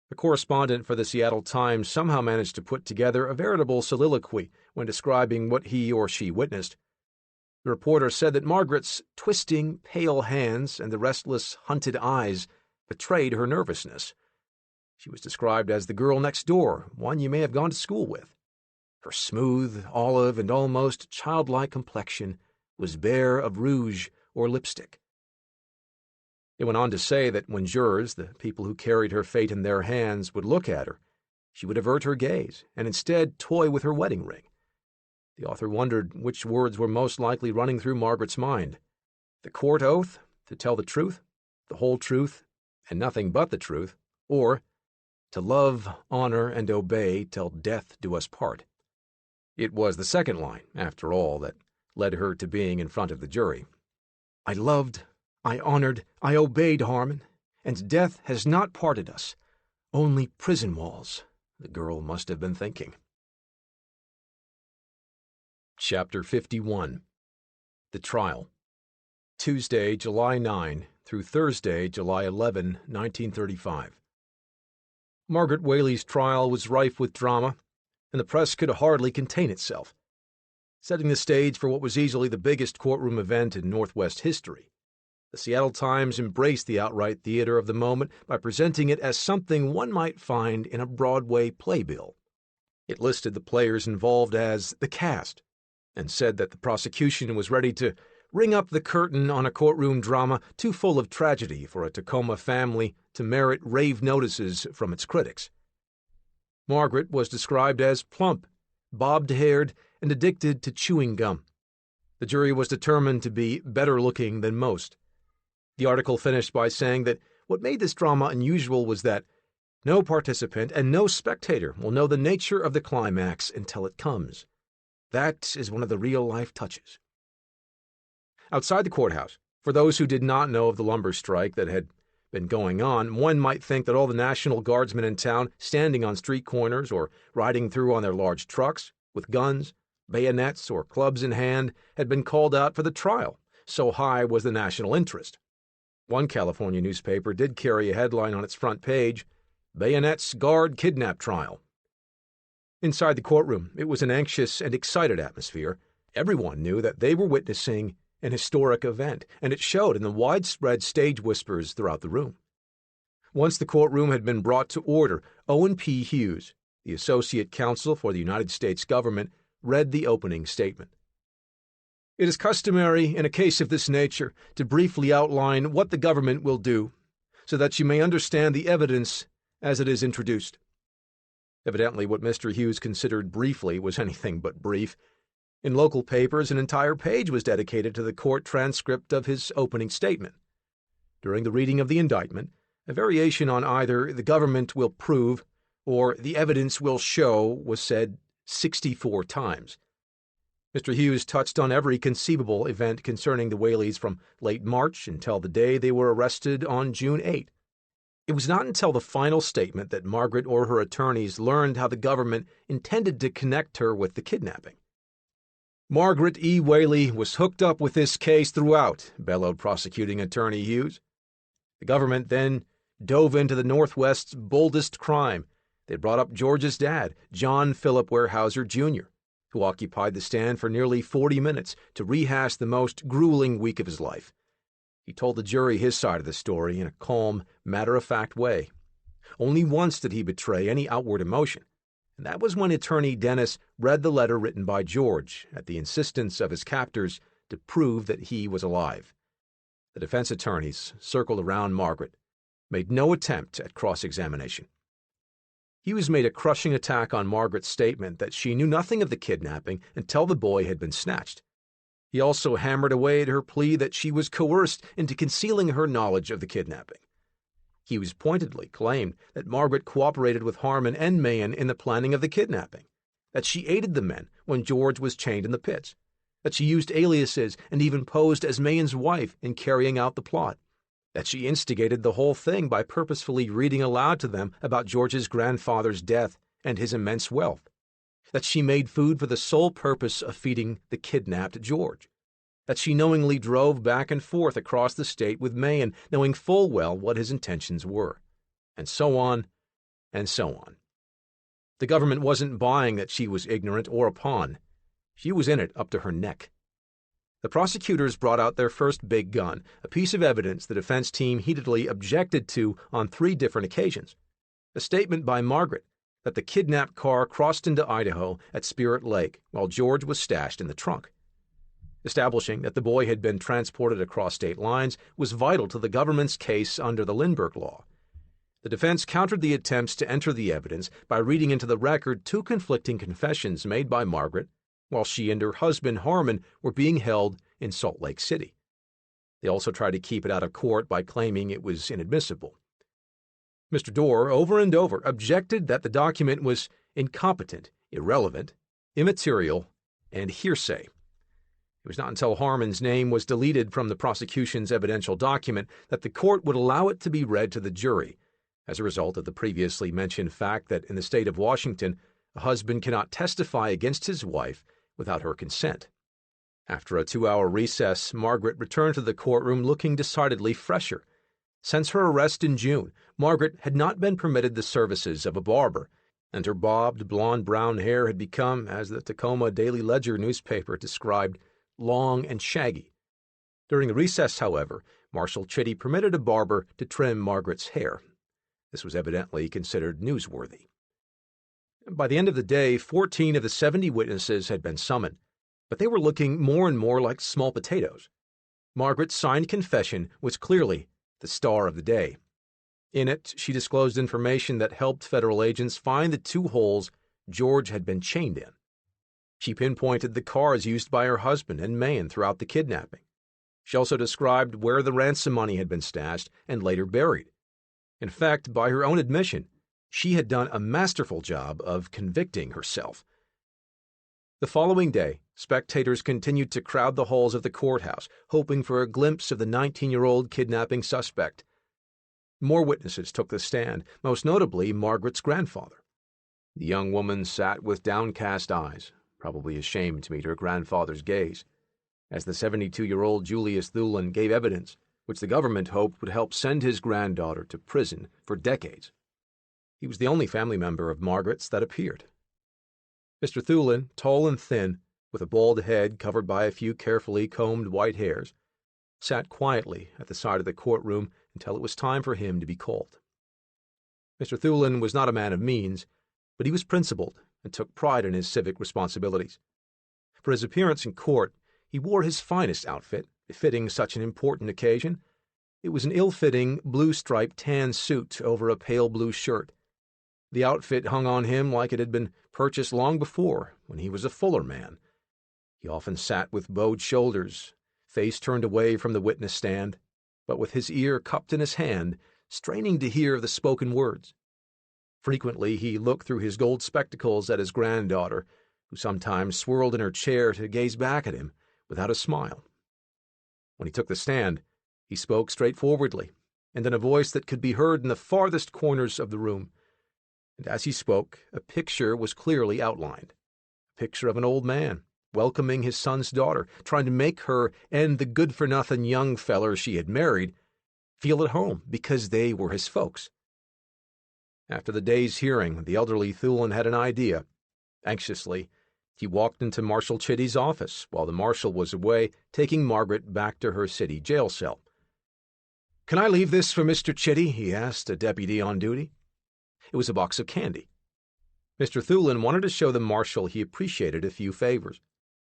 the correspondent for the Seattle Times somehow managed to put together a veritable soliloquy when describing what he or she witnessed. The reporter said that Margaret's twisting, pale hands and the restless, hunted eyes betrayed her nervousness. She was described as the girl next door, one you may have gone to school with. Her smooth, olive, and almost childlike complexion was bare of rouge or lipstick. It went on to say that when jurors, the people who carried her fate in their hands, would look at her, she would avert her gaze and instead toy with her wedding ring. The author wondered which words were most likely running through Margaret's mind: the court oath, to tell the truth, the whole truth, and nothing but the truth, or to love, honor, and obey till death do us part. It was the second line, after all, that led her to being in front of the jury. "I loved, I honored, I obeyed Harmon, and death has not parted us. Only prison walls," the girl must have been thinking. Chapter 51. The Trial. Tuesday, July 9 through Thursday, July 11, 1935. Margaret Whaley's trial was rife with drama, and the press could hardly contain itself. Setting the stage for what was easily the biggest courtroom event in Northwest history, the Seattle Times embraced the outright theater of the moment by presenting it as something one might find in a Broadway playbill. It listed the players involved as the cast, and said that the prosecution was ready to ring up the curtain on a courtroom drama too full of tragedy for a Tacoma family to merit rave notices from its critics. Margaret was described as plump, bobbed-haired, and addicted to chewing gum. The jury was determined to be better looking than most. The article finished by saying that what made this drama unusual was that no participant and no spectator will know the nature of the climax until it comes. That is one of the real-life touches. Outside the courthouse, for those who did not know of the lumber strike that had been going on, one might think that all the National Guardsmen in town, standing on street corners or riding through on their large trucks, with guns, bayonets, or clubs in hand, had been called out for the trial, so high was the national interest. One California newspaper did carry a headline on its front page, "Bayonets Guard Kidnap Trial." Inside the courtroom, it was an anxious and excited atmosphere. Everyone knew that they were witnessing an historic event, and it showed in the widespread stage whispers throughout the room. Once the courtroom had been brought to order, Owen P. Hughes, the Associate Counsel for the United States government, read the opening statement. "It is customary in a case of this nature to briefly outline what the government will do, so that you may understand the evidence as it is introduced." Evidently, what Mr. Hughes considered briefly was anything but brief. In local papers, an entire page was dedicated to the court transcript of his opening statement. During the reading of the indictment, a variation on either "the government will prove" or "the evidence will show" was said 64 times. Mr. Hughes touched on every conceivable event concerning the Whaleys from late March until the day they were arrested on June 8. It was not until the final statement that Margaret or her attorneys learned how the government intended to connect her with the kidnapping. "Margaret E. Whaley was hooked up with this case throughout," bellowed prosecuting attorney Hughes. The government then dove into the Northwest's boldest crime. They brought up George's dad, John Philip Weyerhaeuser, Jr., who occupied the stand for nearly 40 minutes to rehash the most grueling week of his life. He told the jury his side of the story in a calm, matter-of-fact way. Only once did he betray any outward emotion, and that was when attorney Dennis read the letter written by George at the insistence of his captors to prove that he was alive. The defense attorneys circled around Margaret, made no attempt at cross-examination. Hughes made a crushing attack on Margaret's statement that she knew nothing of the kidnapping until the boy had been snatched. He also hammered away at her plea that she was coerced into concealing her knowledge of the kidnapping. Hughes pointedly claimed that Margaret cooperated with Harmon and Mahan in the planning of the kidnapping, that she aided the men when George was chained in the pits, that she used aliases and even posed as Mahan's wife in carrying out the plot, that she instigated the whole thing by purposefully reading aloud to them about George's grandfather's death and his immense wealth, that she made food for the sole purpose of feeding the kidnapped George, that she knowingly drove back and forth across the state with Mahan, knowing full well what his intentions were, and so on, and so on. The government wasn't buying that she was ignorant or a pawn. She was in it up to her neck. The prosecutors brought out their first big gun, a piece of evidence the defense team heatedly objected to on 3 different occasions: a statement by Margaret that the kidnapped car crossed into Idaho at Spirit Lake while George was stashed in the trunk. Establishing that the boy had been transported across state lines was vital to the government's case under the Lindbergh Law. The defense countered the attempts to enter the evidence by reading into the record 2 conflicting confessions made by Margaret while she and her husband Harmon were being held in Salt Lake City. They also tried to keep it out of court by claiming it was inadmissible. Mr. Dorr over and over objected that the document was incompetent, irrelevant, immaterial, and hearsay. It was not until Harmon's name was deleted from the prosecution's evidential document that the court would allow it to be read to the jury, as a result of the previously mentioned fact that in the state of Washington, a husband cannot testify against his wife without her consent. After a 2-hour recess, Margaret returned to the courtroom looking decidedly fresher. Since her arrest in June, Margaret had not been permitted the services of a barber, and her bobbed blonde-brown hair had become, as the Tacoma Daily Ledger newspaper described, long and shaggy. During the recess, however, Marshal Chitty permitted a barber to trim Margaret's hair. This was evidently considered newsworthy. By the end of the day, 14 of the 70 witnesses had been summoned, but they were looking more and more like small potatoes. Margaret's signed confession was clearly the star of the day. In it, she disclosed information that helped federal agents find the 2 holes George had been chained in. She pinpointed the cars used by her husband and Mahan throughout the kidnapping. She also described where the ransom money had been stashed and later buried. In fact, by her own admission, she had done a masterful job of convicting herself. The following day, spectators continued to crowd the halls of the courthouse, hoping for a glimpse of the 19-year-old kidnapping suspect. More witnesses took the stand, most notably Margaret's grandfather. The young woman sat with downcast eyes, probably ashamed to meet her grandfather's gaze, as the 72-year-old Julius Thulin gave evidence which the government hoped would help send his granddaughter to prison for decades. He was the only family member of Margaret's that appeared. Mr. Thulin, tall and thin, with a bald head covered by a few carefully combed white hairs, sat quietly at the side of the courtroom until it was time for him to be called. Mr. Thulin was not a man of means, but he was principled and took pride in his civic responsibilities. For his appearance in court, he wore his finest outfit, befitting such an important occasion. It was an ill-fitting, blue-striped tan suit over a pale blue shirt. The outfit hung on him like it had been purchased long before, when he was a fuller man. He often sat with bowed shoulders, face turned away from the witness stand, but with his ear cupped in his hand, straining to hear the spoken words. Frequently he looked through his gold spectacles at his granddaughter, who sometimes swirled in her chair to gaze back at him without a smile. When he took the stand, he spoke straightforwardly, and in a voice that could be heard in the farthest corners of the room. And as he spoke, a picture was clearly outlined. A picture of an old man, welcoming his son's daughter, trying to make her and the good-for-nothing young feller she had married feel at home because they were his folks. After the day's hearing, the elderly Thulin had an idea. Anxiously, he walked into Marshal Chitty's office while the marshal was away, taking Margaret back to her city jail cell. "Can I leave this for Mr. Chitty?" he asked a deputy on duty. It was a box of candy. Mr. Thulin wanted to show the marshal he appreciated a few favors.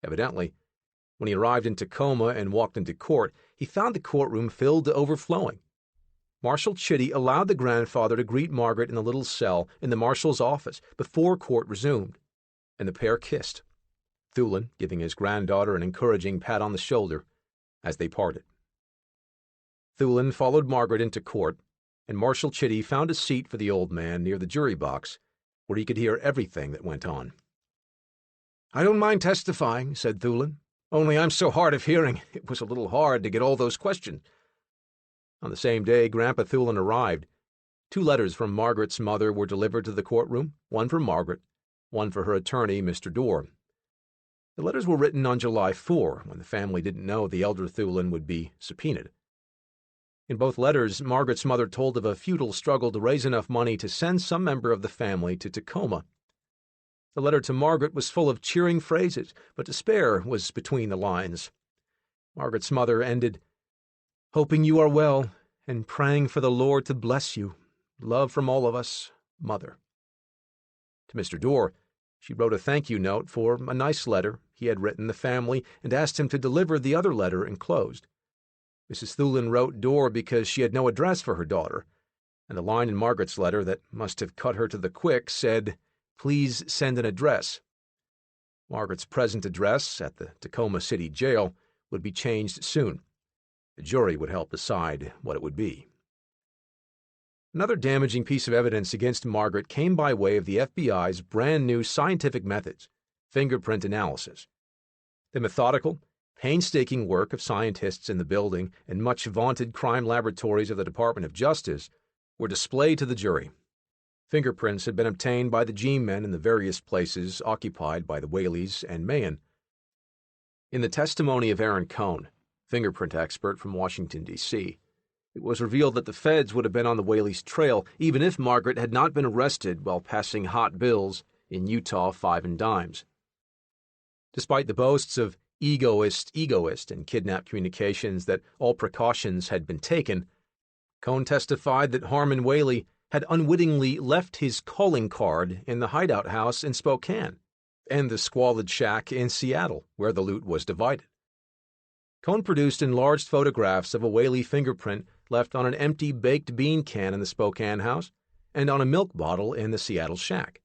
Evidently, when he arrived in Tacoma and walked into court, he found the courtroom filled to overflowing. Marshal Chitty allowed the grandfather to greet Margaret in the little cell in the marshal's office before court resumed, and the pair kissed, Thulin giving his granddaughter an encouraging pat on the shoulder as they parted. Thulin followed Margaret into court, and Marshal Chitty found a seat for the old man near the jury box, where he could hear everything that went on. "I don't mind testifying," said Thulin, "only I'm so hard of hearing, it was a little hard to get all those questions." On the same day, Grandpa Thulin arrived. 2 letters from Margaret's mother were delivered to the courtroom, one for Margaret, one for her attorney, Mr. Dorr. The letters were written on July 4, when the family didn't know the elder Thulin would be subpoenaed. In both letters, Margaret's mother told of a futile struggle to raise enough money to send some member of the family to Tacoma. The letter to Margaret was full of cheering phrases, but despair was between the lines. Margaret's mother ended, "Hoping you are well, and praying for the Lord to bless you. Love from all of us, Mother." To Mr. Dorr, she wrote a thank-you note for a nice letter he had written the family and asked him to deliver the other letter enclosed. Mrs. Thulin wrote Dorr because she had no address for her daughter, and the line in Margaret's letter that must have cut her to the quick said, "Please send an address." Margaret's present address at the Tacoma City Jail would be changed soon. The jury would help decide what it would be. Another damaging piece of evidence against Margaret came by way of the FBI's brand-new scientific methods, fingerprint analysis. The methodical, painstaking work of scientists in the building and much vaunted crime laboratories of the Department of Justice were displayed to the jury. Fingerprints had been obtained by the G-men in the various places occupied by the Whaleys and Mahan. In the testimony of Aaron Cohn, fingerprint expert from Washington, D.C., it was revealed that the feds would have been on the Whaleys' trail even if Margaret had not been arrested while passing hot bills in Utah 5 and dimes. Despite the boasts of egoist and kidnap communications that all precautions had been taken, Cohn testified that Harmon Whaley had unwittingly left his calling card in the hideout house in Spokane and the squalid shack in Seattle, where the loot was divided. Cohn produced enlarged photographs of a Whaley fingerprint left on an empty baked bean can in the Spokane house and on a milk bottle in the Seattle shack.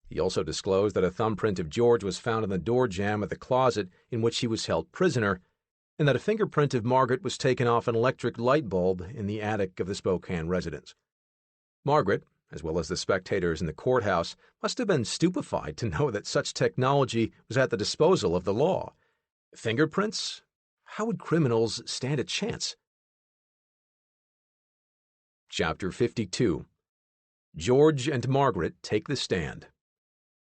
He also disclosed that a thumbprint of George was found in the door jamb of the closet in which he was held prisoner, and that a fingerprint of Margaret was taken off an electric light bulb in the attic of the Spokane residence. Margaret, as well as the spectators in the courthouse, must have been stupefied to know that such technology was at the disposal of the law. Fingerprints? How would criminals stand a chance? Chapter 52. George and Margaret Take the Stand.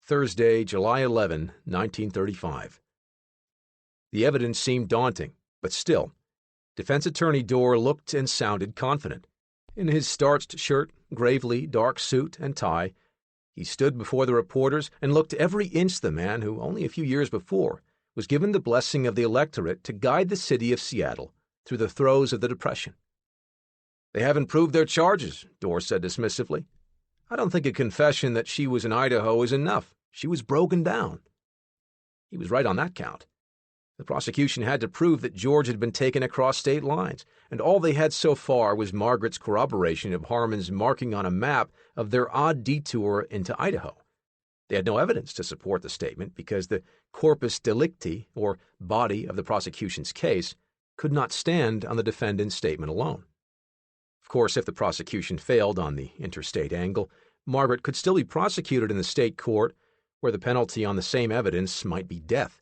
Thursday, July 11, 1935. The evidence seemed daunting, but still, defense attorney Dorr looked and sounded confident. In his starched shirt, gravely dark suit, and tie, he stood before the reporters and looked every inch the man who, only a few years before, was given the blessing of the electorate to guide the city of Seattle through the throes of the Depression. "They haven't proved their charges," Dorr said dismissively. "I don't think a confession that she was in Idaho is enough. She was broken down." He was right on that count. The prosecution had to prove that George had been taken across state lines, and all they had so far was Margaret's corroboration of Harmon's marking on a map of their odd detour into Idaho. They had no evidence to support the statement because the corpus delicti, or body of the prosecution's case, could not stand on the defendant's statement alone. Of course, if the prosecution failed on the interstate angle, Margaret could still be prosecuted in the state court, where the penalty on the same evidence might be death.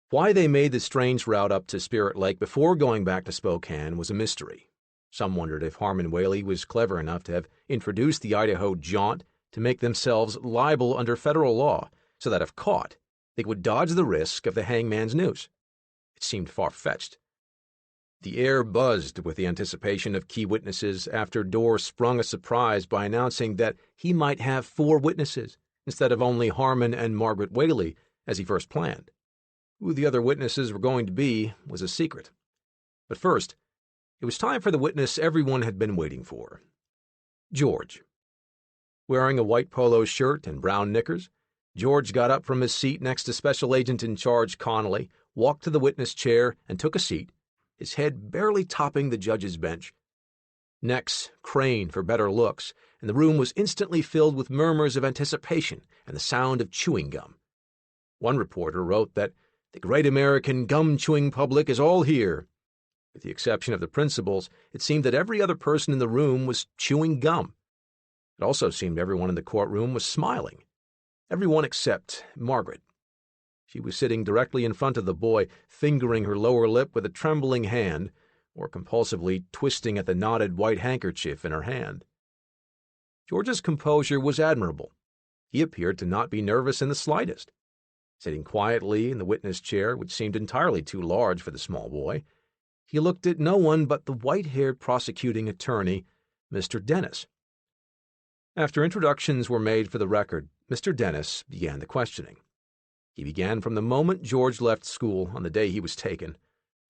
Why they made the strange route up to Spirit Lake before going back to Spokane was a mystery. Some wondered if Harmon Whaley was clever enough to have introduced the Idaho jaunt to make themselves liable under federal law, so that if caught, they would dodge the risk of the hangman's noose. It seemed far-fetched. The air buzzed with the anticipation of key witnesses after Dorr sprung a surprise by announcing that he might have 4 witnesses instead of only Harmon and Margaret Whaley, as he first planned. Who the other witnesses were going to be was a secret. But first, it was time for the witness everyone had been waiting for. George. Wearing a white polo shirt and brown knickers, George got up from his seat next to Special Agent in Charge Connolly, walked to the witness chair, and took a seat, his head barely topping the judge's bench. Necks craned for better looks, and the room was instantly filled with murmurs of anticipation and the sound of chewing gum. One reporter wrote that the great American gum-chewing public is all here. With the exception of the principals, it seemed that every other person in the room was chewing gum. It also seemed everyone in the courtroom was smiling. Everyone except Margaret. She was sitting directly in front of the boy, fingering her lower lip with a trembling hand, or compulsively twisting at the knotted white handkerchief in her hand. George's composure was admirable. He appeared to not be nervous in the slightest. Sitting quietly in the witness chair, which seemed entirely too large for the small boy, he looked at no one but the white-haired prosecuting attorney, Mr. Dennis. After introductions were made for the record, Mr. Dennis began the questioning. He began from the moment George left school on the day he was taken,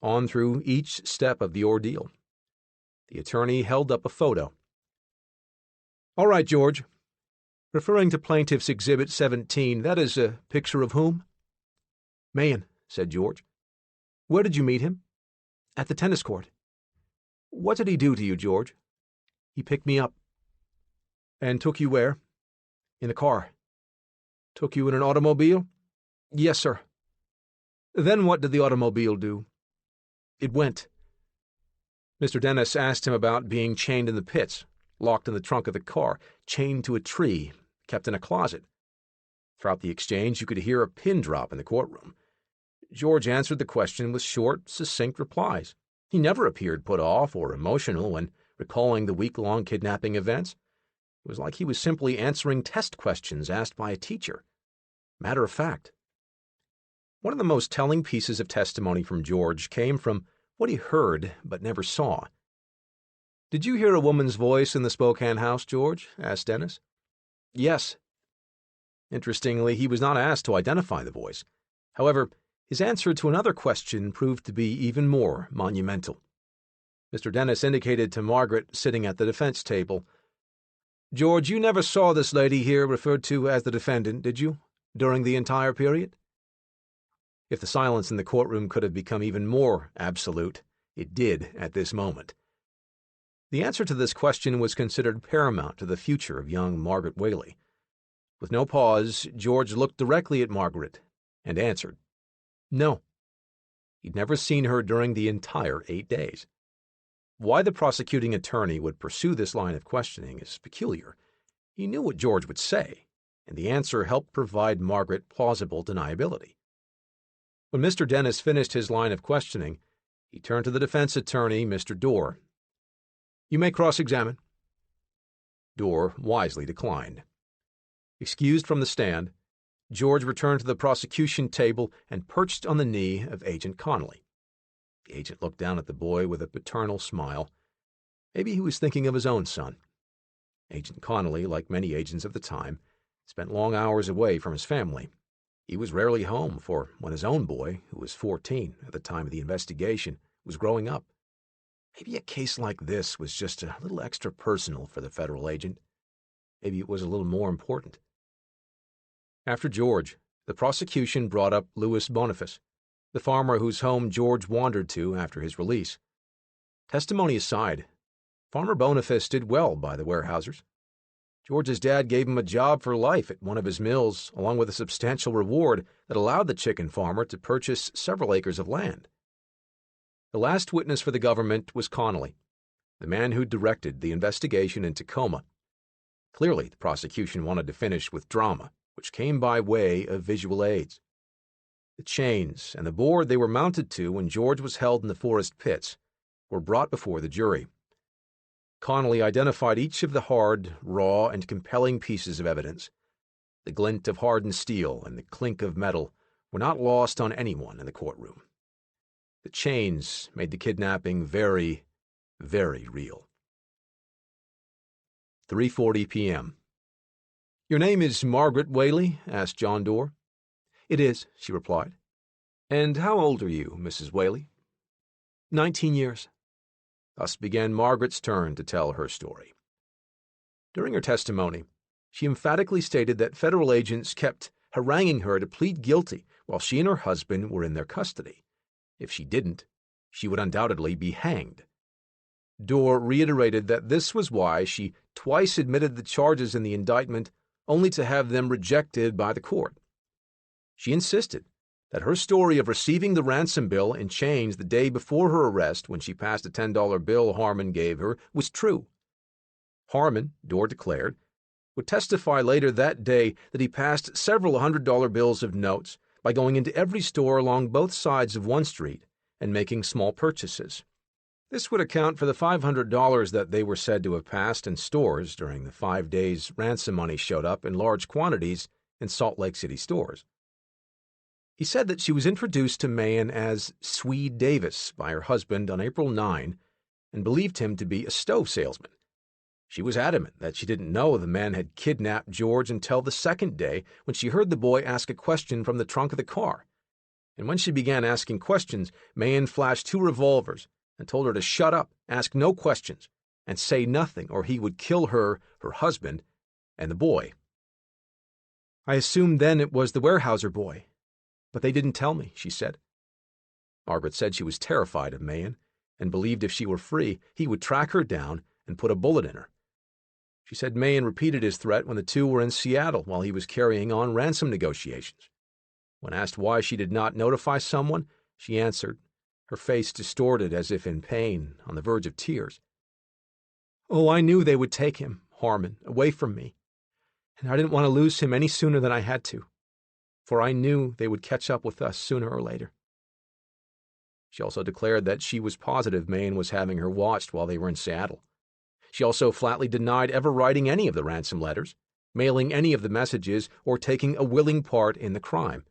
on through each step of the ordeal. The attorney held up a photo. "All right, George. Referring to Plaintiff's Exhibit 17, that is a picture of whom?" "Mahan," said George. "Where did you meet him?" "At the tennis court." "What did he do to you, George?" "He picked me up." "And took you where?" "In the car." "Took you in an automobile?" "Yes, sir." "Then what did the automobile do?" "It went." Mr. Dennis asked him about being chained in the pits, locked in the trunk of the car, chained to a tree, kept in a closet. Throughout the exchange, you could hear a pin drop in the courtroom. George answered the question with short, succinct replies. He never appeared put off or emotional when recalling the week-long kidnapping events. It was like he was simply answering test questions asked by a teacher. Matter of fact. One of the most telling pieces of testimony from George came from what he heard but never saw. "Did you hear a woman's voice in the Spokane house, George?" asked Dennis. "Yes." Interestingly, he was not asked to identify the voice. However, his answer to another question proved to be even more monumental. Mr. Dennis indicated to Margaret, sitting at the defense table, "George, you never saw this lady here referred to as the defendant, did you, during the entire period?" If the silence in the courtroom could have become even more absolute, it did at this moment. The answer to this question was considered paramount to the future of young Margaret Whaley. With no pause, George looked directly at Margaret and answered, "No." He'd never seen her during the entire 8 days. Why the prosecuting attorney would pursue this line of questioning is peculiar. He knew what George would say, and the answer helped provide Margaret plausible deniability. When Mr. Dennis finished his line of questioning, he turned to the defense attorney, Mr. Dorr. "You may cross-examine." Dorr wisely declined. Excused from the stand, George returned to the prosecution table and perched on the knee of Agent Connolly. The agent looked down at the boy with a paternal smile. Maybe he was thinking of his own son. Agent Connolly, like many agents of the time, spent long hours away from his family. He was rarely home for when his own boy, who was 14 at the time of the investigation, was growing up. Maybe a case like this was just a little extra personal for the federal agent. Maybe it was a little more important. After George, the prosecution brought up Louis Boniface, the farmer whose home George wandered to after his release. Testimony aside, Farmer Boniface did well by the Weyerhaeusers. George's dad gave him a job for life at one of his mills, along with a substantial reward that allowed the chicken farmer to purchase several acres of land. The last witness for the government was Connolly, the man who directed the investigation in Tacoma. Clearly, the prosecution wanted to finish with drama, which came by way of visual aids. The chains and the board they were mounted to when George was held in the forest pits were brought before the jury. Connolly identified each of the hard, raw, and compelling pieces of evidence. The glint of hardened steel and the clink of metal were not lost on anyone in the courtroom. The chains made the kidnapping very, very real. 3:40 p.m. "Your name is Margaret Whaley?" asked John Dorr. "It is," she replied. "And how old are you, Mrs. Whaley?" 19 years. Thus began Margaret's turn to tell her story. During her testimony, she emphatically stated that federal agents kept haranguing her to plead guilty while she and her husband were in their custody. If she didn't, she would undoubtedly be hanged. Dorr reiterated that this was why she twice admitted the charges in the indictment, only to have them rejected by the court. She insisted that her story of receiving the ransom bill in chains the day before her arrest when she passed a $10 bill Harmon gave her was true. Harmon, Dorr declared, would testify later that day that he passed several $100 bills of notes by going into every store along both sides of one street and making small purchases. This would account for the $500 that they were said to have passed in stores during the 5 days ransom money showed up in large quantities in Salt Lake City stores. He said that she was introduced to Mahan as Swede Davis by her husband on April 9 and believed him to be a stove salesman. She was adamant that she didn't know the man had kidnapped George until the second day when she heard the boy ask a question from the trunk of the car. And when she began asking questions, Mahan flashed 2 revolvers and told her to shut up, ask no questions, and say nothing or he would kill her, her husband, and the boy. "I assumed then it was the Weyerhaeuser boy, but they didn't tell me," she said. Margaret said she was terrified of Mahan and believed if she were free, he would track her down and put a bullet in her. She said Mahan repeated his threat when the two were in Seattle while he was carrying on ransom negotiations. When asked why she did not notify someone, she answered, her face distorted as if in pain, on the verge of tears. "Oh, I knew they would take him, Harmon, away from me, and I didn't want to lose him any sooner than I had to, for I knew they would catch up with us sooner or later." She also declared that she was positive Mahan was having her watched while they were in Seattle. She also flatly denied ever writing any of the ransom letters, mailing any of the messages, or taking a willing part in the crime.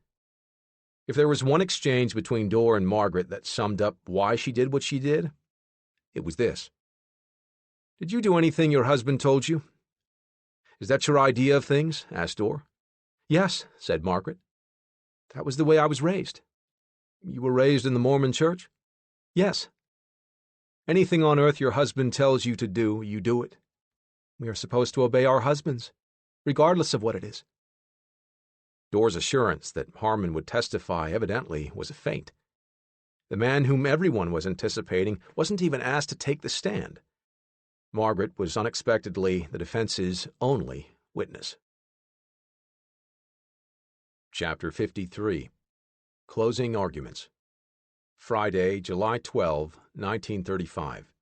If there was one exchange between Dorr and Margaret that summed up why she did what she did, it was this. "Did you do anything your husband told you?" "Is that your idea of things?" asked Dorr. "Yes," said Margaret. "That was the way I was raised." "You were raised in the Mormon church?" "Yes." "Anything on earth your husband tells you to do, you do it." "We are supposed to obey our husbands, regardless of what it is." Dorr's assurance that Harmon would testify evidently was a feint. The man whom everyone was anticipating wasn't even asked to take the stand. Margaret was unexpectedly the defense's only witness. Chapter 53. Closing Arguments. Friday, July 12, 1935.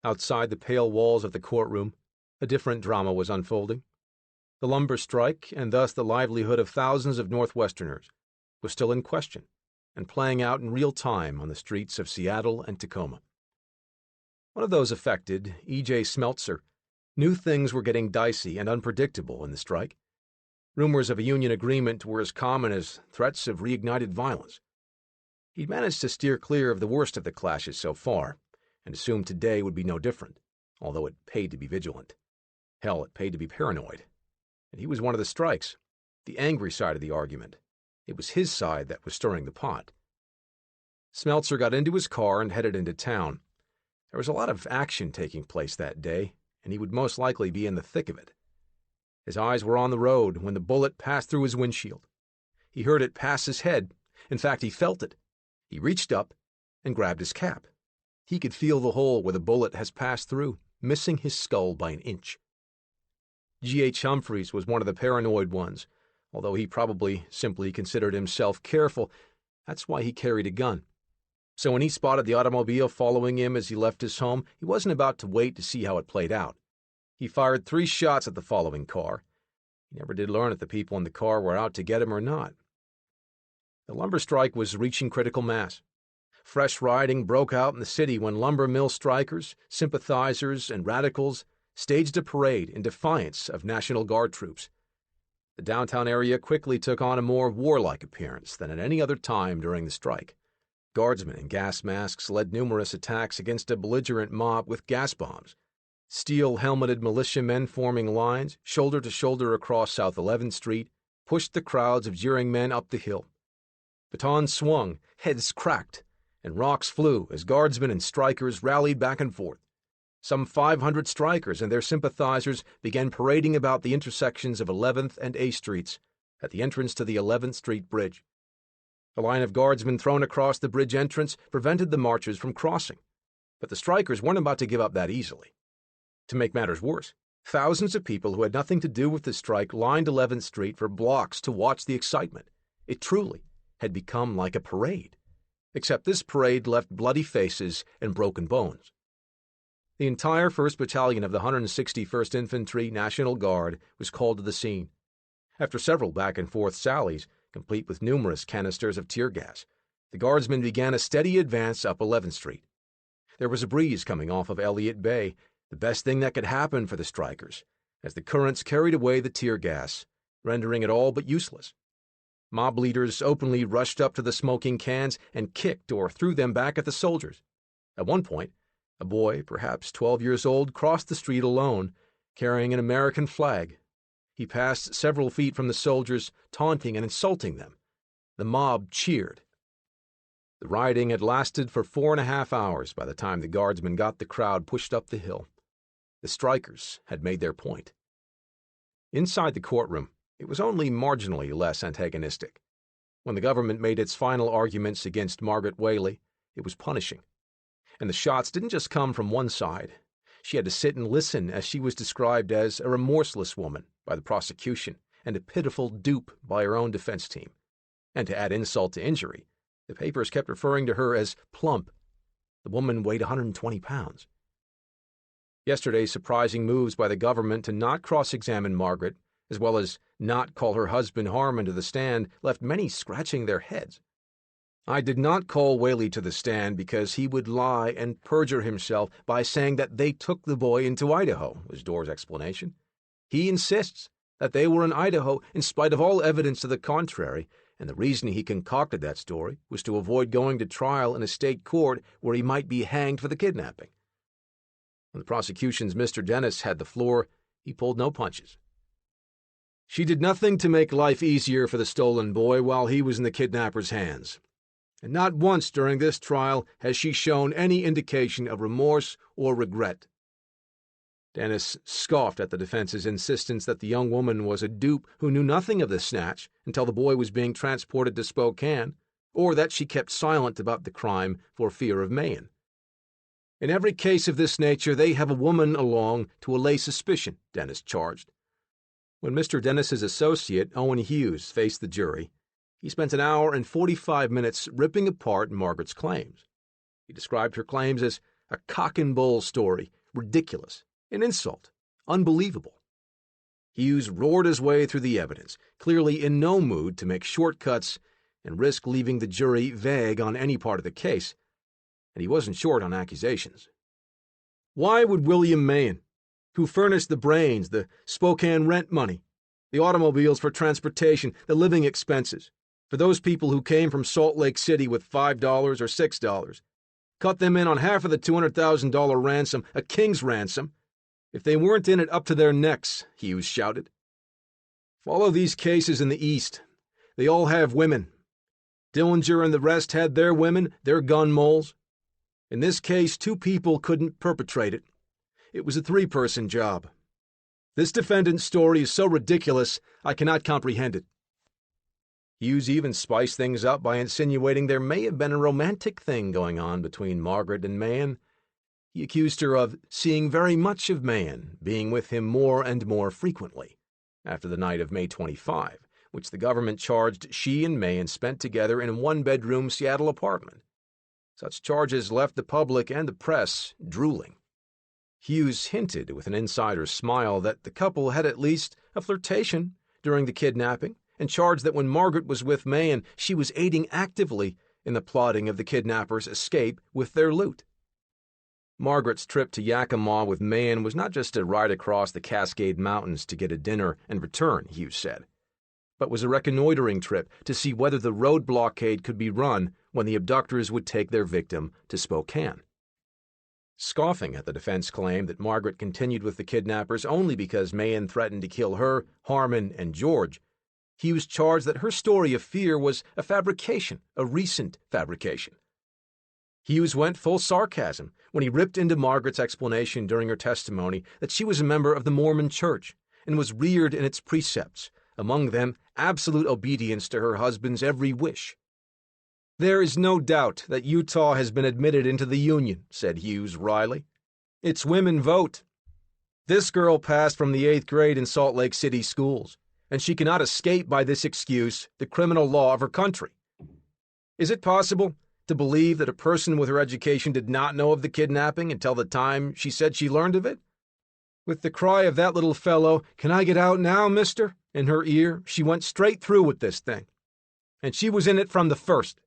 Outside the pale walls of the courtroom, a different drama was unfolding. The lumber strike, and thus the livelihood of thousands of Northwesterners, was still in question and playing out in real time on the streets of Seattle and Tacoma. One of those affected, E.J. Smeltzer, knew things were getting dicey and unpredictable in the strike. Rumors of a union agreement were as common as threats of reignited violence. He'd managed to steer clear of the worst of the clashes so far, and assumed today would be no different, although it paid to be vigilant. Hell, it paid to be paranoid. And he was one of the strikes, the angry side of the argument. It was his side that was stirring the pot. Smeltzer got into his car and headed into town. There was a lot of action taking place that day, and he would most likely be in the thick of it. His eyes were on the road when the bullet passed through his windshield. He heard it pass his head. In fact, he felt it. He reached up and grabbed his cap. He could feel the hole where the bullet has passed through, missing his skull by an inch. G.H. Humphreys was one of the paranoid ones. Although he probably simply considered himself careful, that's why he carried a gun. So when he spotted the automobile following him as he left his home, he wasn't about to wait to see how it played out. He fired 3 shots at the following car. He never did learn if the people in the car were out to get him or not. The lumber strike was reaching critical mass. Fresh rioting broke out in the city when lumber mill strikers, sympathizers, and radicals staged a parade in defiance of National Guard troops. The downtown area quickly took on a more warlike appearance than at any other time during the strike. Guardsmen in gas masks led numerous attacks against a belligerent mob with gas bombs. Steel-helmeted militiamen forming lines, shoulder to shoulder across South 11th Street, pushed the crowds of jeering men up the hill. Batons swung, heads cracked, and rocks flew as guardsmen and strikers rallied back and forth. Some 500 strikers and their sympathizers began parading about the intersections of 11th and A Streets at the entrance to the 11th Street Bridge. A line of guardsmen thrown across the bridge entrance prevented the marchers from crossing, but the strikers weren't about to give up that easily. To make matters worse, thousands of people who had nothing to do with the strike lined 11th Street for blocks to watch the excitement. It truly had become like a parade, except this parade left bloody faces and broken bones. The entire 1st Battalion of the 161st Infantry National Guard was called to the scene. After several back-and-forth sallies, complete with numerous canisters of tear gas, the Guardsmen began a steady advance up 11th Street. There was a breeze coming off of Elliott Bay, the best thing that could happen for the strikers, as the currents carried away the tear gas, rendering it all but useless. Mob leaders openly rushed up to the smoking cans and kicked or threw them back at the soldiers. At one point, a boy, perhaps 12 years old, crossed the street alone, carrying an American flag. He passed several feet from the soldiers, taunting and insulting them. The mob cheered. The rioting had lasted for 4.5 hours by the time the Guardsmen got the crowd pushed up the hill. The strikers had made their point. Inside the courtroom, it was only marginally less antagonistic. When the government made its final arguments against Margaret Whaley, it was punishing. And the shots didn't just come from one side. She had to sit and listen as she was described as a remorseless woman by the prosecution and a pitiful dupe by her own defense team. And to add insult to injury, the papers kept referring to her as plump. The woman weighed 120 pounds. Yesterday's surprising moves by the government to not cross-examine Margaret, as well as not call her husband Harmon to the stand, left many scratching their heads. I did not call Whaley to the stand because he would lie and perjure himself by saying that they took the boy into Idaho, was Doerr's explanation. He insists that they were in Idaho in spite of all evidence to the contrary, and the reason he concocted that story was to avoid going to trial in a state court where he might be hanged for the kidnapping. When the prosecution's Mr. Dennis had the floor, he pulled no punches. She did nothing to make life easier for the stolen boy while he was in the kidnapper's hands. And not once during this trial has she shown any indication of remorse or regret. Dennis scoffed at the defense's insistence that the young woman was a dupe who knew nothing of the snatch until the boy was being transported to Spokane, or that she kept silent about the crime for fear of Mahan. In every case of this nature, they have a woman along to allay suspicion, Dennis charged. When Mr. Dennis's associate, Owen Hughes, faced the jury, he spent an hour and 45 minutes ripping apart Margaret's claims. He described her claims as a cock-and-bull story, ridiculous, an insult, unbelievable. Hughes roared his way through the evidence, clearly in no mood to make shortcuts and risk leaving the jury vague on any part of the case, and he wasn't short on accusations. Why would William Mahan, who furnished the brains, the Spokane rent money, the automobiles for transportation, the living expenses, for those people who came from Salt Lake City with $5 or $6, cut them in on half of the $200,000 ransom, a king's ransom, if they weren't in it up to their necks, Hughes shouted. Follow these cases in the East. They all have women. Dillinger and the rest had their women, their gun moles. In this case, 2 people couldn't perpetrate it. It was a 3-person job. This defendant's story is so ridiculous, I cannot comprehend it. Hughes even spiced things up by insinuating there may have been a romantic thing going on between Margaret and Mahan. He accused her of seeing very much of Mahan, being with him more and more frequently, after the night of May 25, which the government charged she and Mahan spent together in a 1-bedroom Seattle apartment. Such charges left the public and the press drooling. Hughes hinted with an insider's smile that the couple had at least a flirtation during the kidnapping, and charged that when Margaret was with Mahan, she was aiding actively in the plotting of the kidnappers' escape with their loot. Margaret's trip to Yakima with Mahan was not just a ride across the Cascade Mountains to get a dinner and return, Hughes said, but was a reconnoitering trip to see whether the road blockade could be run when the abductors would take their victim to Spokane. Scoffing at the defense claim that Margaret continued with the kidnappers only because Mahan threatened to kill her, Harmon, and George, Hughes charged that her story of fear was a fabrication, a recent fabrication. Hughes went full sarcasm when he ripped into Margaret's explanation during her testimony that she was a member of the Mormon Church and was reared in its precepts, among them absolute obedience to her husband's every wish. "There is no doubt that Utah has been admitted into the Union," said Hughes wryly. "It's women vote. This girl passed from the 8th grade in Salt Lake City schools, and she cannot escape by this excuse the criminal law of her country. Is it possible to believe that a person with her education did not know of the kidnapping until the time she said she learned of it? With the cry of that little fellow, 'Can I get out now, mister?' in her ear, she went straight through with this thing. And she was in it from the first.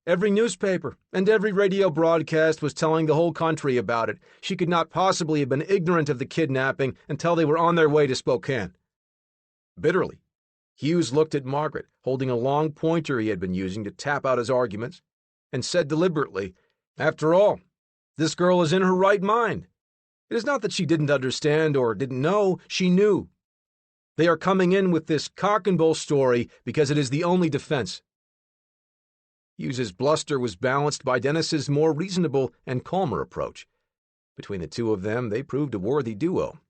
Every newspaper and every radio broadcast was telling the whole country about it. She could not possibly have been ignorant of the kidnapping until they were on their way to Spokane." Bitterly, Hughes looked at Margaret, holding a long pointer he had been using to tap out his arguments, and said deliberately, "After all, this girl is in her right mind. It is not that she didn't understand or didn't know, she knew. They are coming in with this cock-and-bull story because it is the only defense." Hughes's bluster was balanced by Dennis's more reasonable and calmer approach. Between the two of them, they proved a worthy duo,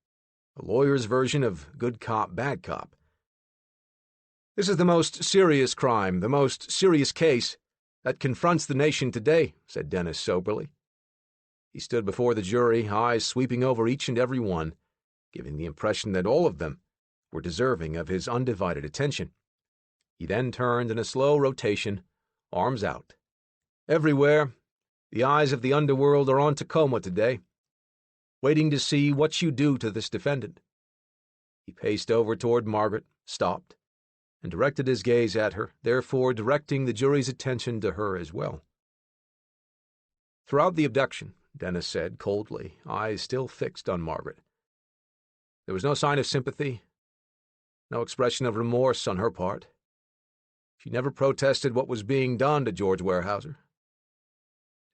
a lawyer's version of good cop, bad cop. "This is the most serious crime, the most serious case that confronts the nation today," said Dennis soberly. He stood before the jury, eyes sweeping over each and every one, giving the impression that all of them were deserving of his undivided attention. He then turned in a slow rotation, arms out. "Everywhere, the eyes of the underworld are on Tacoma today, waiting to see what you do to this defendant." He paced over toward Margaret, stopped, and directed his gaze at her, therefore directing the jury's attention to her as well. "Throughout the abduction," Dennis said coldly, eyes still fixed on Margaret, "there was no sign of sympathy, no expression of remorse on her part. She never protested what was being done to George Weyerhaeuser."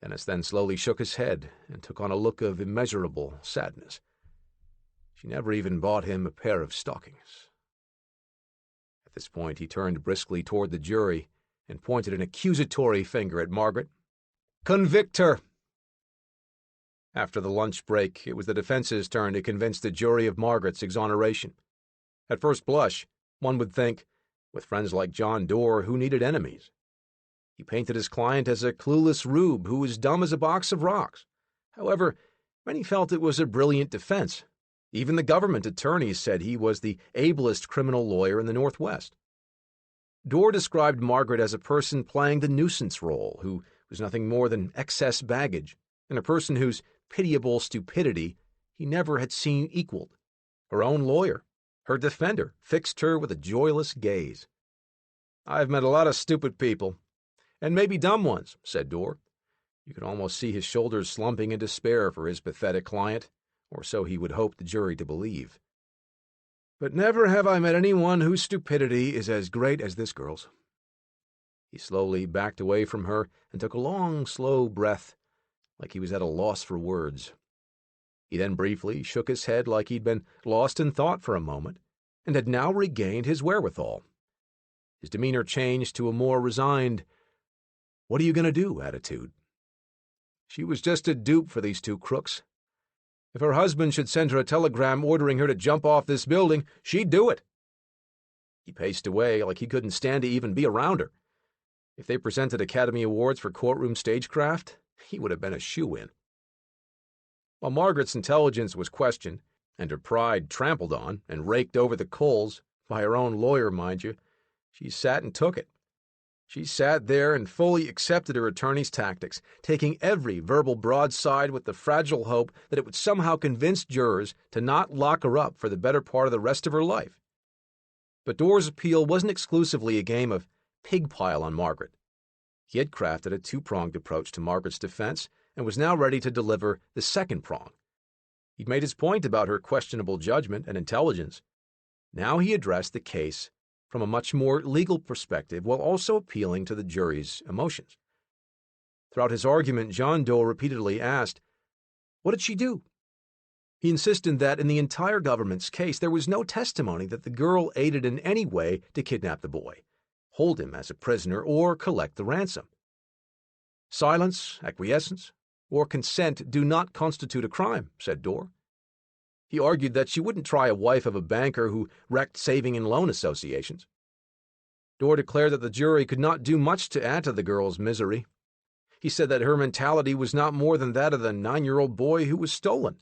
Dennis then slowly shook his head and took on a look of immeasurable sadness. "She never even bought him a pair of stockings." At this point, he turned briskly toward the jury and pointed an accusatory finger at Margaret. "Convict her!" After the lunch break, it was the defense's turn to convince the jury of Margaret's exoneration. At first blush, one would think, with friends like John Doerr, who needed enemies? He painted his client as a clueless rube who was dumb as a box of rocks. However, many felt it was a brilliant defense. Even the government attorneys said he was the ablest criminal lawyer in the Northwest. Doerr described Margaret as a person playing the nuisance role, who was nothing more than excess baggage, and a person whose pitiable stupidity he never had seen equaled. Her own lawyer, her defender, fixed her with a joyless gaze. "I've met a lot of stupid people, and maybe dumb ones," said Doerr. You could almost see his shoulders slumping in despair for his pathetic client, or so he would hope the jury to believe. "But never have I met anyone whose stupidity is as great as this girl's." He slowly backed away from her and took a long, slow breath, like he was at a loss for words. He then briefly shook his head like he'd been lost in thought for a moment, and had now regained his wherewithal. His demeanor changed to a more resigned, "What are you going to do?" attitude. She was just a dupe for these two crooks. If her husband should send her a telegram ordering her to jump off this building, she'd do it. He paced away like he couldn't stand to even be around her. If they presented Academy Awards for courtroom stagecraft, he would have been a shoo-in. While Margaret's intelligence was questioned, and her pride trampled on and raked over the coals, by her own lawyer, mind you, she sat and took it. She sat there and fully accepted her attorney's tactics, taking every verbal broadside with the fragile hope that it would somehow convince jurors to not lock her up for the better part of the rest of her life. But Doerr's appeal wasn't exclusively a game of pig pile on Margaret. He had crafted a two-pronged approach to Margaret's defense and was now ready to deliver the second prong. He'd made his point about her questionable judgment and intelligence. Now he addressed the case from a much more legal perspective while also appealing to the jury's emotions. Throughout his argument, John Doe repeatedly asked, "What did she do?" He insisted that in the entire government's case there was no testimony that the girl aided in any way to kidnap the boy, hold him as a prisoner, or collect the ransom. Silence, acquiescence, or consent do not constitute a crime, said Dorr. He argued that she wouldn't try a wife of a banker who wrecked saving and loan associations. Dorr declared that the jury could not do much to add to the girl's misery. He said that her mentality was not more than that of the 9-year-old boy who was stolen,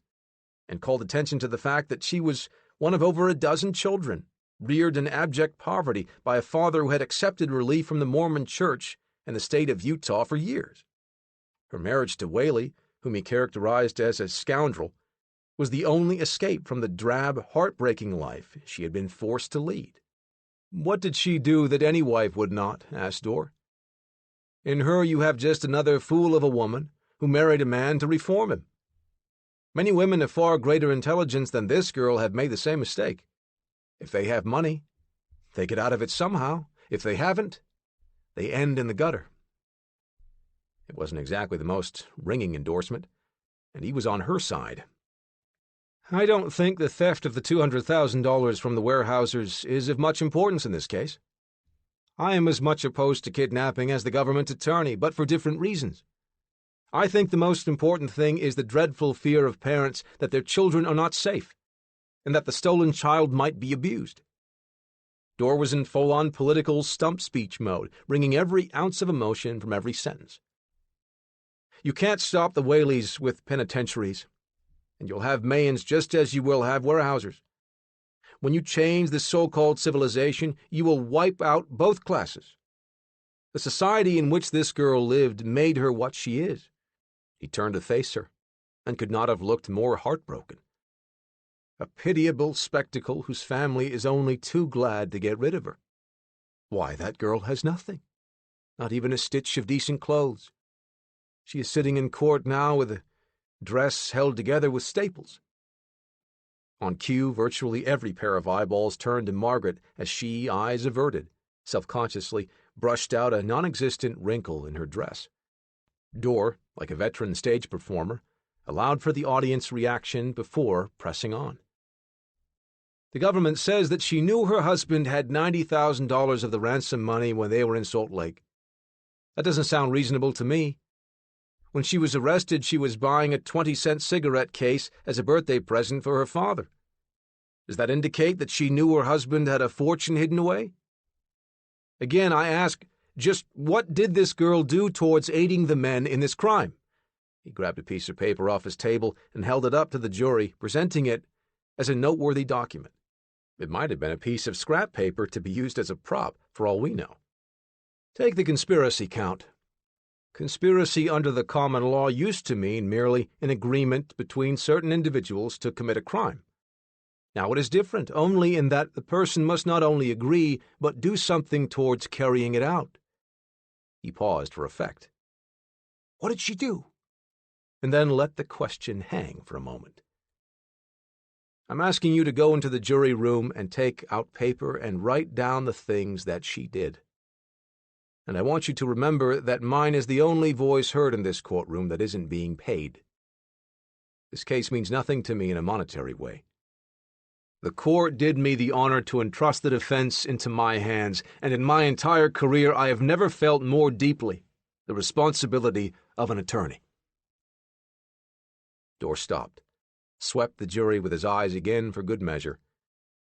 and called attention to the fact that she was one of over a dozen children, reared in abject poverty by a father who had accepted relief from the Mormon Church and the state of Utah for years. Her marriage to Whaley, whom he characterized as a scoundrel, was the only escape from the drab, heartbreaking life she had been forced to lead. "What did she do that any wife would not?" asked Dorr. "In her you have just another fool of a woman who married a man to reform him. Many women of far greater intelligence than this girl have made the same mistake. If they have money, they get out of it somehow. If they haven't, they end in the gutter." It wasn't exactly the most ringing endorsement, and he was on her side. "I don't think the theft of the $200,000 from the Weyerhaeusers is of much importance in this case. I am as much opposed to kidnapping as the government attorney, but for different reasons. I think the most important thing is the dreadful fear of parents that their children are not safe, and that the stolen child might be abused." Dorr was in full-on political stump speech mode, wringing every ounce of emotion from every sentence. "You can't stop the Whaleys with penitentiaries, and you'll have Mayans just as you will have Weyerhaeusers. When you change the so-called civilization, you will wipe out both classes. The society in which this girl lived made her what she is." He turned to face her, and could not have looked more heartbroken. "A pitiable spectacle whose family is only too glad to get rid of her. Why, that girl has nothing, not even a stitch of decent clothes. She is sitting in court now with a dress held together with staples." On cue, virtually every pair of eyeballs turned to Margaret as she, eyes averted, self-consciously brushed out a non-existent wrinkle in her dress. Dorr, like a veteran stage performer, allowed for the audience reaction before pressing on. "The government says that she knew her husband had $90,000 of the ransom money when they were in Salt Lake. That doesn't sound reasonable to me. When she was arrested, she was buying a 20-cent cigarette case as a birthday present for her father. Does that indicate that she knew her husband had a fortune hidden away? Again, I ask, just what did this girl do towards aiding the men in this crime?" He grabbed a piece of paper off his table and held it up to the jury, presenting it as a noteworthy document. It might have been a piece of scrap paper to be used as a prop, for all we know. "Take the conspiracy count. Conspiracy under the common law used to mean merely an agreement between certain individuals to commit a crime. Now it is different, only in that the person must not only agree, but do something towards carrying it out." He paused for effect. "What did she do?" And then let the question hang for a moment. "I'm asking you to go into the jury room and take out paper and write down the things that she did. And I want you to remember that mine is the only voice heard in this courtroom that isn't being paid. This case means nothing to me in a monetary way. The court did me the honor to entrust the defense into my hands, and in my entire career I have never felt more deeply the responsibility of an attorney." Dorr stopped, swept the jury with his eyes again for good measure,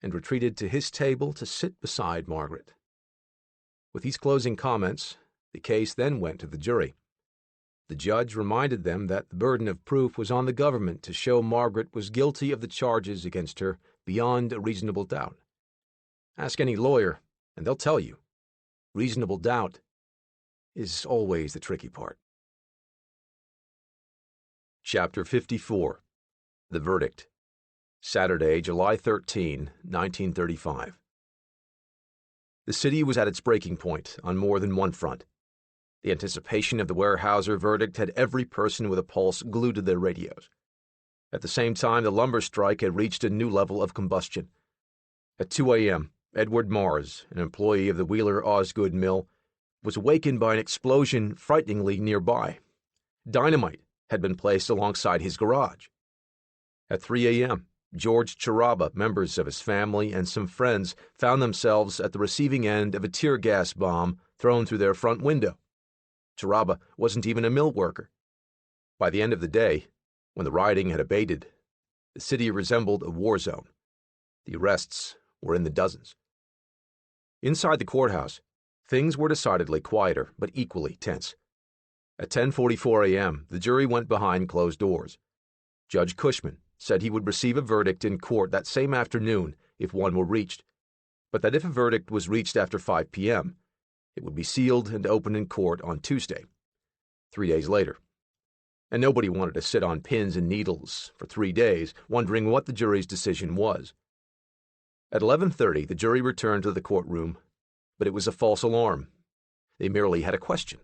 and retreated to his table to sit beside Margaret. With these closing comments, the case then went to the jury. The judge reminded them that the burden of proof was on the government to show Margaret was guilty of the charges against her beyond a reasonable doubt. Ask any lawyer, and they'll tell you, reasonable doubt is always the tricky part. Chapter 54. The Verdict. Saturday, July 13, 1935. The city was at its breaking point on more than one front. The anticipation of the Weyerhaeuser verdict had every person with a pulse glued to their radios. At the same time, the lumber strike had reached a new level of combustion. At 2 a.m., Edward Mars, an employee of the Wheeler Osgood mill, was awakened by an explosion frighteningly nearby. Dynamite had been placed alongside his garage. At 3 a.m., George Weyerhaeuser, members of his family, and some friends found themselves at the receiving end of a tear gas bomb thrown through their front window. Weyerhaeuser wasn't even a mill worker. By the end of the day, when the rioting had abated, the city resembled a war zone. The arrests were in the dozens. Inside the courthouse, things were decidedly quieter, but equally tense. At 10:44 a.m., the jury went behind closed doors. Judge Cushman said he would receive a verdict in court that same afternoon if one were reached, but that if a verdict was reached after 5 p.m., it would be sealed and opened in court on Tuesday, 3 days later. And nobody wanted to sit on pins and needles for 3 days, wondering what the jury's decision was. At 11:30, the jury returned to the courtroom, but it was a false alarm. They merely had a question.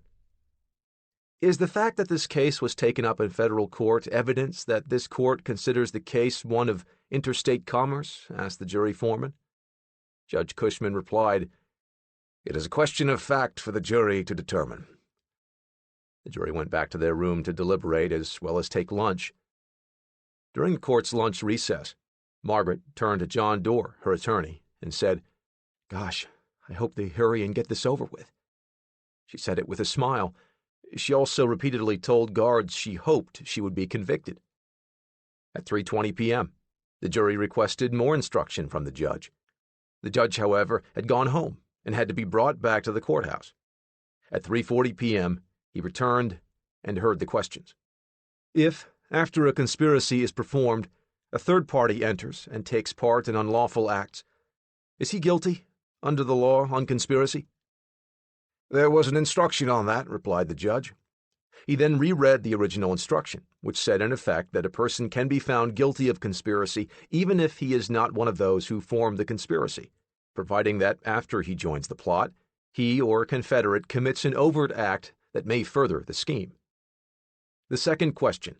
Is the fact that this case was taken up in federal court evidence that this court considers the case one of interstate commerce? Asked the jury foreman. Judge Cushman replied, "It is a question of fact for the jury to determine." The jury went back to their room to deliberate as well as take lunch. During the court's lunch recess, Margaret turned to John Doerr, her attorney, and said, "Gosh, I hope they hurry and get this over with." She said it with a smile. She also repeatedly told guards she hoped she would be convicted. At 3:20 p.m., the jury requested more instruction from the judge. The judge, however, had gone home and had to be brought back to the courthouse. At 3:40 p.m., he returned and heard the questions. If, after a conspiracy is performed, a third party enters and takes part in unlawful acts, is he guilty under the law on conspiracy? "There was an instruction on that," replied the judge. He then reread the original instruction, which said in effect that a person can be found guilty of conspiracy even if he is not one of those who formed the conspiracy, providing that after he joins the plot, he or a confederate commits an overt act that may further the scheme. The second question.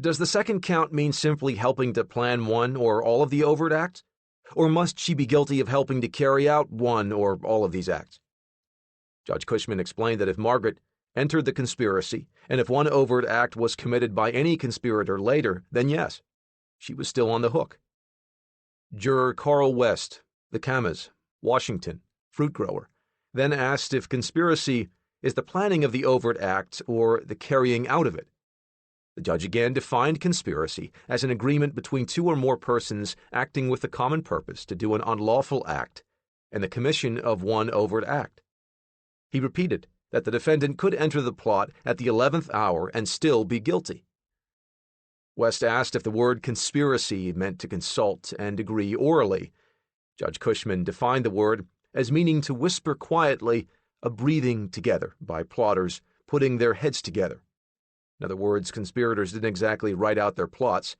Does the second count mean simply helping to plan one or all of the overt acts? Or must she be guilty of helping to carry out one or all of these acts? Judge Cushman explained that if Margaret entered the conspiracy, and if one overt act was committed by any conspirator later, then yes, she was still on the hook. Juror Carl West, the Camas, Washington, fruit grower, then asked if conspiracy is the planning of the overt act or the carrying out of it. The judge again defined conspiracy as an agreement between two or more persons acting with the common purpose to do an unlawful act and the commission of one overt act. He repeated that the defendant could enter the plot at the 11th hour and still be guilty. West asked if the word conspiracy meant to consult and agree orally. Judge Cushman defined the word as meaning to whisper quietly, a breathing together by plotters putting their heads together. In other words, conspirators didn't exactly write out their plots.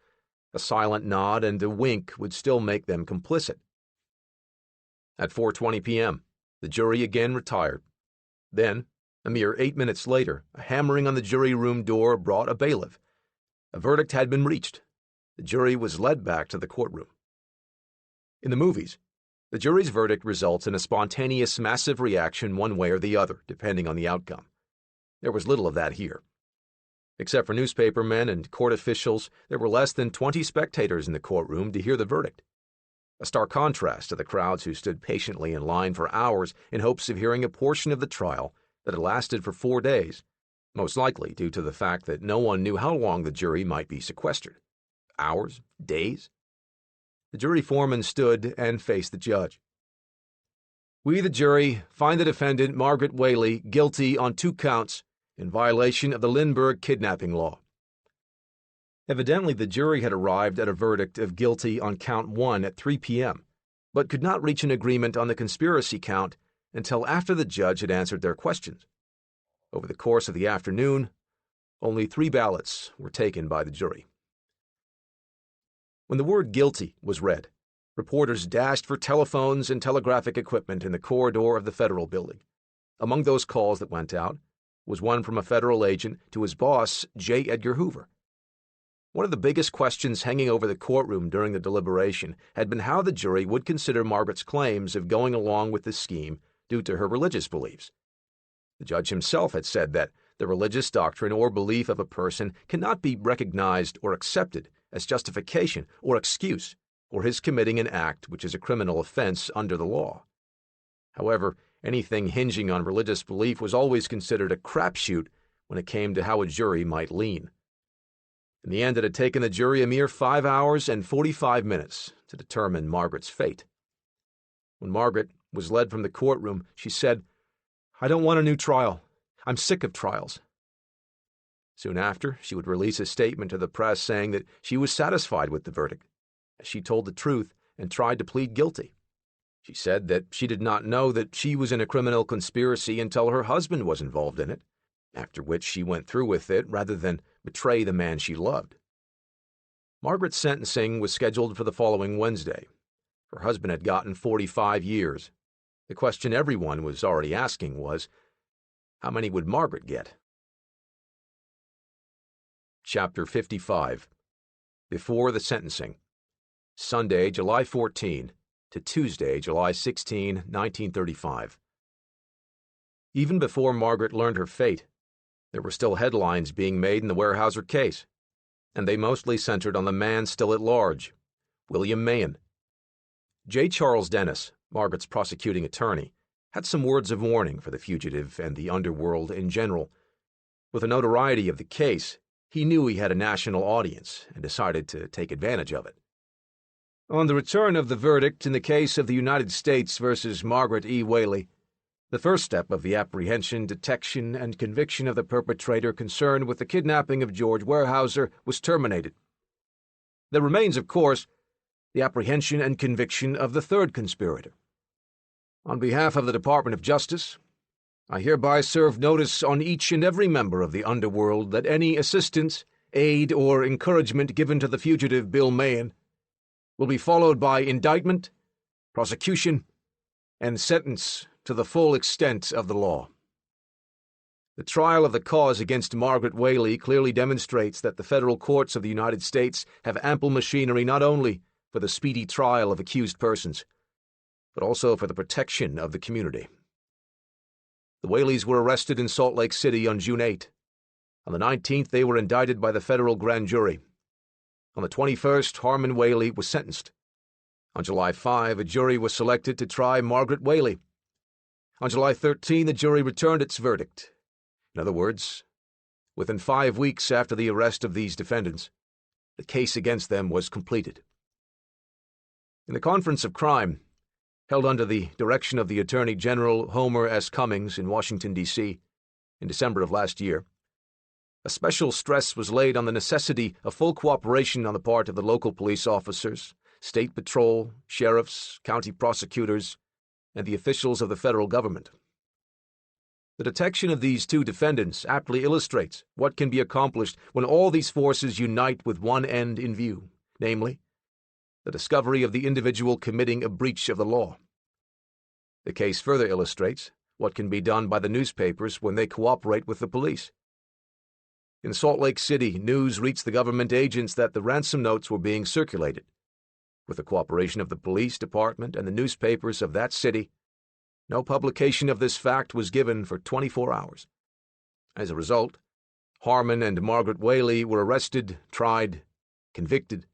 A silent nod and a wink would still make them complicit. At 4:20 p.m., the jury again retired. Then, a mere 8 minutes later, a hammering on the jury room door brought a bailiff. A verdict had been reached. The jury was led back to the courtroom. In the movies, the jury's verdict results in a spontaneous, massive reaction one way or the other, depending on the outcome. There was little of that here. Except for newspapermen and court officials, there were less than 20 spectators in the courtroom to hear the verdict. A stark contrast to the crowds who stood patiently in line for hours in hopes of hearing a portion of the trial that had lasted for 4 days, most likely due to the fact that no one knew how long the jury might be sequestered. Hours? Days? The jury foreman stood and faced the judge. "We, the jury, find the defendant, Margaret Whaley, guilty on 2 counts in violation of the Lindbergh kidnapping law." Evidently, the jury had arrived at a verdict of guilty on count 1 at 3 p.m., but could not reach an agreement on the conspiracy count until after the judge had answered their questions. Over the course of the afternoon, only 3 ballots were taken by the jury. When the word guilty was read, reporters dashed for telephones and telegraphic equipment in the corridor of the Federal Building. Among those calls that went out was one from a federal agent to his boss, J. Edgar Hoover. One of the biggest questions hanging over the courtroom during the deliberation had been how the jury would consider Margaret's claims of going along with the scheme due to her religious beliefs. The judge himself had said that the religious doctrine or belief of a person cannot be recognized or accepted as justification or excuse for his committing an act which is a criminal offense under the law. However, anything hinging on religious belief was always considered a crapshoot when it came to how a jury might lean. In the end, it had taken the jury a mere 5 hours and 45 minutes to determine Margaret's fate. When Margaret was led from the courtroom, she said, "I don't want a new trial. I'm sick of trials." Soon after, she would release a statement to the press saying that she was satisfied with the verdict, as she told the truth and tried to plead guilty. She said that she did not know that she was in a criminal conspiracy until her husband was involved in it, after which she went through with it rather than betray the man she loved. Margaret's sentencing was scheduled for the following Wednesday. Her husband had gotten 45 years. The question everyone was already asking was, how many would Margaret get? Chapter 55. Before the Sentencing. Sunday, July 14 to Tuesday, July 16, 1935. Even before Margaret learned her fate, there were still headlines being made in the Weyerhaeuser case, and they mostly centered on the man still at large, William Mahan. J. Charles Dennis, Margaret's prosecuting attorney, had some words of warning for the fugitive and the underworld in general. With the notoriety of the case, he knew he had a national audience and decided to take advantage of it. On the return of the verdict in the case of the United States versus Margaret E. Whaley, the first step of the apprehension, detection, and conviction of the perpetrator concerned with the kidnapping of George Weyerhaeuser was terminated. There remains, of course, the apprehension and conviction of the third conspirator. On behalf of the Department of Justice, I hereby serve notice on each and every member of the underworld that any assistance, aid, or encouragement given to the fugitive Bill Mahan will be followed by indictment, prosecution, and sentence to the full extent of the law. The trial of the cause against Margaret Whaley clearly demonstrates that the federal courts of the United States have ample machinery not only for the speedy trial of accused persons, but also for the protection of the community. The Whaleys were arrested in Salt Lake City on June 8. On the 19th, they were indicted by the federal grand jury. On the 21st, Harmon Whaley was sentenced. On July 5, a jury was selected to try Margaret Whaley. On July 13, the jury returned its verdict. In other words, within 5 weeks after the arrest of these defendants, the case against them was completed. In the conference of crime, held under the direction of the Attorney General Homer S. Cummings in Washington, D.C., in December of last year, a special stress was laid on the necessity of full cooperation on the part of the local police officers, state patrol, sheriffs, county prosecutors, and the officials of the federal government. The detection of these two defendants aptly illustrates what can be accomplished when all these forces unite with one end in view, namely, the discovery of the individual committing a breach of the law. The case further illustrates what can be done by the newspapers when they cooperate with the police. In Salt Lake City, news reached the government agents that the ransom notes were being circulated. With the cooperation of the police department and the newspapers of that city, no publication of this fact was given for 24 hours. As a result, Harmon and Margaret Whaley were arrested, tried, convicted,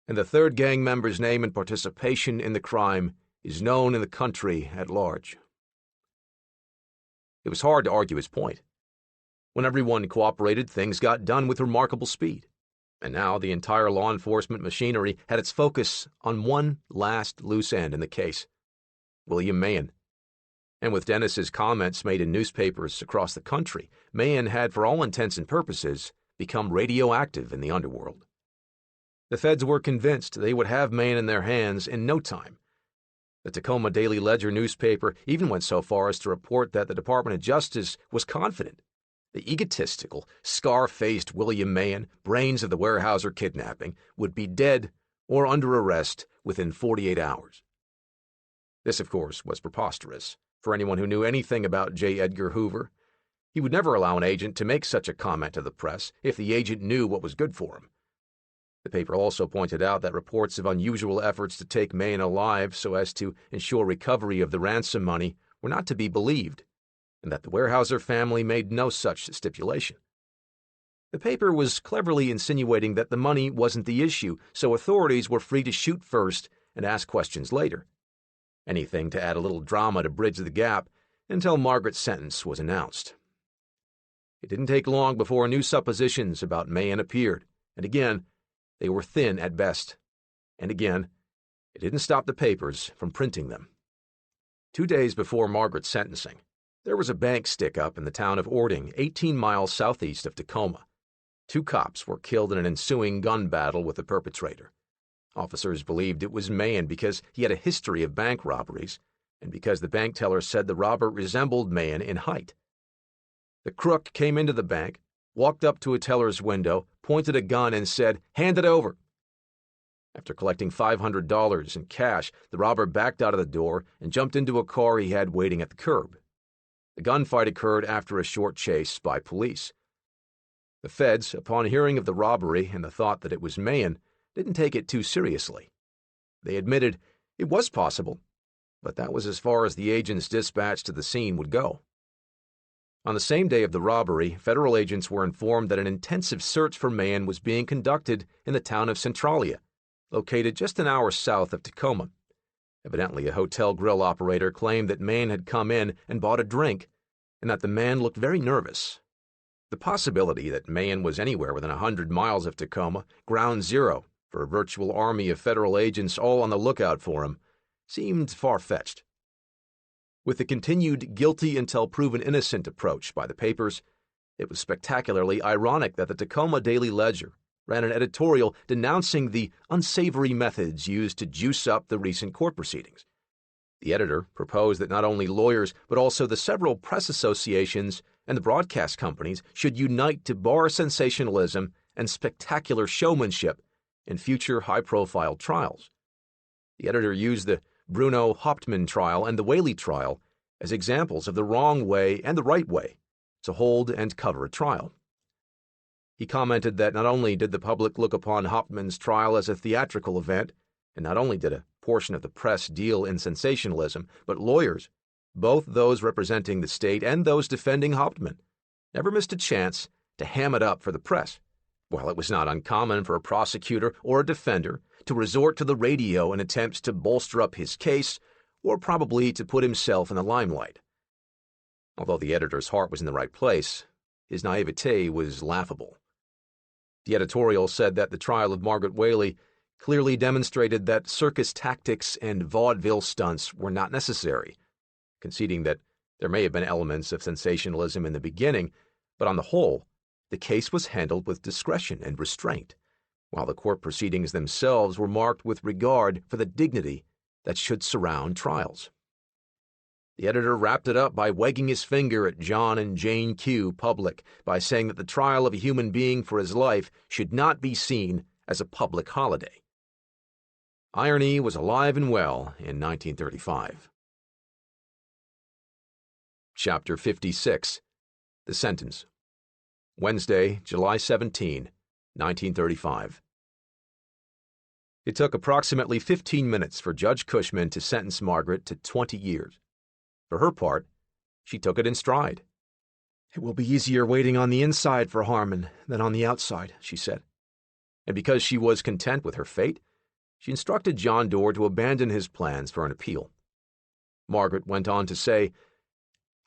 and the third gang member's name and participation in the crime is known in the country at large. It was hard to argue his point. When everyone cooperated, things got done with remarkable speed. And now the entire law enforcement machinery had its focus on one last loose end in the case, William Mahan. And with Dennis's comments made in newspapers across the country, Mahan had, for all intents and purposes, become radioactive in the underworld. The feds were convinced they would have Mahan in their hands in no time. The Tacoma Daily Ledger newspaper even went so far as to report that the Department of Justice was confident the egotistical, scar-faced William Mahan, brains of the Weyerhaeuser kidnapping, would be dead or under arrest within 48 hours. This, of course, was preposterous for anyone who knew anything about J. Edgar Hoover, He would never allow an agent to make such a comment to the press if the agent knew what was good for him. The paper also pointed out that reports of unusual efforts to take Mahan alive so as to ensure recovery of the ransom money were not to be believed, and that the Weyerhaeuser family made no such stipulation. The paper was cleverly insinuating that the money wasn't the issue, so authorities were free to shoot first and ask questions later. Anything to add a little drama to bridge the gap until Margaret's sentence was announced. It didn't take long before new suppositions about Mahan appeared, and again, they were thin at best. And again, it didn't stop the papers from printing them. 2 days before Margaret's sentencing, there was a bank stick-up in the town of Ording, 18 miles southeast of Tacoma. 2 cops were killed in an ensuing gun battle with the perpetrator. Officers believed it was Mahan because he had a history of bank robberies, and because the bank teller said the robber resembled Mahan in height. The crook came into the bank, walked up to a teller's window, pointed a gun, and said, "Hand it over." After collecting $500 in cash, the robber backed out of the door and jumped into a car he had waiting at the curb. The gunfight occurred after a short chase by police. The feds, upon hearing of the robbery and the thought that it was Mahan, didn't take it too seriously. They admitted it was possible, but that was as far as the agents dispatched to the scene would go. On the same day of the robbery, federal agents were informed that an intensive search for Mahan was being conducted in the town of Centralia, located just an hour south of Tacoma. Evidently, a hotel grill operator claimed that Mahan had come in and bought a drink, and that the man looked very nervous. The possibility that Mahan was anywhere within 100 miles of Tacoma, ground zero for a virtual army of federal agents all on the lookout for him, seemed far-fetched. With the continued guilty until proven innocent approach by the papers, it was spectacularly ironic that the Tacoma Daily Ledger ran an editorial denouncing the unsavory methods used to juice up the recent court proceedings. The editor proposed that not only lawyers but also the several press associations and the broadcast companies should unite to bar sensationalism and spectacular showmanship in future high-profile trials. The editor used the Bruno Hauptmann trial and the Whaley trial as examples of the wrong way and the right way to hold and cover a trial. He commented that not only did the public look upon Hauptmann's trial as a theatrical event, and not only did a portion of the press deal in sensationalism, but lawyers, both those representing the state and those defending Hauptmann, never missed a chance to ham it up for the press, while it was not uncommon for a prosecutor or a defender to resort to the radio in attempts to bolster up his case or probably to put himself in the limelight. Although the editor's heart was in the right place, his naivete was laughable. The editorial said that the trial of Margaret Whaley clearly demonstrated that circus tactics and vaudeville stunts were not necessary, conceding that there may have been elements of sensationalism in the beginning, but on the whole, the case was handled with discretion and restraint, while the court proceedings themselves were marked with regard for the dignity that should surround trials. The editor wrapped it up by wagging his finger at John and Jane Q. Public by saying that the trial of a human being for his life should not be seen as a public holiday. Irony was alive and well in 1935. Chapter 56. The Sentence. Wednesday, July 17, 1935. It took approximately 15 minutes for Judge Cushman to sentence Margaret to 20 years. For her part, she took it in stride. "It will be easier waiting on the inside for Harmon than on the outside," she said. And because she was content with her fate, she instructed John Doerr to abandon his plans for an appeal. Margaret went on to say,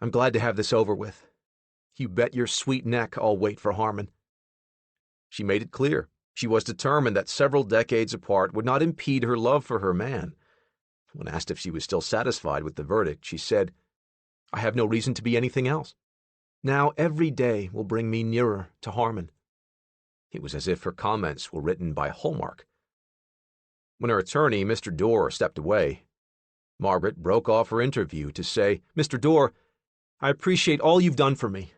"I'm glad to have this over with. You bet your sweet neck I'll wait for Harmon." She made it clear she was determined that several decades apart would not impede her love for her man. When asked if she was still satisfied with the verdict, she said, "I have no reason to be anything else. Now every day will bring me nearer to Harmon." It was as if her comments were written by Hallmark. When her attorney, Mr. Doerr, stepped away, Margaret broke off her interview to say, "Mr. Doerr, I appreciate all you've done for me."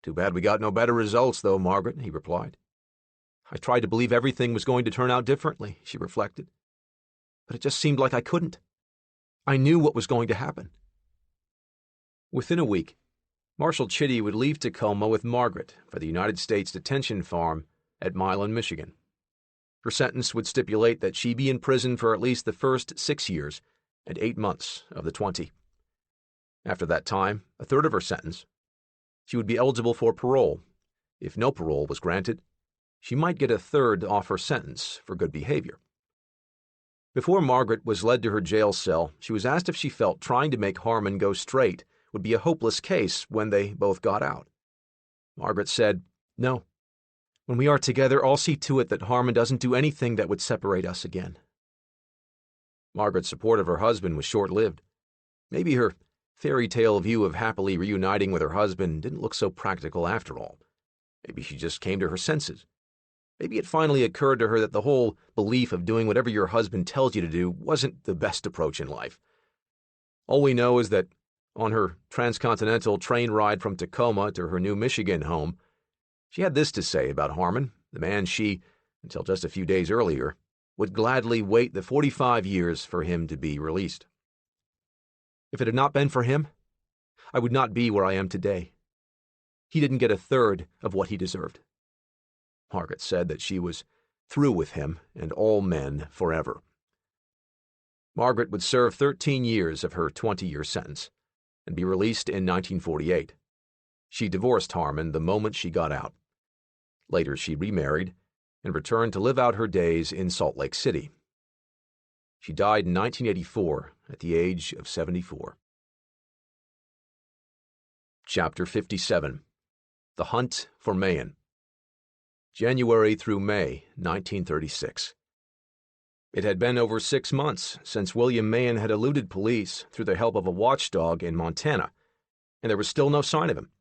"Too bad we got no better results, though, Margaret," he replied. "I tried to believe everything was going to turn out differently," she reflected. "But it just seemed like I couldn't. I knew what was going to happen." Within a week, Marshal Chitty would leave Tacoma with Margaret for the United States Detention Farm at Milan, Michigan. Her sentence would stipulate that she be in prison for at least the first 6 years and 8 months of the 20. After that time, a third of her sentence, she would be eligible for parole. If no parole was granted, she might get a third off her sentence for good behavior. Before Margaret was led to her jail cell, she was asked if she felt trying to make Harmon go straight would be a hopeless case when they both got out. Margaret said, "No. When we are together, I'll see to it that Harmon doesn't do anything that would separate us again." Margaret's support of her husband was short-lived. Maybe her fairy tale view of happily reuniting with her husband didn't look so practical after all. Maybe she just came to her senses. Maybe it finally occurred to her that the whole belief of doing whatever your husband tells you to do wasn't the best approach in life. All we know is that on her transcontinental train ride from Tacoma to her new Michigan home, she had this to say about Harmon, the man she, until just a few days earlier, would gladly wait the 45 years for him to be released. "If it had not been for him, I would not be where I am today. He didn't get a third of what he deserved." Margaret said that she was through with him and all men forever. Margaret would serve 13 years of her 20-year sentence and be released in 1948. She divorced Harmon the moment she got out. Later, she remarried and returned to live out her days in Salt Lake City. She died in 1984 at the age of 74. Chapter 57. The Hunt for Mahan. January through May, 1936. It had been over 6 months since William Mahan had eluded police through the help of a watchdog in Montana, and there was still no sign of him.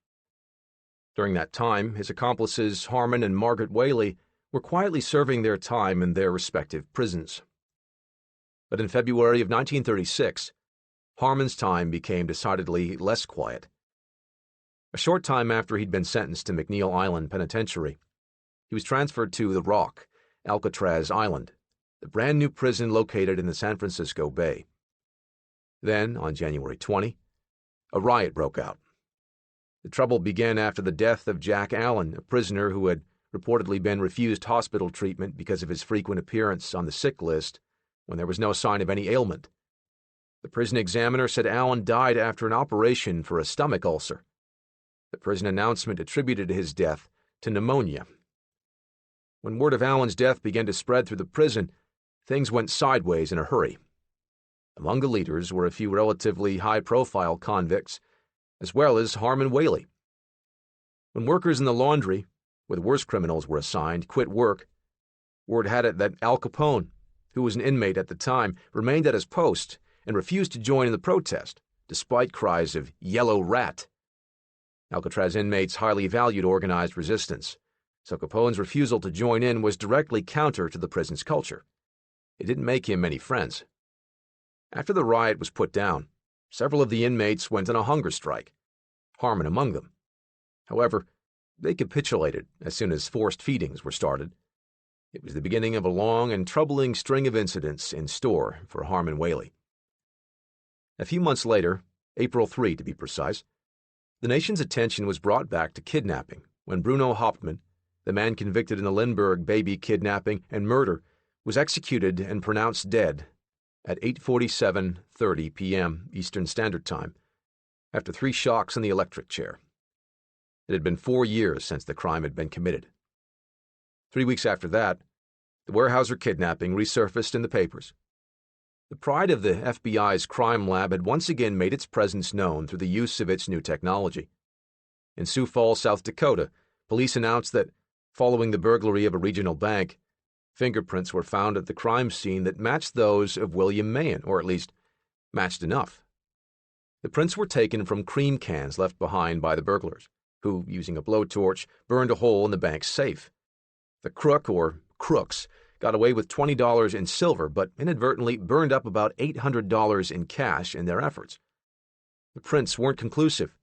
During that time, his accomplices Harmon and Margaret Whaley were quietly serving their time in their respective prisons. But in February of 1936, Harmon's time became decidedly less quiet. A short time after he'd been sentenced to McNeil Island Penitentiary, he was transferred to The Rock, Alcatraz Island, the brand-new prison located in the San Francisco Bay. Then, on January 20, a riot broke out. The trouble began after the death of Jack Allen, a prisoner who had reportedly been refused hospital treatment because of his frequent appearance on the sick list when there was no sign of any ailment. The prison examiner said Allen died after an operation for a stomach ulcer. The prison announcement attributed his death to pneumonia. When word of Allen's death began to spread through the prison, things went sideways in a hurry. Among the leaders were a few relatively high-profile convicts, as well as Harmon Whaley. When workers in the laundry, where the worst criminals were assigned, quit work, word had it that Al Capone, who was an inmate at the time, remained at his post and refused to join in the protest, despite cries of "Yellow Rat." Alcatraz inmates highly valued organized resistance, so Capone's refusal to join in was directly counter to the prison's culture. It didn't make him many friends. After the riot was put down, several of the inmates went on a hunger strike, Harmon among them. However, they capitulated as soon as forced feedings were started. It was the beginning of a long and troubling string of incidents in store for Harmon Whaley. A few months later, April 3 to be precise, the nation's attention was brought back to kidnapping when Bruno Hauptmann, the man convicted in the Lindbergh baby kidnapping and murder, was executed and pronounced dead at 8:47:30 p.m. Eastern Standard Time after 3 shocks in the electric chair. It had been 4 years since the crime had been committed. 3 weeks after that, the Weyerhaeuser kidnapping resurfaced in the papers. The pride of the FBI's crime lab had once again made its presence known through the use of its new technology. In Sioux Falls, South Dakota, police announced that, following the burglary of a regional bank, fingerprints were found at the crime scene that matched those of William Mahan, or at least matched enough. The prints were taken from cream cans left behind by the burglars, who, using a blowtorch, burned a hole in the bank's safe. The crook, or crooks, got away with $20 in silver, but inadvertently burned up about $800 in cash in their efforts. The prints weren't conclusive,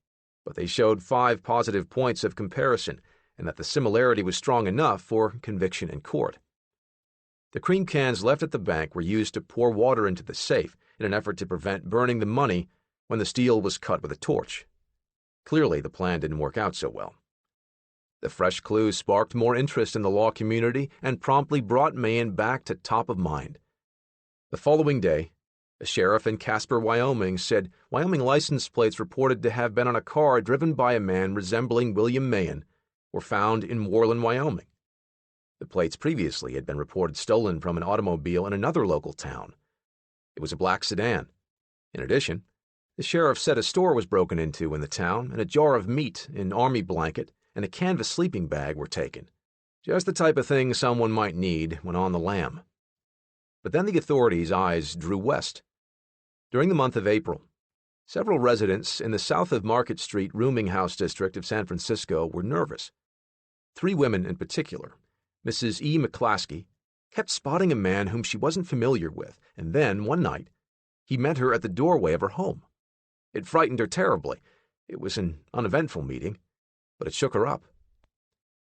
but they showed 5 positive points of comparison, and that the similarity was strong enough for conviction in court. The cream cans left at the bank were used to pour water into the safe in an effort to prevent burning the money when the steel was cut with a torch. Clearly, the plan didn't work out so well. The fresh clues sparked more interest in the law community and promptly brought Mahan back to top of mind. The following day, a sheriff in Casper, Wyoming, said Wyoming license plates reported to have been on a car driven by a man resembling William Mahan were found in Worland, Wyoming. The plates previously had been reported stolen from an automobile in another local town. It was a black sedan. In addition, the sheriff said a store was broken into in the town, and a jar of meat, an army blanket, and a canvas sleeping bag were taken. Just the type of thing someone might need when on the lam. But then the authorities' eyes drew west. During the month of April, several residents in the south of Market Street rooming house district of San Francisco were nervous. 3 women in particular, Mrs. E. McClaskey, kept spotting a man whom she wasn't familiar with, and then, one night, he met her at the doorway of her home. It frightened her terribly. It was an uneventful meeting, but it shook her up.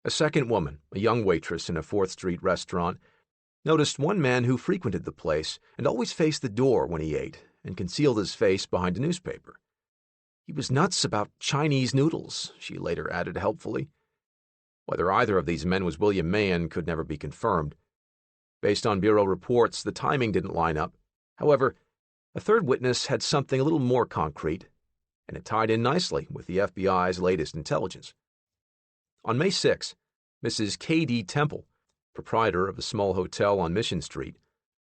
A second woman, a young waitress in a 4th Street restaurant, noticed one man who frequented the place and always faced the door when he ate and concealed his face behind a newspaper. He was nuts about Chinese noodles, she later added helpfully. Whether either of these men was William Mahan could never be confirmed. Based on bureau reports, the timing didn't line up. However, a third witness had something a little more concrete, and it tied in nicely with the FBI's latest intelligence. On May 6, Mrs. K.D. Temple, proprietor of a small hotel on Mission Street,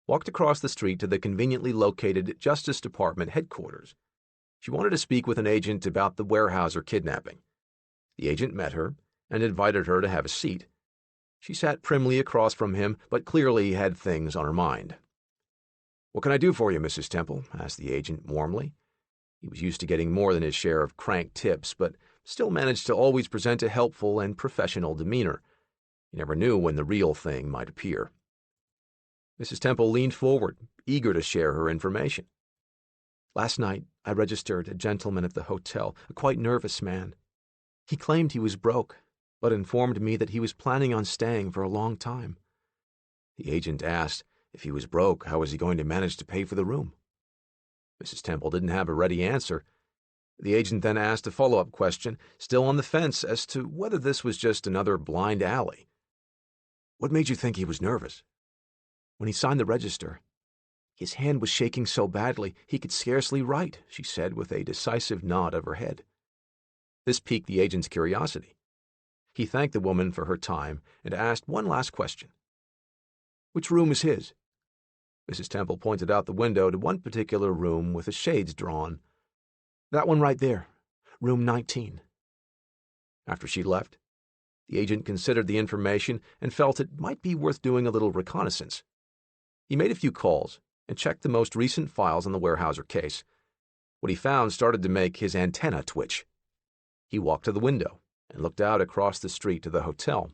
walked across the street to the conveniently located Justice Department headquarters. She wanted to speak with an agent about the Weyerhaeuser kidnapping. The agent met her and invited her to have a seat. She sat primly across from him, but clearly had things on her mind. "What can I do for you, Mrs. Temple?" asked the agent warmly. He was used to getting more than his share of crank tips, but still managed to always present a helpful and professional demeanor. You never knew when the real thing might appear. Mrs. Temple leaned forward, eager to share her information. "Last night, I registered a gentleman at the hotel, a quite nervous man. He claimed he was broke, but informed me that he was planning on staying for a long time." The agent asked, if he was broke, how was he going to manage to pay for the room? Mrs. Temple didn't have a ready answer. The agent then asked a follow-up question, still on the fence as to whether this was just another blind alley. "What made you think he was nervous?" "When he signed the register, his hand was shaking so badly he could scarcely write," she said with a decisive nod of her head. This piqued the agent's curiosity. He thanked the woman for her time and asked one last question. "Which room is his?" Mrs. Temple pointed out the window to one particular room with the shades drawn. "That one right there, room 19. After she left, the agent considered the information and felt it might be worth doing a little reconnaissance. He made a few calls and checked the most recent files on the Weyerhaeuser case. What he found started to make his antenna twitch. He walked to the window and looked out across the street to the hotel.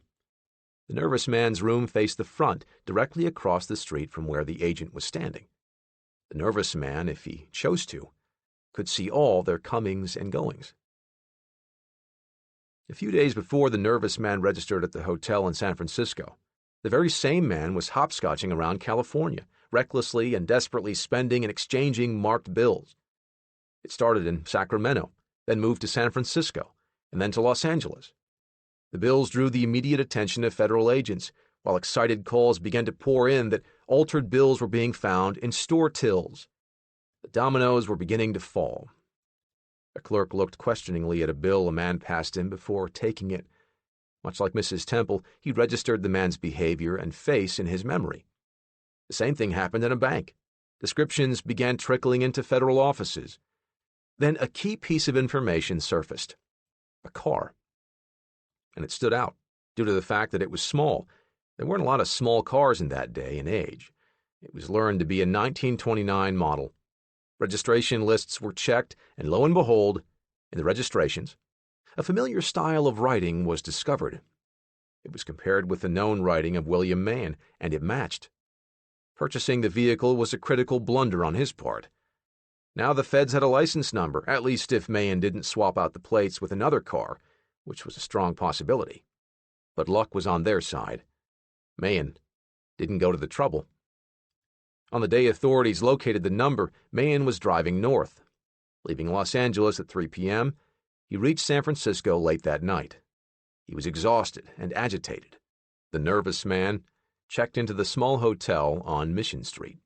The nervous man's room faced the front, directly across the street from where the agent was standing. The nervous man, if he chose to, could see all their comings and goings. A few days before the nervous man registered at the hotel in San Francisco, the very same man was hopscotching around California, recklessly and desperately spending and exchanging marked bills. It started in Sacramento, then moved to San Francisco, and then to Los Angeles. The bills drew the immediate attention of federal agents, while excited calls began to pour in that altered bills were being found in store tills. The dominoes were beginning to fall. A clerk looked questioningly at a bill a man passed him before taking it. Much like Mrs. Temple, he registered the man's behavior and face in his memory. The same thing happened in a bank. Descriptions began trickling into federal offices. Then a key piece of information surfaced. A car. And it stood out, due to the fact that it was small. There weren't a lot of small cars in that day and age. It was learned to be a 1929 model. Registration lists were checked, and lo and behold, in the registrations, a familiar style of writing was discovered. It was compared with the known writing of William Mahan, and it matched. Purchasing the vehicle was a critical blunder on his part. Now the feds had a license number, at least if Mahan didn't swap out the plates with another car, which was a strong possibility. But luck was on their side. Mahan didn't go to the trouble. On the day authorities located the number, Mahan was driving north. Leaving Los Angeles at 3 p.m., He reached San Francisco late that night. He was exhausted and agitated. The nervous man checked into the small hotel on Mission Street.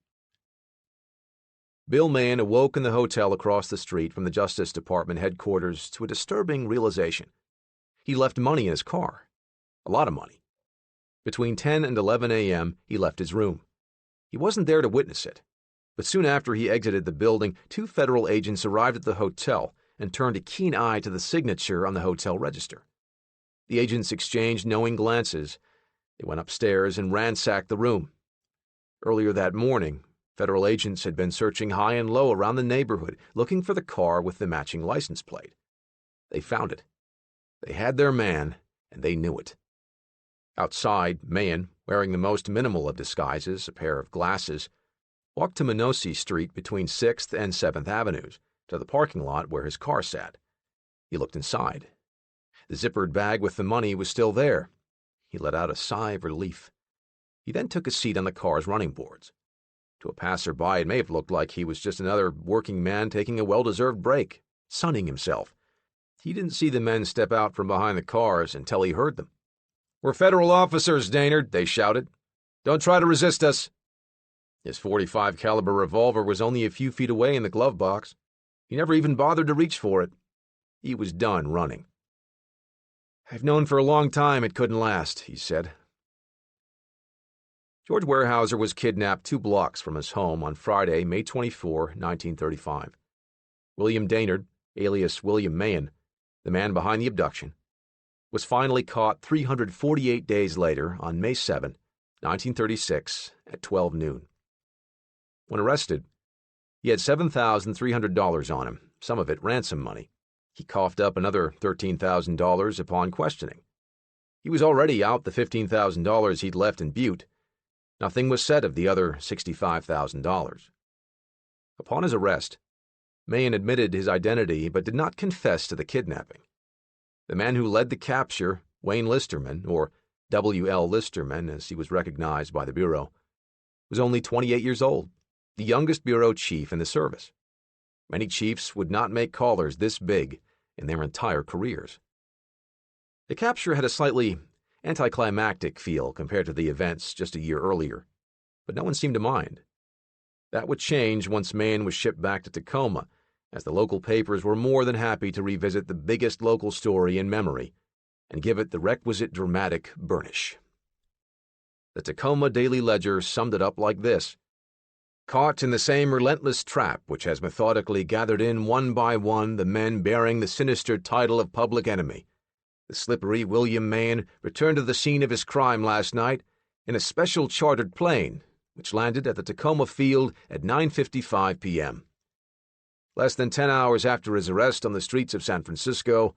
Bill Mann awoke in the hotel across the street from the Justice Department headquarters to a disturbing realization. He left money in his car. A lot of money. Between 10 and 11 a.m., he left his room. He wasn't there to witness it, but soon after he exited the building, 2 federal agents arrived at the hotel and turned a keen eye to the signature on the hotel register. The agents exchanged knowing glances. They went upstairs and ransacked the room. Earlier that morning, federal agents had been searching high and low around the neighborhood, looking for the car with the matching license plate. They found it. They had their man, and they knew it. Outside, Mann, wearing the most minimal of disguises, a pair of glasses, walked to Monocacy Street between 6th and 7th Avenues, to the parking lot where his car sat. He looked inside. The zippered bag with the money was still there. He let out a sigh of relief. He then took a seat on the car's running boards. To a passerby, it may have looked like he was just another working man taking a well-deserved break, sunning himself. He didn't see the men step out from behind the cars until he heard them. "We're federal officers, Daynard," they shouted. "Don't try to resist us." His .45 caliber revolver was only a few feet away in the glove box. He never even bothered to reach for it. He was done running. "I've known for a long time it couldn't last," he said. George Weyerhaeuser was kidnapped 2 blocks from his home on Friday, May 24, 1935. William Daynard, alias William Mann, the man behind the abduction, was finally caught 348 days later on May 7, 1936, at 12 noon. When arrested, he had $7,300 on him, some of it ransom money. He coughed up another $13,000 upon questioning. He was already out the $15,000 he'd left in Butte. Nothing was said of the other $65,000. Upon his arrest, Mann admitted his identity but did not confess to the kidnapping. The man who led the capture, Wayne Listerman, or W.L. Listerman as he was recognized by the Bureau, was only 28 years old, the youngest Bureau chief in the service. Many chiefs would not make callers this big in their entire careers. The capture had a slightly anticlimactic feel compared to the events just a year earlier, but no one seemed to mind. That would change once Mann was shipped back to Tacoma, as the local papers were more than happy to revisit the biggest local story in memory and give it the requisite dramatic burnish. The Tacoma Daily Ledger summed it up like this: "Caught in the same relentless trap which has methodically gathered in one by one the men bearing the sinister title of public enemy, the slippery William Mann returned to the scene of his crime last night in a special chartered plane, which landed at the Tacoma field at 9:55 p.m. Less than 10 hours after his arrest on the streets of San Francisco,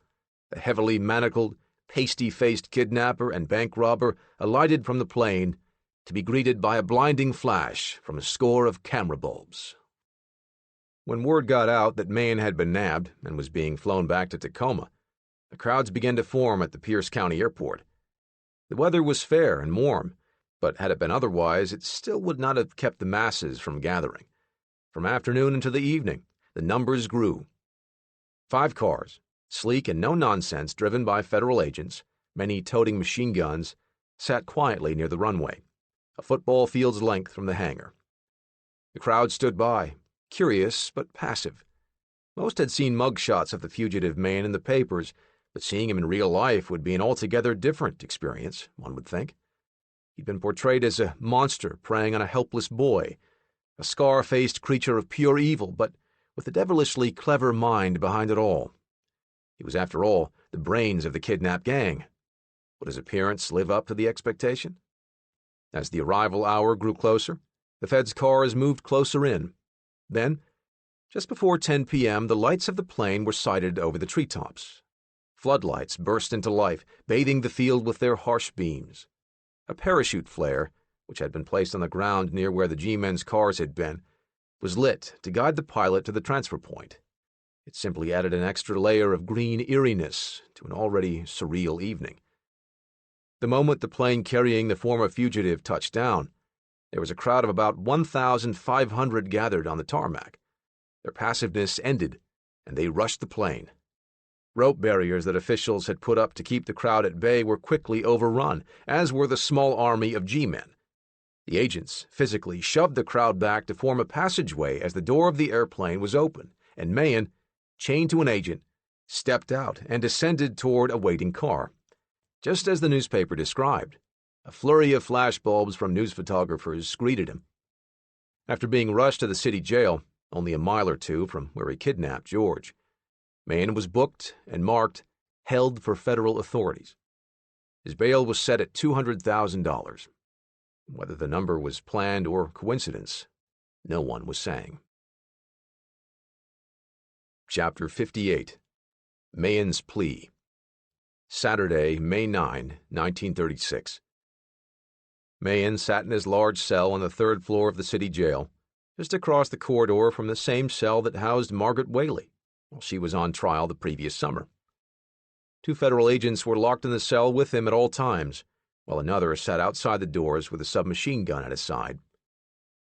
the heavily manacled, pasty-faced kidnapper and bank robber alighted from the plane to be greeted by a blinding flash from a score of camera bulbs." When word got out that Mann had been nabbed and was being flown back to Tacoma, the crowds began to form at the Pierce County Airport. The weather was fair and warm, but had it been otherwise, it still would not have kept the masses from gathering. From afternoon into the evening, the numbers grew. 5 cars, sleek and no-nonsense, driven by federal agents, many toting machine guns, sat quietly near the runway, a football field's length from the hangar. The crowd stood by, curious but passive. Most had seen mugshots of the fugitive man in the papers, but seeing him in real life would be an altogether different experience, one would think. He'd been portrayed as a monster preying on a helpless boy, a scar-faced creature of pure evil, but with a devilishly clever mind behind it all. He was, after all, the brains of the kidnapped gang. Would his appearance live up to the expectation? As the arrival hour grew closer, the Fed's cars moved closer in. Then, just before 10 p.m., the lights of the plane were sighted over the treetops. Floodlights burst into life, bathing the field with their harsh beams. A parachute flare, which had been placed on the ground near where the G-men's cars had been, was lit to guide the pilot to the transfer point. It simply added an extra layer of green eeriness to an already surreal evening. The moment the plane carrying the former fugitive touched down, there was a crowd of about 1,500 gathered on the tarmac. Their passiveness ended, and they rushed the plane. Rope barriers that officials had put up to keep the crowd at bay were quickly overrun, as were the small army of G-men. The agents physically shoved the crowd back to form a passageway as the door of the airplane was open, and Mahan, chained to an agent, stepped out and descended toward a waiting car. Just as the newspaper described, a flurry of flashbulbs from news photographers greeted him. After being rushed to the city jail, only a mile or two from where he kidnapped George, Mahan was booked and marked held for federal authorities. His bail was set at $200,000. Whether the number was planned or coincidence, no one was saying. Chapter 58. Mahan's Plea. Saturday, May 9, 1936. Mahan sat in his large cell on the third floor of the city jail, just across the corridor from the same cell that housed Margaret Whaley while she was on trial the previous summer. 2 federal agents were locked in the cell with him at all times, while another sat outside the doors with a submachine gun at his side.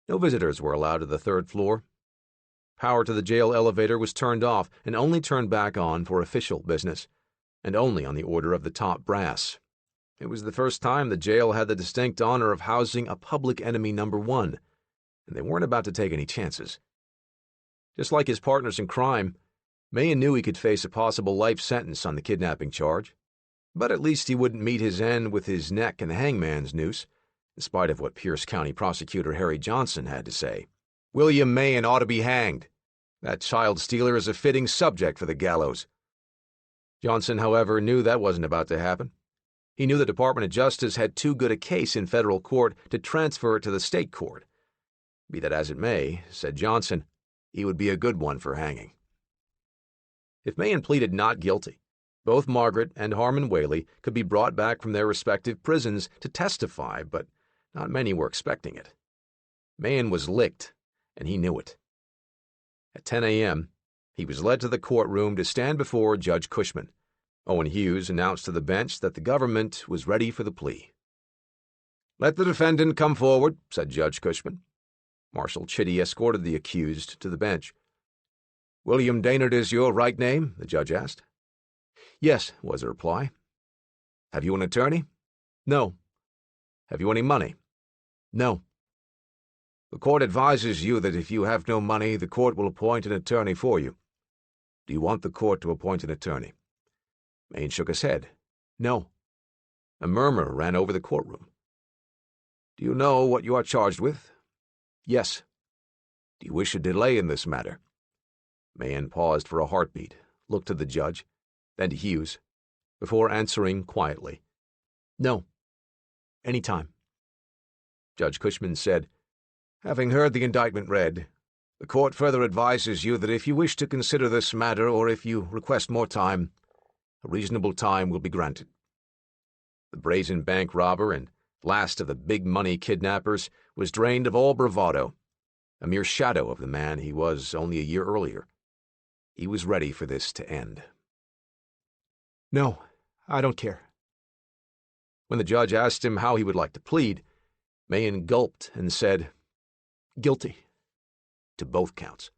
No visitors were allowed to the third floor. Power to the jail elevator was turned off and only turned back on for official business, and only on the order of the top brass. It was the first time the jail had the distinct honor of housing a public enemy number 1, and they weren't about to take any chances. Just like his partners in crime, Mahan knew he could face a possible life sentence on the kidnapping charge, but at least he wouldn't meet his end with his neck in the hangman's noose, in spite of what Pierce County Prosecutor Harry Johnson had to say. William Mahan ought to be hanged. That child stealer is a fitting subject for the gallows. Johnson, however, knew that wasn't about to happen. He knew the Department of Justice had too good a case in federal court to transfer it to the state court. Be that as it may, said Johnson, he would be a good one for hanging. If Mahan pleaded not guilty, both Margaret and Harmon Whaley could be brought back from their respective prisons to testify, but not many were expecting it. Mahan was licked, and he knew it. At 10 a.m., he was led to the courtroom to stand before Judge Cushman. Owen Hughes announced to the bench that the government was ready for the plea. "Let the defendant come forward," said Judge Cushman. Marshal Chitty escorted the accused to the bench. "William Daynard is your right name?" the judge asked. "Yes," was the reply. "Have you an attorney?" "No." "Have you any money?" "No." "The court advises you that if you have no money, the court will appoint an attorney for you. Do you want the court to appoint an attorney?" Mahan shook his head. "No." A murmur ran over the courtroom. "Do you know what you are charged with?" "Yes." "Do you wish a delay in this matter?" Mahan paused for a heartbeat, looked to the judge, then to Hughes, before answering quietly, "No. Any time." Judge Cushman said, "Having heard the indictment read, the court further advises you that if you wish to consider this matter or if you request more time, a reasonable time will be granted." The brazen bank robber and last of the big-money kidnappers was drained of all bravado, a mere shadow of the man he was only a year earlier. He was ready for this to end. "No, I don't care." When the judge asked him how he would like to plead, Mahan gulped and said, "Guilty," to both counts.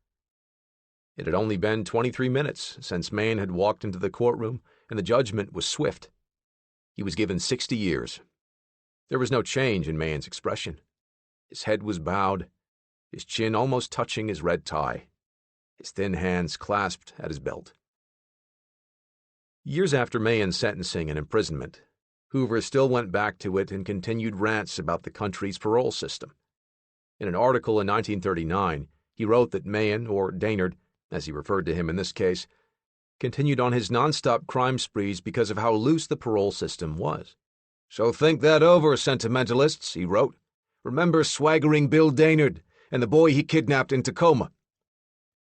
It had only been 23 minutes since Mahan had walked into the courtroom, and the judgment was swift. He was given 60 years. There was no change in Mahan's expression. His head was bowed, his chin almost touching his red tie, his thin hands clasped at his belt. Years after Mahan's sentencing and imprisonment, Hoover still went back to it and continued rants about the country's parole system. In an article in 1939, he wrote that Mahan, or Daynard, as he referred to him in this case, continued on his nonstop crime sprees because of how loose the parole system was. "So think that over, sentimentalists," he wrote. "Remember swaggering Bill Daynard and the boy he kidnapped in Tacoma."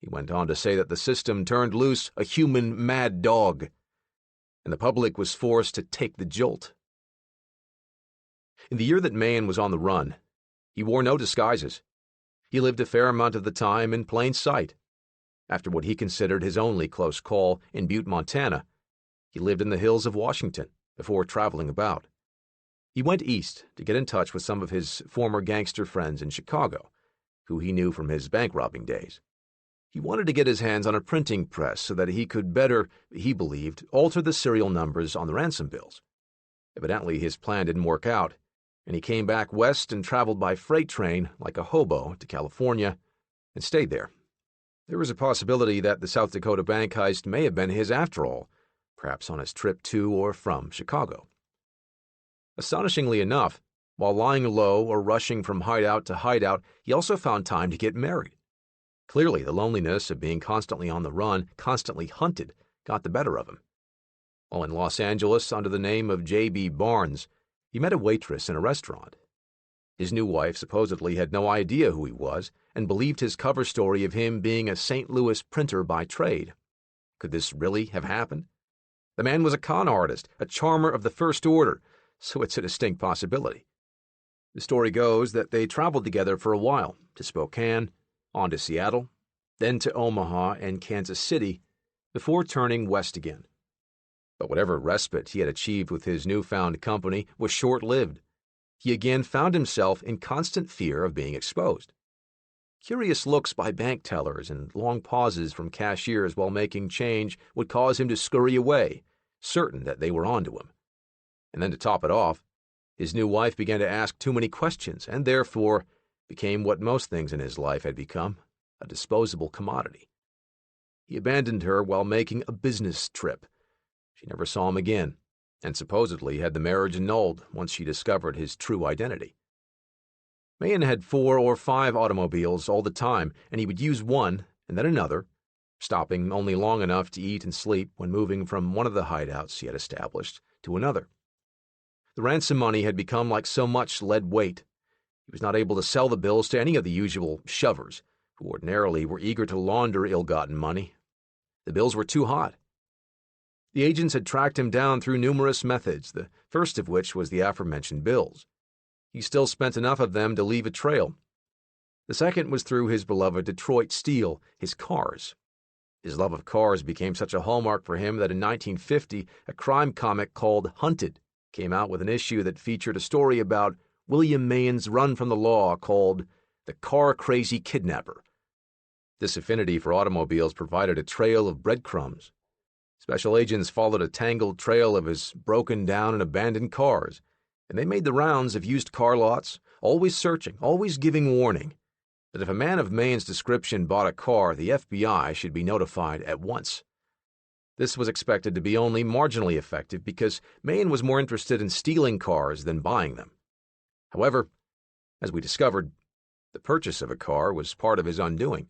He went on to say that the system turned loose a human mad dog, and the public was forced to take the jolt. In the year that Mahan was on the run, he wore no disguises. He lived a fair amount of the time in plain sight. After what he considered his only close call in Butte, Montana, he lived in the hills of Washington before traveling about. He went east to get in touch with some of his former gangster friends in Chicago, who he knew from his bank robbing days. He wanted to get his hands on a printing press so that he could better, he believed, alter the serial numbers on the ransom bills. Evidently, his plan didn't work out, and he came back west and traveled by freight train like a hobo to California and stayed there. There was a possibility that the South Dakota bank heist may have been his after all, perhaps on his trip to or from Chicago. Astonishingly enough, while lying low or rushing from hideout to hideout, he also found time to get married. Clearly, the loneliness of being constantly on the run, constantly hunted, got the better of him. While in Los Angeles under the name of J.B. Barnes, he met a waitress in a restaurant. His new wife supposedly had no idea who he was and believed his cover story of him being a St. Louis printer by trade. Could this really have happened? The man was a con artist, a charmer of the first order, so it's a distinct possibility. The story goes that they traveled together for a while, to Spokane, on to Seattle, then to Omaha and Kansas City, before turning west again. But whatever respite he had achieved with his newfound company was short-lived. He again found himself in constant fear of being exposed. Curious looks by bank tellers and long pauses from cashiers while making change would cause him to scurry away, certain that they were on to him. And then to top it off, his new wife began to ask too many questions and therefore became what most things in his life had become, a disposable commodity. He abandoned her while making a business trip. She never saw him again, and supposedly had the marriage annulled once she discovered his true identity. Mahon had 4 or 5 automobiles all the time, and he would use one and then another, stopping only long enough to eat and sleep when moving from one of the hideouts he had established to another. The ransom money had become like so much lead weight. He was not able to sell the bills to any of the usual shovers, who ordinarily were eager to launder ill-gotten money. The bills were too hot. The agents had tracked him down through numerous methods, the first of which was the aforementioned bills. He still spent enough of them to leave a trail. The second was through his beloved Detroit steel, his cars. His love of cars became such a hallmark for him that in 1950, a crime comic called Hunted came out with an issue that featured a story about William Mahon's run from the law called The Car-Crazy Kidnapper. This affinity for automobiles provided a trail of breadcrumbs. Special agents followed a tangled trail of his broken down and abandoned cars, and they made the rounds of used car lots, always searching, always giving warning that if a man of Mahon's description bought a car, the FBI should be notified at once. This was expected to be only marginally effective because Mahon was more interested in stealing cars than buying them. However, as we discovered, the purchase of a car was part of his undoing.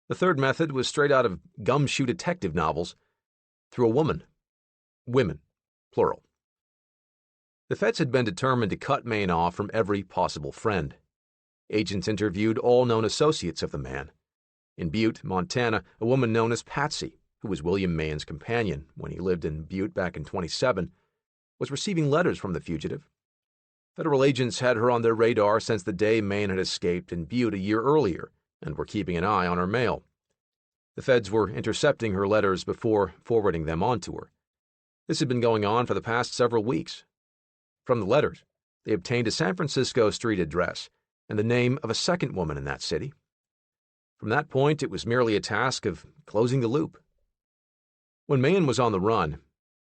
The third method was straight out of gumshoe detective novels, through a woman. Women, plural. The feds had been determined to cut Mahon off from every possible friend. Agents interviewed all known associates of the man. In Butte, Montana, a woman known as Patsy, who was William Mahon's companion when he lived in Butte back in 1927, was receiving letters from the fugitive. Federal agents had her on their radar since the day Mahon had escaped in Butte a year earlier and were keeping an eye on her mail. The feds were intercepting her letters before forwarding them on to her. This had been going on for the past several weeks. From the letters, they obtained a San Francisco street address and the name of a second woman in that city. From that point, it was merely a task of closing the loop. When Mahon was on the run,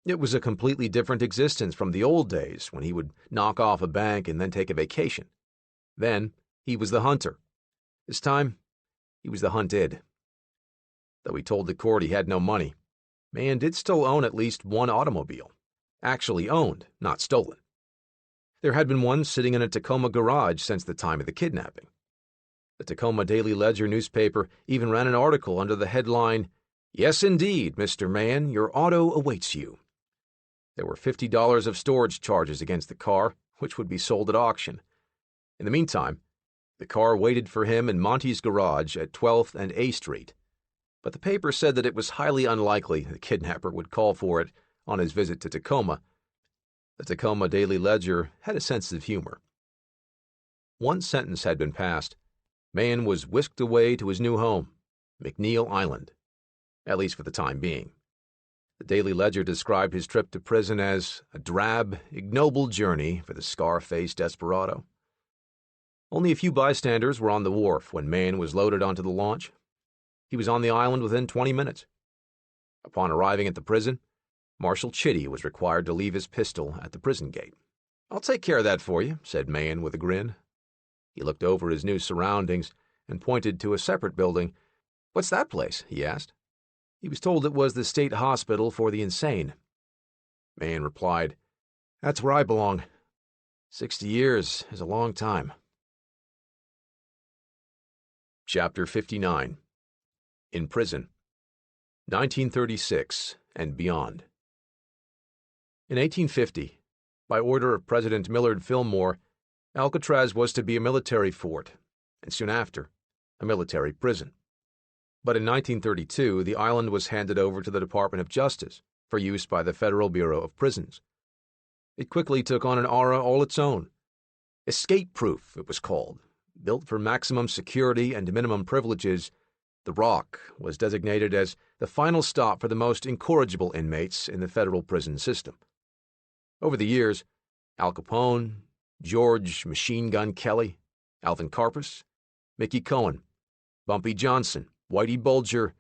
it was a completely different existence from the old days when he would knock off a bank and then take a vacation. Then, he was the hunter. This time, he was the hunted. Though he told the court he had no money, Mahon did still own at least one automobile. Actually owned, not stolen. There had been one sitting in a Tacoma garage since the time of the kidnapping. The Tacoma Daily Ledger newspaper even ran an article under the headline, "Yes, indeed, Mr. Mahon, your auto awaits you." There were $50 of storage charges against the car, which would be sold at auction. In the meantime, the car waited for him in Monty's garage at 12th and A Street, but the paper said that it was highly unlikely the kidnapper would call for it on his visit to Tacoma. The Tacoma Daily Ledger had a sense of humor. One sentence had been passed. Mahon was whisked away to his new home, McNeil Island, at least for the time being. The Daily Ledger described his trip to prison as a drab, ignoble journey for the scar-faced desperado. Only a few bystanders were on the wharf when Mahon was loaded onto the launch. He was on the island within 20 minutes. Upon arriving at the prison, Marshal Chitty was required to leave his pistol at the prison gate. "I'll take care of that for you," said Mahon with a grin. He looked over his new surroundings and pointed to a separate building. "What's that place?" he asked. He was told it was the State Hospital for the Insane. Mahon replied, "That's where I belong. 60 years is a long time." Chapter 59. In Prison. 1936 and Beyond. In 1850, by order of President Millard Fillmore, Alcatraz was to be a military fort, and soon after, a military prison. But in 1932, the island was handed over to the Department of Justice for use by the Federal Bureau of Prisons. It quickly took on an aura all its own. Escape-proof, it was called. Built for maximum security and minimum privileges, the Rock was designated as the final stop for the most incorrigible inmates in the federal prison system. Over the years, Al Capone, George Machine Gun Kelly, Alvin Karpus, Mickey Cohen, Bumpy Johnson, Whitey Bulger,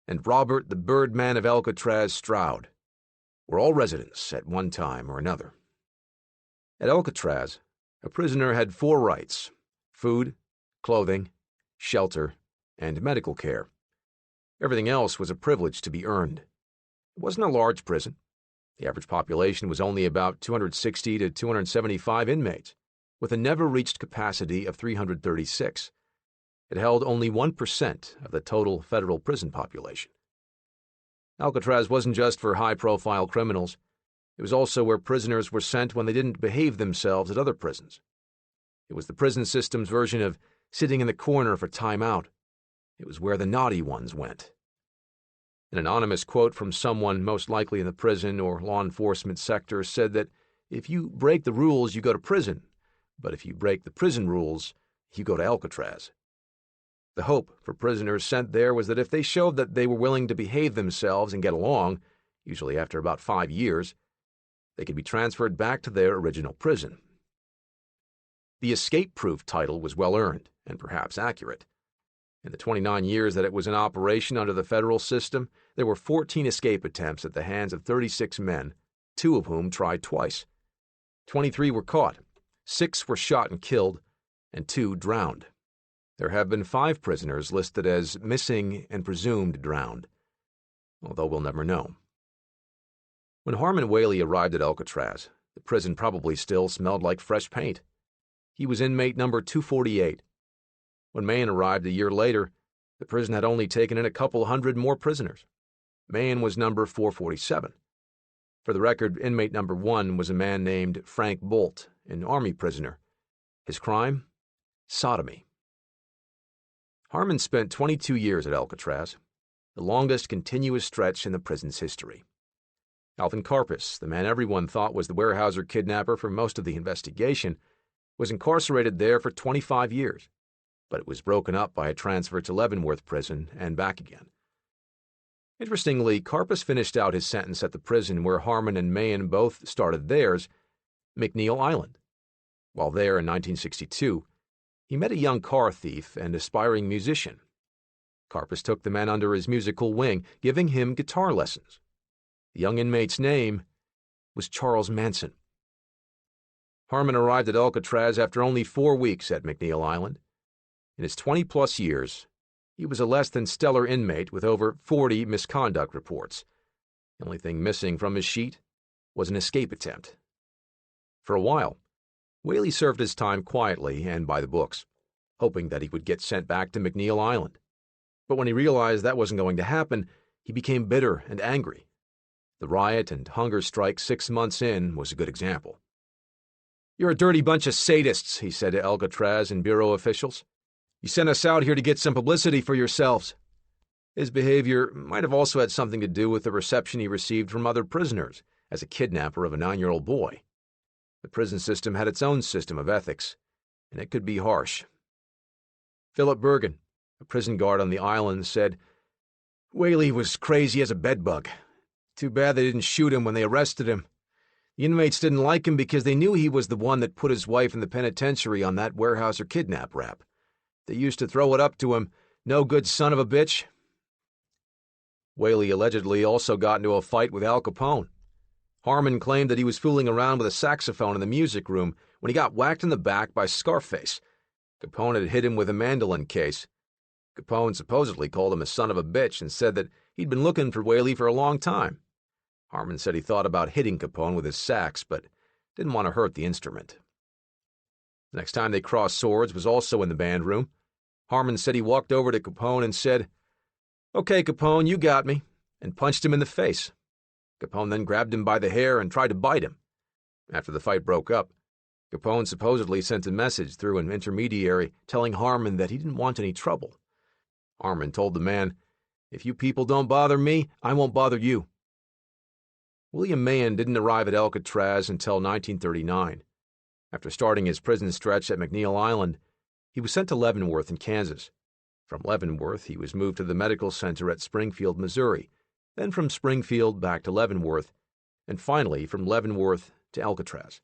and Robert the Birdman of Alcatraz Stroud were all residents at one time or another. At Alcatraz, a prisoner had 4 rights: food, clothing, shelter, and medical care. Everything else was a privilege to be earned. It wasn't a large prison. The average population was only about 260 to 275 inmates, with a never-reached capacity of 336. It held only 1% of the total federal prison population. Alcatraz wasn't just for high-profile criminals. It was also where prisoners were sent when they didn't behave themselves at other prisons. It was the prison system's version of sitting in the corner for time out. It was where the naughty ones went. An anonymous quote from someone most likely in the prison or law enforcement sector said that if you break the rules, you go to prison, but if you break the prison rules, you go to Alcatraz. The hope for prisoners sent there was that if they showed that they were willing to behave themselves and get along, usually after about 5 years, they could be transferred back to their original prison. The escape-proof title was well-earned and perhaps accurate. In the 29 years that it was in operation under the federal system, there were 14 escape attempts at the hands of 36 men, 2 of whom tried twice. 23 were caught, 6 were shot and killed, and 2 drowned. There have been 5 prisoners listed as missing and presumed drowned, although we'll never know. When Harmon Whaley arrived at Alcatraz, the prison probably still smelled like fresh paint. He was inmate number 248. When Mahon arrived a year later, the prison had only taken in a couple hundred more prisoners. Mahon was number 447. For the record, inmate number 1 was a man named Frank Bolt, an Army prisoner. His crime? Sodomy. Harmon spent 22 years at Alcatraz, the longest continuous stretch in the prison's history. Alvin Karpus, the man everyone thought was the Weyerhaeuser kidnapper for most of the investigation, was incarcerated there for 25 years, but it was broken up by a transfer to Leavenworth Prison and back again. Interestingly, Karpus finished out his sentence at the prison where Harmon and Mahon both started theirs, McNeil Island. While there in 1962, he met a young car thief and aspiring musician. Karpus took the man under his musical wing, giving him guitar lessons. The young inmate's name was Charles Manson. Harmon arrived at Alcatraz after only 4 weeks at McNeil Island. In his 20-plus years, he was a less than stellar inmate with over 40 misconduct reports. The only thing missing from his sheet was an escape attempt. For a while, Whaley served his time quietly and by the books, hoping that he would get sent back to McNeil Island. But when he realized that wasn't going to happen, he became bitter and angry. The riot and hunger strike 6 months in was a good example. "You're a dirty bunch of sadists," he said to Alcatraz and bureau officials. "You sent us out here to get some publicity for yourselves." His behavior might have also had something to do with the reception he received from other prisoners as a kidnapper of a 9-year-old boy. The prison system had its own system of ethics, and it could be harsh. Philip Bergen, a prison guard on the island, said, "Whaley was crazy as a bedbug. Too bad they didn't shoot him when they arrested him. The inmates didn't like him because they knew he was the one that put his wife in the penitentiary on that Weyerhaeuser kidnap rap. They used to throw it up to him, 'No good son of a bitch,' Whaley allegedly also got into a fight with Al Capone. Harmon claimed that he was fooling around with a saxophone in the music room when he got whacked in the back by Scarface. Capone had hit him with a mandolin case. Capone supposedly called him a son of a bitch and said that he'd been looking for Whaley for a long time. Harmon said he thought about hitting Capone with his sax, but didn't want to hurt the instrument. The next time they crossed swords was also in the band room. Harmon said he walked over to Capone and said, "Okay, Capone, you got me," and punched him in the face. Capone then grabbed him by the hair and tried to bite him. After the fight broke up, Capone supposedly sent a message through an intermediary telling Harmon that he didn't want any trouble. Harmon told the man, "If you people don't bother me, I won't bother you." William Mahan didn't arrive at Alcatraz until 1939. After starting his prison stretch at McNeil Island, he was sent to Leavenworth in Kansas. From Leavenworth, he was moved to the medical center at Springfield, Missouri, then from Springfield back to Leavenworth, and finally from Leavenworth to Alcatraz.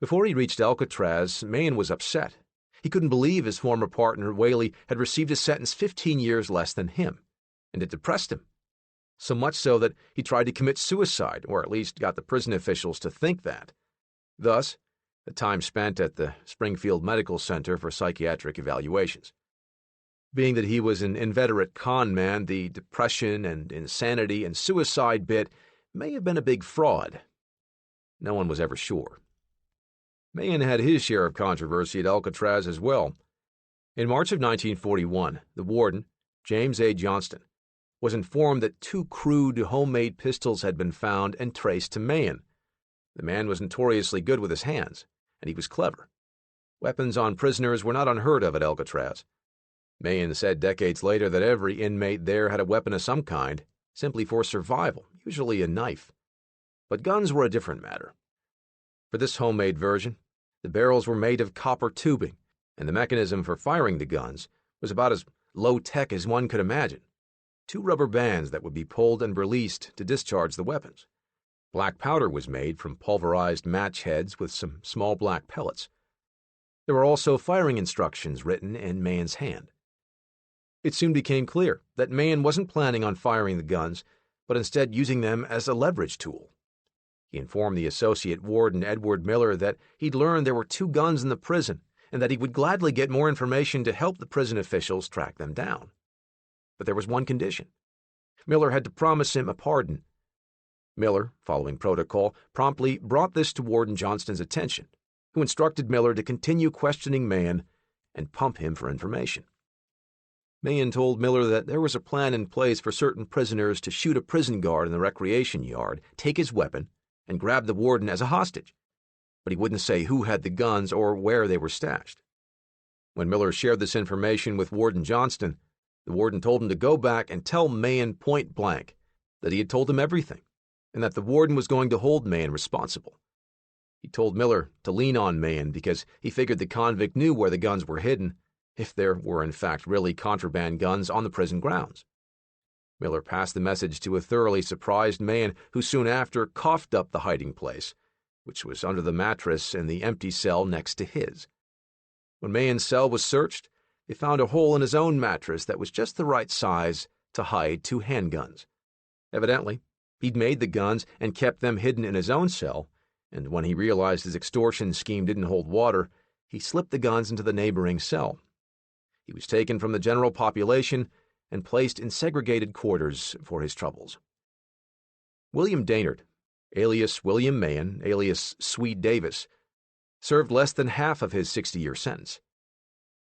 Before he reached Alcatraz, Mahan was upset. He couldn't believe his former partner, Whaley, had received a sentence 15 years less than him, and it depressed him. So much so that he tried to commit suicide, or at least got the prison officials to think that. Thus, the time spent at the Springfield Medical Center for psychiatric evaluations. Being that he was an inveterate con man, the depression and insanity and suicide bit may have been a big fraud. No one was ever sure. Mahan had his share of controversy at Alcatraz as well. In March of 1941, the warden, James A. Johnston, was informed that 2 crude homemade pistols had been found and traced to Mahan. The man was notoriously good with his hands, and he was clever. Weapons on prisoners were not unheard of at Alcatraz. Mahan said decades later that every inmate there had a weapon of some kind, simply for survival, usually a knife. But guns were a different matter. For this homemade version, the barrels were made of copper tubing, and the mechanism for firing the guns was about as low-tech as one could imagine. 2 rubber bands that would be pulled and released to discharge the weapons. Black powder was made from pulverized match heads with some small black pellets. There were also firing instructions written in Mahan's hand. It soon became clear that Mahan wasn't planning on firing the guns, but instead using them as a leverage tool. He informed the associate warden, Edward Miller, that he'd learned there were 2 guns in the prison and that he would gladly get more information to help the prison officials track them down. But there was one condition. Miller had to promise him a pardon. Miller, following protocol, promptly brought this to Warden Johnston's attention, who instructed Miller to continue questioning Mahan and pump him for information. Mahan told Miller that there was a plan in place for certain prisoners to shoot a prison guard in the recreation yard, take his weapon, and grab the warden as a hostage, but he wouldn't say who had the guns or where they were stashed. When Miller shared this information with Warden Johnston, the warden told him to go back and tell Mahan point blank that he had told him everything, and that the warden was going to hold Mahan responsible. He told Miller to lean on Mahan because he figured the convict knew where the guns were hidden, if there were in fact really contraband guns on the prison grounds. Miller passed the message to a thoroughly surprised Mahan, who soon after coughed up the hiding place, which was under the mattress in the empty cell next to his. When Mahan's cell was searched, they found a hole in his own mattress that was just the right size to hide 2 handguns. Evidently, he'd made the guns and kept them hidden in his own cell, and when he realized his extortion scheme didn't hold water, he slipped the guns into the neighboring cell. He was taken from the general population and placed in segregated quarters for his troubles. William Daynard, alias William Mahan, alias Swede Davis, served less than half of his 60-year sentence.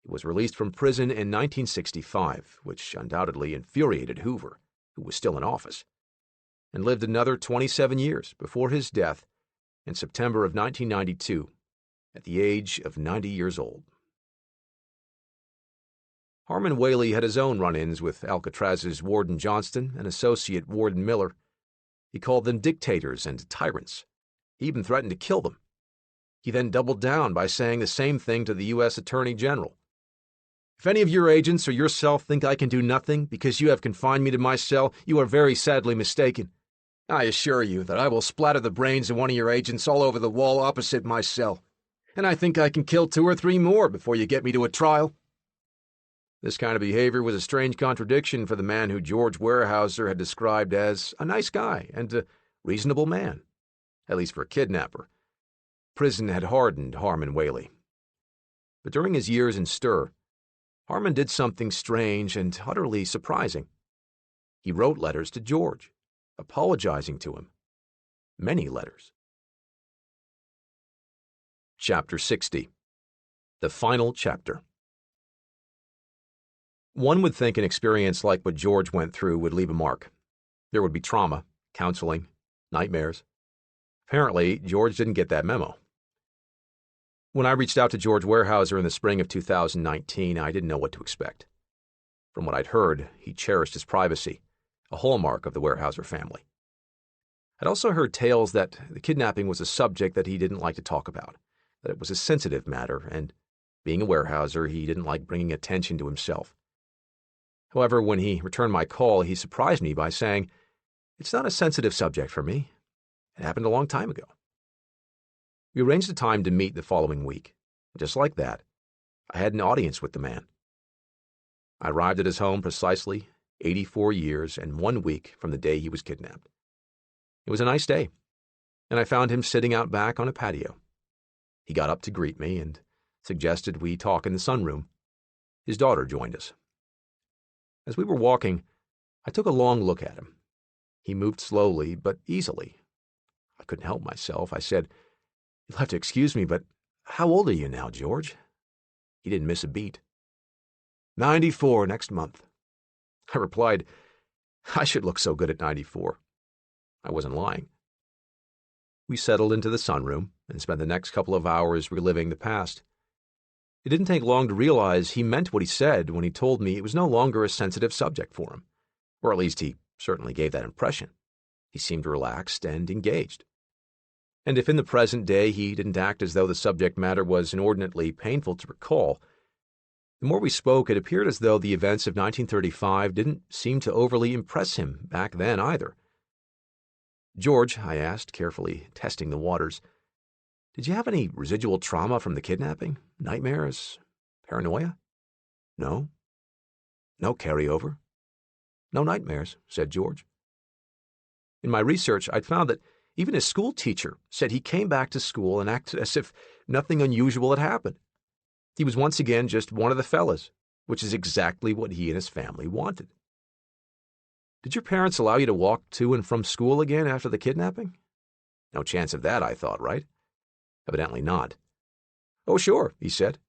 He was released from prison in 1965, which undoubtedly infuriated Hoover, who was still in office, and lived another 27 years before his death in September of 1992, at the age of 90 years old. Harmon Whaley had his own run-ins with Alcatraz's Warden Johnston and associate Warden Miller. He called them dictators and tyrants. He even threatened to kill them. He then doubled down by saying the same thing to the U.S. Attorney General. "If any of your agents or yourself think I can do nothing because you have confined me to my cell, you are very sadly mistaken. I assure you that I will splatter the brains of one of your agents all over the wall opposite my cell, and I think I can kill 2 or 3 more before you get me to a trial." This kind of behavior was a strange contradiction for the man who George Weyerhaeuser had described as a nice guy and a reasonable man, at least for a kidnapper. Prison had hardened Harmon Whaley. But during his years in stir, Harmon did something strange and utterly surprising. He wrote letters to George, apologizing to him. Many letters. Chapter 60. The Final Chapter. One would think an experience like what George went through would leave a mark. There would be trauma, counseling, nightmares. Apparently, George didn't get that memo. When I reached out to George Weyerhaeuser in the spring of 2019, I didn't know what to expect. From what I'd heard, he cherished his privacy, a hallmark of the Weyerhaeuser family. I'd also heard tales that the kidnapping was a subject that he didn't like to talk about, that it was a sensitive matter, and being a Weyerhaeuser, he didn't like bringing attention to himself. However, when he returned my call, he surprised me by saying, "It's not a sensitive subject for me. It happened a long time ago." We arranged a time to meet the following week. Just like that, I had an audience with the man. I arrived at his home precisely 84 years and 1 week from the day he was kidnapped. It was a nice day, and I found him sitting out back on a patio. He got up to greet me and suggested we talk in the sunroom. His daughter joined us. As we were walking, I took a long look at him. He moved slowly but easily. I couldn't help myself. I said, "You'll have to excuse me, but how old are you now, George?" He didn't miss a beat. 94 next month. I replied, I should look so good at 94. I wasn't lying. We settled into the sunroom and spent the next couple of hours reliving the past. It didn't take long to realize he meant what he said when he told me it was no longer a sensitive subject for him, or at least he certainly gave that impression. He seemed relaxed and engaged. And if in the present day he didn't act as though the subject matter was inordinately painful to recall, the more we spoke, it appeared as though the events of 1935 didn't seem to overly impress him back then either. "George," I asked, carefully testing the waters, "did you have any residual trauma from the kidnapping? Nightmares? Paranoia?" "No. No carryover. No nightmares," said George. In my research, I'd found that even his school teacher said he came back to school and acted as if nothing unusual had happened. He was once again just one of the fellas, which is exactly what he and his family wanted. "Did your parents allow you to walk to and from school again after the kidnapping?" No chance of that, I thought, right? Evidently not. "Oh, sure," he said.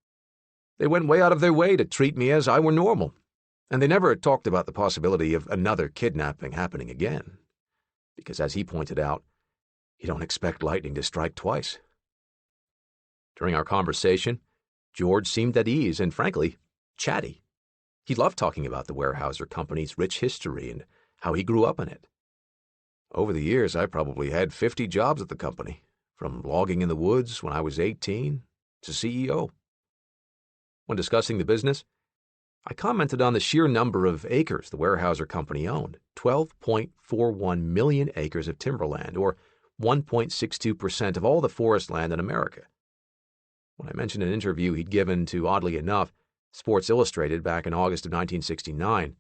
"They went way out of their way to treat me as I were normal, and they never talked about the possibility of another kidnapping happening again. Because, as he pointed out, you don't expect lightning to strike twice." During our conversation, George seemed at ease and, frankly, chatty. He loved talking about the Weyerhaeuser Company's rich history and how he grew up in it. "Over the years, I probably had 50 jobs at the company, from logging in the woods when I was 18 to CEO. When discussing the business, I commented on the sheer number of acres the Weyerhaeuser Company owned, 12.41 million acres of timberland, or 1.62% of all the forest land in America. When I mentioned an interview he'd given to, oddly enough, Sports Illustrated back in August of 1969,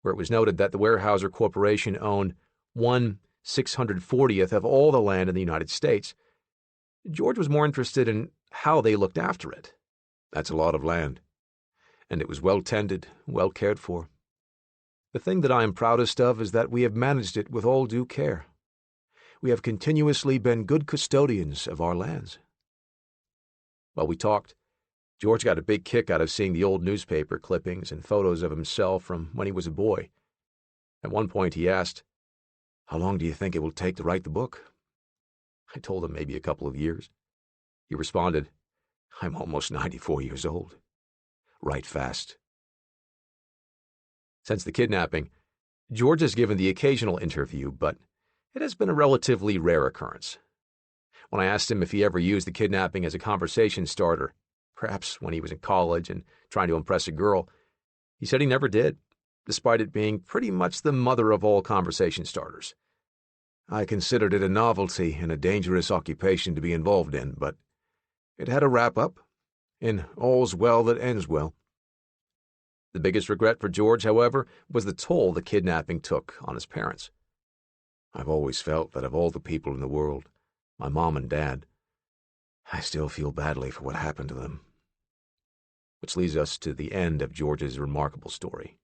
where it was noted that the Weyerhaeuser Corporation owned 1/640th of all the land in the United States, George was more interested in how they looked after it. "That's a lot of land, and it was well tended, well cared for. The thing that I am proudest of is that we have managed it with all due care. We have continuously been good custodians of our lands." While we talked, George got a big kick out of seeing the old newspaper clippings and photos of himself from when he was a boy. At one point he asked, "How long do you think it will take to write the book?" I told him maybe a couple of years. He responded, "I'm almost 94 years old. Write fast." Since the kidnapping, George has given the occasional interview, but it has been a relatively rare occurrence. When I asked him if he ever used the kidnapping as a conversation starter, perhaps when he was in college and trying to impress a girl, he said he never did, despite it being pretty much the mother of all conversation starters. "I considered it a novelty and a dangerous occupation to be involved in, but it had a wrap-up, and all's well that ends well." The biggest regret for George, however, was the toll the kidnapping took on his parents. "I've always felt that of all the people in the world, my mom and dad, I still feel badly for what happened to them." Which leads us to the end of George's remarkable story.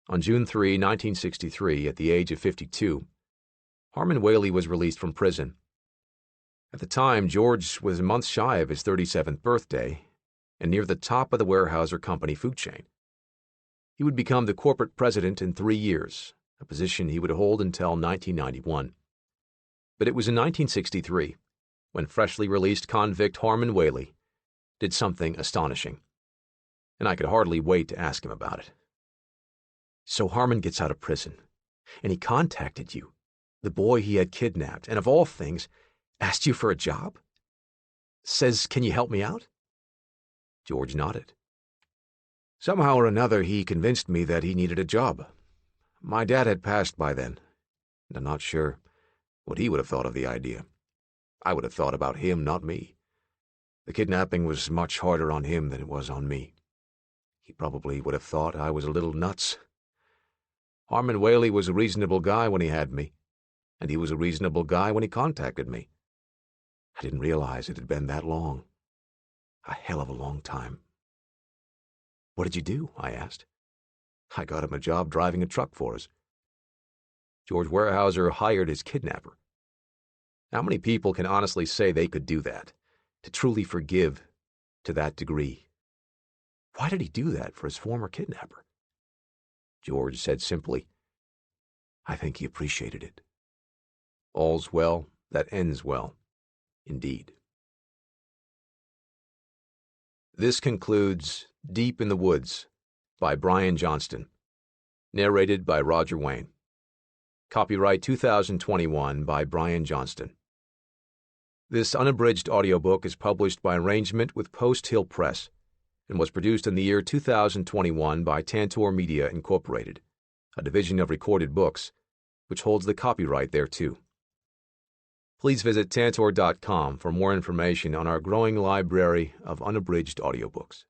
On June 3, 1963, at the age of 52, Harmon Whaley was released from prison. At the time, George was a month shy of his 37th birthday and near the top of the Weyerhaeuser Company food chain. He would become the corporate president in 3 years, a position he would hold until 1991. But it was in 1963, when freshly released convict Harmon Whaley did something astonishing, and I could hardly wait to ask him about it. "So Harmon gets out of prison, and he contacted you, the boy he had kidnapped, and of all things, asked you for a job? Says, 'Can you help me out?'" George nodded. "Somehow or another, he convinced me that he needed a job. My dad had passed by then, and I'm not sure what he would have thought of the idea. I would have thought about him, not me. The kidnapping was much harder on him than it was on me. He probably would have thought I was a little nuts. Harmon Whaley was a reasonable guy when he had me, and he was a reasonable guy when he contacted me. I didn't realize it had been that long. A hell of a long time." "What did you do?" I asked. "I got him a job driving a truck for us." George Weyerhaeuser hired his kidnapper. How many people can honestly say they could do that, to truly forgive to that degree? Why did he do that for his former kidnapper? George said simply, "I think he appreciated it." All's well that ends well, indeed. This concludes Deep in the Woods by Bryan Johnston, narrated by Roger Wayne. Copyright 2021 by Bryan Johnston. This unabridged audiobook is published by arrangement with Post Hill Press and was produced in the year 2021 by Tantor Media Incorporated, a division of Recorded Books, which holds the copyright thereto. Please visit Tantor.com for more information on our growing library of unabridged audiobooks.